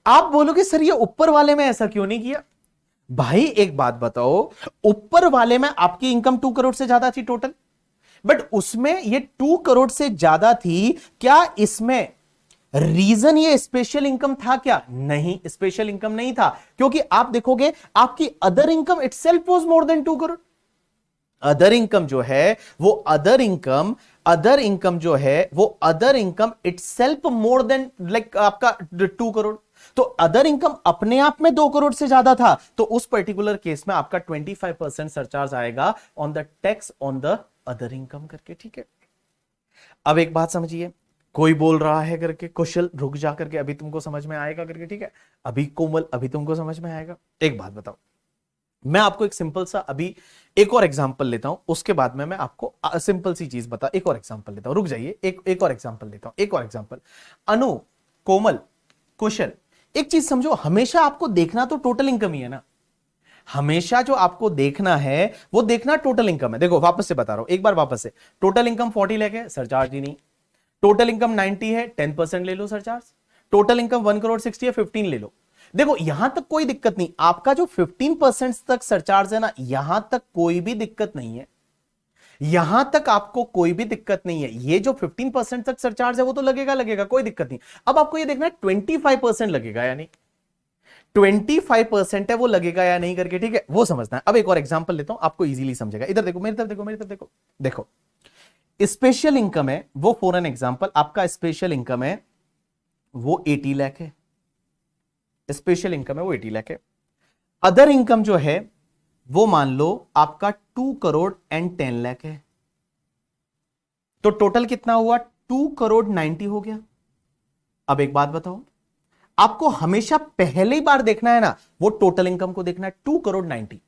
आप बोलोगे सर ये ऊपर वाले में ऐसा क्यों नहीं किया? भाई एक बात बताओ, ऊपर वाले में आपकी इनकम 2 करोड़ से ज्यादा थी टोटल, बट उसमें ये 2 करोड़ से ज्यादा थी, क्या इसमें रीजन ये स्पेशल इनकम था क्या? नहीं, स्पेशल इनकम नहीं था, क्योंकि आप देखोगे आपकी other income itself was more than 2 crore. Other income जो है वो अदर इनकम जो है वो other income itself more than like आपका 2 करोड़। तो अदर इनकम अपने आप में 2 करोड़ से ज्यादा था, तो उस पर्टिकुलर केस में आपका 25% सरचार्ज आएगा on the tax on the other income करके। ठीक है, अब एक बात समझिए, कोई बोल रहा है करके कुशल रुक जा करके, अभी तुमको समझ में आएगा करके। ठीक है, अभी कोमल अभी तुमको समझ में आएगा। एक बात बताओ, मैं आपको एक सिंपल सा अभी एक और एग्जांपल लेता हूं, उसके बाद में मैं आपको सिंपल सी चीज बता, एक और एग्जांपल लेता हूं, रुक जाइए, एक और एग्जांपल लेता हूं, एक और एग्जांपल। अनु, कोमल, कुशल, एक चीज समझो, हमेशा आपको देखना तो टोटल इनकम ही है ना। हमेशा जो आपको देखना है वो देखना टोटल इनकम है। देखो वापस से बता रहा हूं, एक बार वापस से, टोटल इनकम 40 लाख है, सरचार्ज ही नहीं। टोटल इनकम 90 है, 10% ले लो सरचार्ज। टोटल इनकम 1 करोड़ 60 है, 15 ले लो। देखो यहां तक कोई दिक्कत नहीं, आपका जो 15% तक सरचार्ज है ना, यहां तक कोई भी दिक्कत नहीं है, यहां तक आपको कोई भी दिक्कत नहीं है। ये जो 15% तक सरचार्ज है वो तो लगेगा लगेगा, कोई दिक्कत नहीं। अब आपको ये देखना है 25% लगेगा या नहीं, 25% है वो लगेगा या नहीं करके, ठीक है, वो समझना है। अब एक और एग्जांपल लेता हूं, आपको इजीली समझेगा। इधर देखो, मेरी तरफ देखो, मेरी तरफ देखो। देखो स्पेशल इनकम है वो, फॉर एन एग्जांपल आपका स्पेशल इनकम है वो 80 लाख है, स्पेशल इनकम है वो 80 लाख है। अदर इनकम जो है वो मान लो आपका 2 करोड़ एंड 10 लाख है। तो टोटल कितना हुआ, 2 करोड़ 90 हो गया। अब एक बात बताओ, आपको हमेशा पहली बार देखना है ना वो टोटल इनकम को देखना है, 2 करोड़ 90।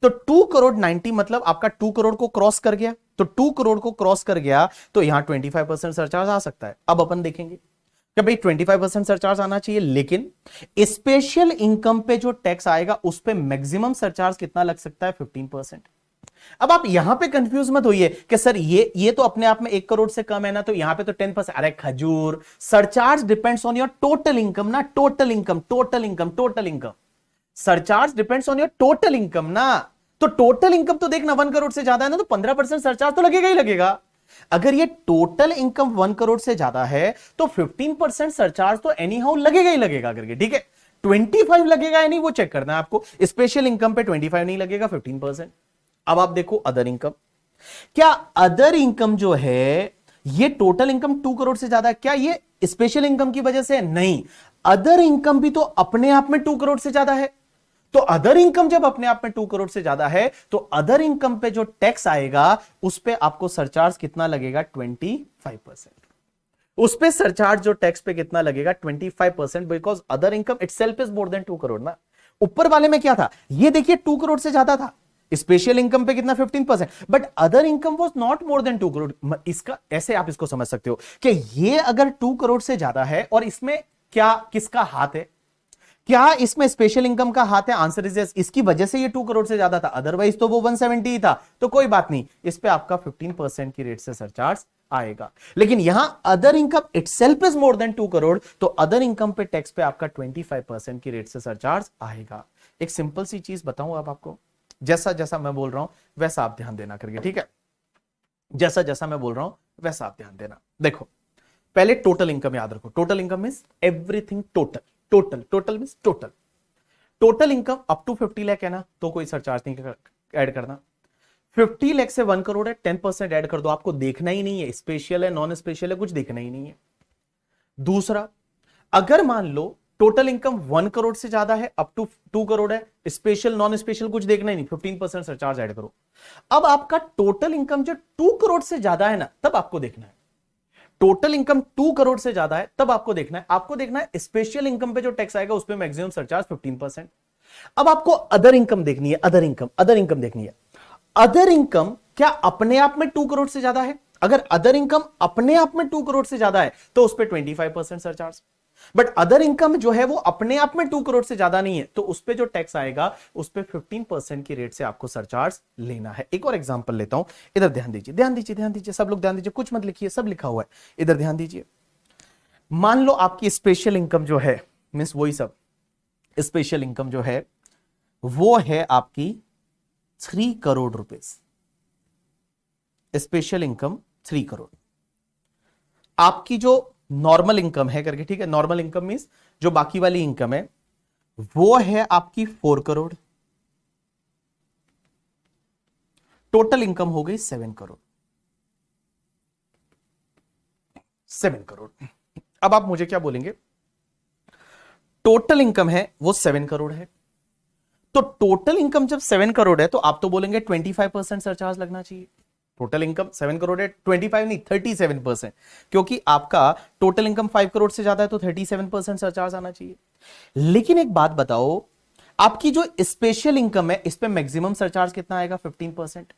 तो 2 करोड़ 90 मतलब आपका 2 करोड़ को क्रॉस कर गया, तो 2 करोड़ को क्रॉस कर गया तो यहां 25% सरचार्ज आ सकता है। अब अपन देखेंगे कि भाई 25% सरचार्ज आना चाहिए, लेकिन स्पेशल इनकम पे जो टैक्स आएगा उस पे मैक्सिमम सरचार्ज कितना लग सकता है, 15%। अब आप यहां पे कंफ्यूज मत होइए कि सर ये तो अपने आप में 1 करोड़ से कम है ना, तो यहां पे तो 10%। अरे खजूर, surcharge depends on your total income ना, total income, total income, total income. Surcharge depends on your total income ना। तो टोटल इनकम तो देखना 1 करोड़ से ज्यादा है ना, तो 15% सरचार्ज तो लगेगा ही लगेगा। अगर ये टोटल इनकम 1 करोड़ से ज्यादा है तो 15% सरचार्ज तो एनी हाउ लगेगा ही लगेगा करके, ठीक है। 25 लगेगा या नहीं वो चेक करना है आपको। स्पेशल इनकम पे 25 नहीं लगेगा, 15%। अब आप देखो अदर इनकम, क्या अदर इनकम जो है ये टोटल इनकम 2 करोड़ से ज्यादा है, क्या ये स्पेशल इनकम की वजह से? नहीं, अदर इनकम भी तो अपने आप में 2 करोड़ से ज्यादा है। तो अदर इनकम जब अपने आप में 2 करोड़ से ज्यादा है तो अदर इनकम पे जो टैक्स आएगा उस पे आपको सरचार्ज कितना लगेगा, 25%। उस पे सरचार्ज जो टैक्स पे कितना लगेगा, 25%, because other income itself is more than 2 crore ना। ऊपर वाले में क्या था, ये देखिए 2 करोड़ से ज्यादा था, स्पेशल इनकम पे कितना, 15%, but other income was not more than 2 crore. इसका ऐसे आप इसको समझ सकते हो कि ये अगर 2 करोड़ से ज्यादा है और इसमें क्या किसका हाथ है, क्या इसमें स्पेशल इनकम का हाथ है? आंसर इज यस, इसकी वजह से ये 2 करोड़ से ज्यादा था, अदरवाइज तो वो 170 ही था। तो कोई बात नहीं, इस पे आपका 15% की रेट से सरचार्ज आएगा। लेकिन यहां other income itself is more than 2 crore, तो अदर इनकम पे टैक्स पे आपका 25% की रेट से सरचार्ज आएगा। एक सिंपल सी चीज बताऊं अब आपको, जैसा जैसा मैं बोल रहा हूं वैसा आप ध्यान देना करके, ठीक है। जैसा जैसा मैं बोल रहा हूं वैसा आप ध्यान देना। देखो पहले टोटल इनकम याद रखो, total income means everything total, total total means total. Total income up to 50 lakh है ना, तो कोई सरचार्ज नहीं ऐड करना। 50 लाख से 1 करोड़ है, 10% ऐड कर दो, आपको देखना ही नहीं है स्पेशल है नॉन स्पेशल है, कुछ देखना ही नहीं है। दूसरा, अगर मान लो टोटल इनकम 1 करोड़ से ज्यादा है, अप टू 2 करोड़ है, स्पेशल नॉन स्पेशल कुछ देखना ही नहीं, 15% सरचार्ज ऐड करो। अब आपका टोटल इनकम जो 2 करोड़ से ज्यादा है ना, तब आपको देखना है, टोटल इनकम 2 करोड़ से ज्यादा है तब आपको देखना है, आपको देखना है स्पेशल इनकम पे जो टैक्स आएगा उस पे मैक्सिमम सरचार्ज 15%। अब आपको अदर इनकम देखनी है, अदर इनकम, अदर इनकम देखनी है। अदर इनकम क्या अपने आप में 2 करोड़ से ज्यादा है? अगर अदर इनकम अपने आप में 2 करोड़ से ज्यादा है तो उस पर 25% सरचार्ज। बट अदर इनकम जो है वो अपने आप में 2 करोड़ से ज्यादा नहीं है, तो उस पे जो टैक्स आएगा उस पे 15% की रेट से आपको सरचार्ज लेना है। एक और एग्जांपल लेता हूं, इधर ध्यान दीजिए, ध्यान दीजिए, ध्यान दीजिए, सब लोग ध्यान दीजिए, कुछ मत लिखिए, सब लिखा हुआ है, इधर ध्यान दीजिए। मान लो आपकी स्पेशल इनकम जो है, मींस वही सब, स्पेशल इनकम जो है वो है आपकी 3 crore rupees, special income 3 crore. आपकी जो नॉर्मल इनकम है करके, ठीक है, नॉर्मल इनकम मींस जो बाकी वाली इनकम है वो है आपकी 4 करोड़। टोटल इनकम हो गई 7 करोड़, 7 करोड़। अब आप मुझे क्या बोलेंगे, टोटल इनकम है वो 7 करोड़ है, तो टोटल इनकम जब 7 करोड़ है तो आप तो बोलेंगे 25% सरचार्ज लगना चाहिए। टोटल इनकम 7 करोड़ है, 25 नहीं 37%, क्योंकि आपका टोटल इनकम 5 करोड़ से ज्यादा है तो 37% सरचार्ज आना चाहिए। लेकिन एक बात बताओ, आपकी जो स्पेशल इनकम है इस पे मैक्सिमम सरचार्ज कितना आएगा, 15%।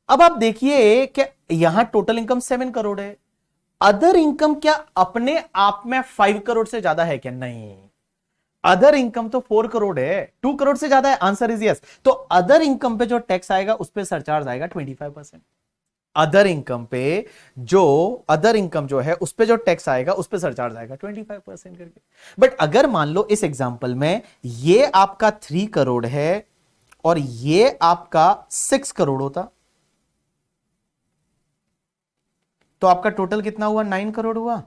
अब आप देखिए कि यहां टोटल इनकम 7 करोड़ है, अदर इनकम क्या अपने आप में 5 करोड़ से ज्यादा है क्या? नहीं, अदर इनकम तो 4 करोड़ है, 2 करोड़ से ज्यादा है, आंसर इज यस। तो अदर इनकम पे जो टैक्स आएगा उस पे सरचार्ज आएगा 25%। अदर इनकम पे जो अदर इनकम जो है उस पे जो टैक्स आएगा उस पे सरचार्ज आएगा 25% करके। बट अगर मान लो इस एग्जांपल में ये आपका 3 करोड़ है और ये आपका 6 करोड़ होता, तो आपका टोटल कितना हुआ? 9 करोड़ हुआ।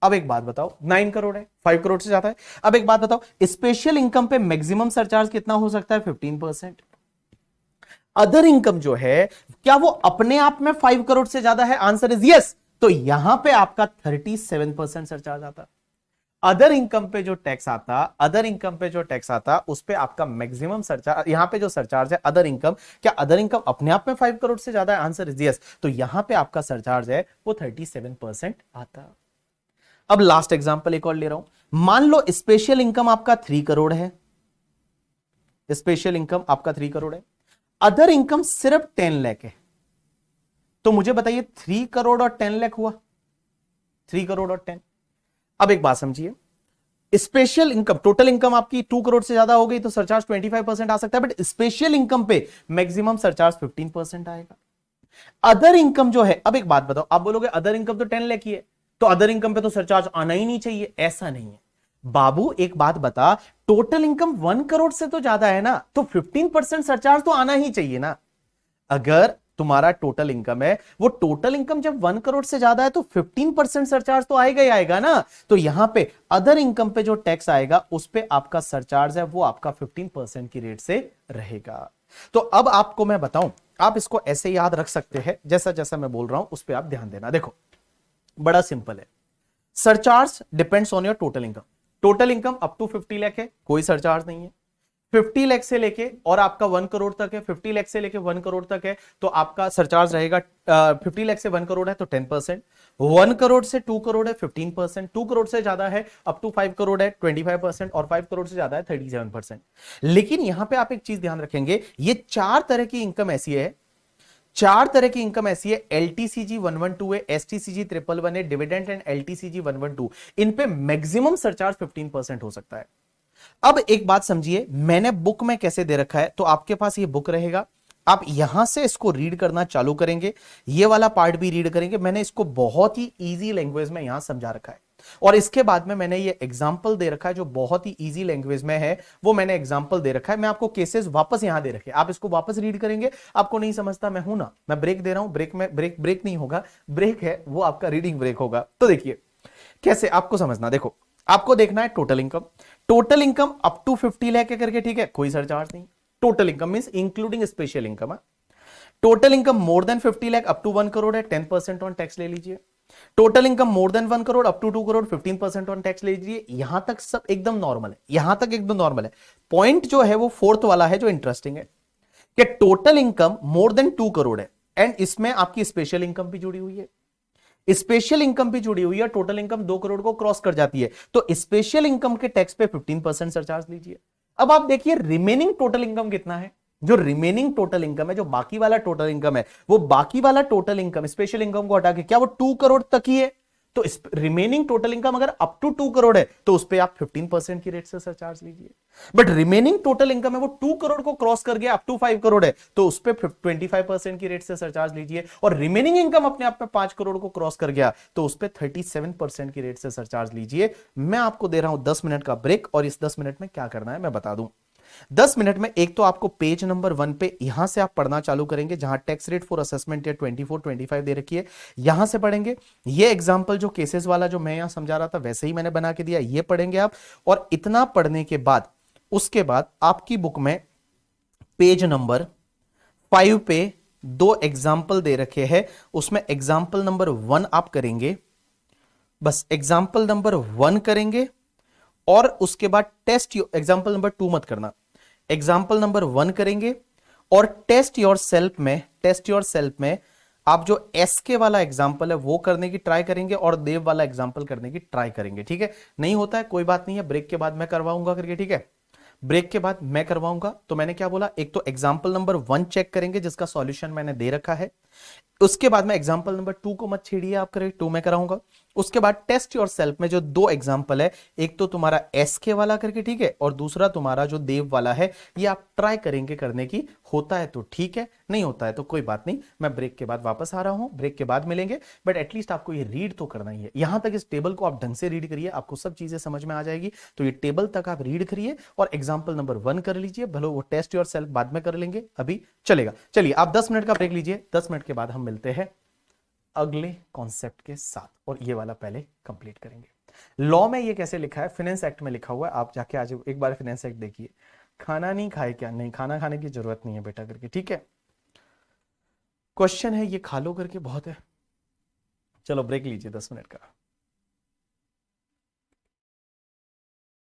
अब एक बात बताओ, 9 करोड़ है, 5 करोड़ से ज्यादा है। अब एक बात बताओ, स्पेशल इनकम पे मैक्सिमम सरचार्ज कितना हो सकता है? 15%। अदर इनकम जो है क्या वो अपने आप में 5 करोड़ से ज्यादा है? Answer is yes. तो यहां पे आपका 37% सरचार्ज आता। अदर इनकम पे जो टैक्स आता, अदर इनकम पे जो टैक्स आता उस पे आपका मैक्सिमम सरचार्ज, यहां पे जो सरचार्ज है अदर इनकम, क्या अदर इनकम अपने आप में 5 करोड़ से ज्यादा है? Answer is yes. तो यहां पे आपका सरचार्ज है वो 37% आता। अब लास्ट एग्जांपल एक और ले रहा हूं। मान लो स्पेशल इनकम आपका 3 करोड़ है, स्पेशल इनकम आपका 3 करोड़ है, अदर इनकम सिर्फ 10 लाख है। तो मुझे बताइए 3 करोड़ और 10 लाख हुआ, 3 करोड़ और 10। अब एक बात समझिए, स्पेशल इनकम, टोटल इनकम आपकी 2 करोड़ से ज्यादा हो गई तो सरचार्ज 25% आ सकता है, बट स्पेशल इनकम पे मैक्सिमम सरचार्ज 15% आएगा। अदर इनकम जो है, अब एक बात बताओ, आप बोलोगे अदर इनकम तो 10 लाख ही है, तो अदर इनकम पे तो सरचार्ज आना ही नहीं चाहिए। ऐसा नहीं है बाबू, एक बात बता, टोटल इनकम 1 करोड़ से तो ज्यादा है ना, तो 15% सरचार्ज तो आना ही चाहिए ना। अगर तुम्हारा टोटल इनकम है, वो टोटल इनकम जब 1 करोड़ से ज्यादा है तो 15% सरचार्ज तो आएगा ही आएगा ना। तो यहां पे अदर इनकम पे जो टैक्स आएगा उस पे आपका सरचार्ज है वो आपका 15% की रेट से रहेगा। तो अब आपको मैं बताऊं, आप इसको ऐसे याद रख सकते हैं, जैसा जैसा मैं बोल रहा हूं उस पर आप ध्यान देना। देखो बड़ा सिंपल है, surcharge depends on your total income. Total income up to 50 lakh है, कोई सरचार्ज नहीं है। 50 लाख से लेके और आपका 1 करोड़ तक है, 50 लाख से लेके 1 करोड़ तक है तो आपका सरचार्ज रहेगा 50 लाख से 1 करोड़ है तो 10%, 1 करोड़ से 2 करोड़ है 15%, 2 करोड़ से ज्यादा है अप टू 5 करोड़ है 25% और 5 करोड़ से ज्यादा है 37%। लेकिन यहां पे आप एक चीज ध्यान रखेंगे, ये 4 तरह की इनकम ऐसी है, 4 तरह की इनकम ऐसी है, एलटीसीजी 112 है, एसटीसीजी 111 है, डिविडेंड एंड एलटीसीजी 112, इन पे मैक्सिमम सरचार्ज 15% हो सकता है। अब एक बात समझिए, मैंने बुक में कैसे दे रखा है, तो आपके पास ये बुक रहेगा, आप यहां से इसको रीड करना चालू करेंगे, ये वाला पार्ट भी रीड करेंगे। मैंने इसको बहुत ही इजी लैंग्वेज में यहां समझा रखा है और इसके बाद में मैंने ये एग्जाम्पल दे रखा है जो बहुत ही इजी लैंग्वेज में है, वो मैंने एग्जाम्पल दे रखा है। मैं आपको केसेस वापस यहां दे रखे, आप इसको वापस रीड करेंगे। आपको नहीं समझता, मैं हूं ना, मैं ब्रेक दे रहा हूं, ब्रेक में ब्रेक नहीं होगा, ब्रेक है वो आपका रीडिंग ब्रेक होगा। तो देखिए कैसे आपको समझना, देखो आपको देखना है total income, total income up to 50 lakh करके, ठीक है, कोई सरचार्ज नहीं। Total income means including special income है। Total income more than 50 lakh up to 1 crore है, 10% ऑन टैक्स ले लीजिए। Total income more than 1 crore up to 2 crore, 15% on tax ले लीजिए। यहां तक सब एकदम नॉर्मल है, यहां तक एकदम नॉर्मल है। पॉइंट जो है वो फोर्थ वाला है जो इंटरेस्टिंग है कि total income more then 2 crore है एंड इसमें आपकी स्पेशल इनकम भी जुड़ी हुई है, स्पेशल इनकम भी जुड़ी हुई है, टोटल इनकम 2 करोड़ को क्रॉस कर जाती है, तो स्पेशल इनकम के टैक्स पे 15% सरचार्ज लीजिए। अब आप देखिए रिमेनिंग टोटल इनकम कितना है, जो रिमेनिंग टोटल इनकम है, जो बाकी वाला टोटल इनकम है, वो बाकी वाला टोटल इनकम स्पेशल इनकम को हटा के क्या वो 2 करोड़ तक ही है। तो रिमेनिंग टोटल इनकम अगर अप टू 2 करोड़ है तो उस पर आप 15% की रेट से सरचार्ज लीजिए। बट रिमेनिंग टोटल इनकम है वो 2 करोड़ को क्रॉस कर गया, अप टू 5 करोड़ है तो उस पर 25% की रेट से सरचार्ज लीजिए। और रिमेनिंग इनकम अपने आप में 5 करोड़ को क्रॉस कर गया तो उस पर 37% की रेट से सरचार्ज लीजिए। मैं आपको दे रहा हूं 10 मिनट का ब्रेक और इस 10 मिनट में क्या करना है मैं बता दूं। 10 मिनट में एक तो आपको पेज नंबर 1 पे यहां से आप पढ़ना चालू करेंगे जहां टैक्स रेट फॉर असेसमेंट या 24-25 दे रखी है, यहां से पढ़ेंगे। ये एग्जांपल जो केसेस वाला जो मैं यहां समझा रहा था वैसे ही मैंने बना के दिया, ये पढ़ेंगे आप। और इतना पढ़ने के बाद उसके बाद आपकी बुक में पेज नंबर 5 पे 2 एग्जाम्पल दे रखे हैं, उसमें एग्जाम्पल नंबर 1 आप करेंगे, बस एग्जाम्पल नंबर 1 करेंगे और उसके बाद टेस्ट, एग्जाम्पल नंबर 2 मत करना, एग्जाम्पल नंबर 1 करेंगे और टेस्ट योर सेल्फ में आप जो एसके वाला एग्जाम्पल है वो करने की ट्राई करेंगे और देव वाला एग्जाम्पल करने की ट्राई करेंगे, ठीक है। नहीं होता है कोई बात नहीं है, ब्रेक के बाद मैं करवाऊंगा करके, ठीक है, ब्रेक के बाद मैं करवाऊंगा। तो मैंने क्या बोला, एक तो एग्जाम्पल नंबर 1 चेक करेंगे जिसका सॉल्यूशन मैंने दे रखा है, उसके बाद में एग्जांपल नंबर 2 को मत छेड़िए, आप करें 2 मैं कराऊंगा। उसके बाद टेस्ट योर सेल्फ में जो 2 एग्जांपल है, एक तो तुम्हारा एसके वाला करके, ठीक है, और दूसरा तुम्हारा जो देव वाला है, ये आप ट्राई करेंगे करने की। होता है तो ठीक है, नहीं होता है तो कोई बात नहीं, मैं ब्रेक के बाद वापस आ रहा हूं, ब्रेक के बाद मिलेंगे। बट एटलीस्ट आपको ये रीड तो करना ही है। यहां तक इस टेबल को आप ढंग से रीड करिए, आपको सब चीजें समझ में आ जाएगी। तो ये टेबल तक आप रीड करिए और एग्जाम्पल नंबर 1 कर लीजिए, भले वो टेस्ट योर सेल्फ बाद में कर लेंगे, अभी चलेगा। चलिए आप 10 मिनट का ब्रेक लीजिए, 10 मिनट के बाद हम मिलते हैं अगले कॉन्सेप्ट के साथ, और ये वाला पहले कंप्लीट करेंगे। लॉ में ये कैसे लिखा है, फाइनेंस एक्ट में लिखा हुआ है, आप जाके आज एक बार फाइनेंस एक्ट देखिए। खाना नहीं खाए क्या, नहीं खाना खाने की जरूरत नहीं है बेटा करके, ठीक है। क्वेश्चन है ये खा लो करके बहुत है। चलो ब्रेक लीजिए 10 मिनट का।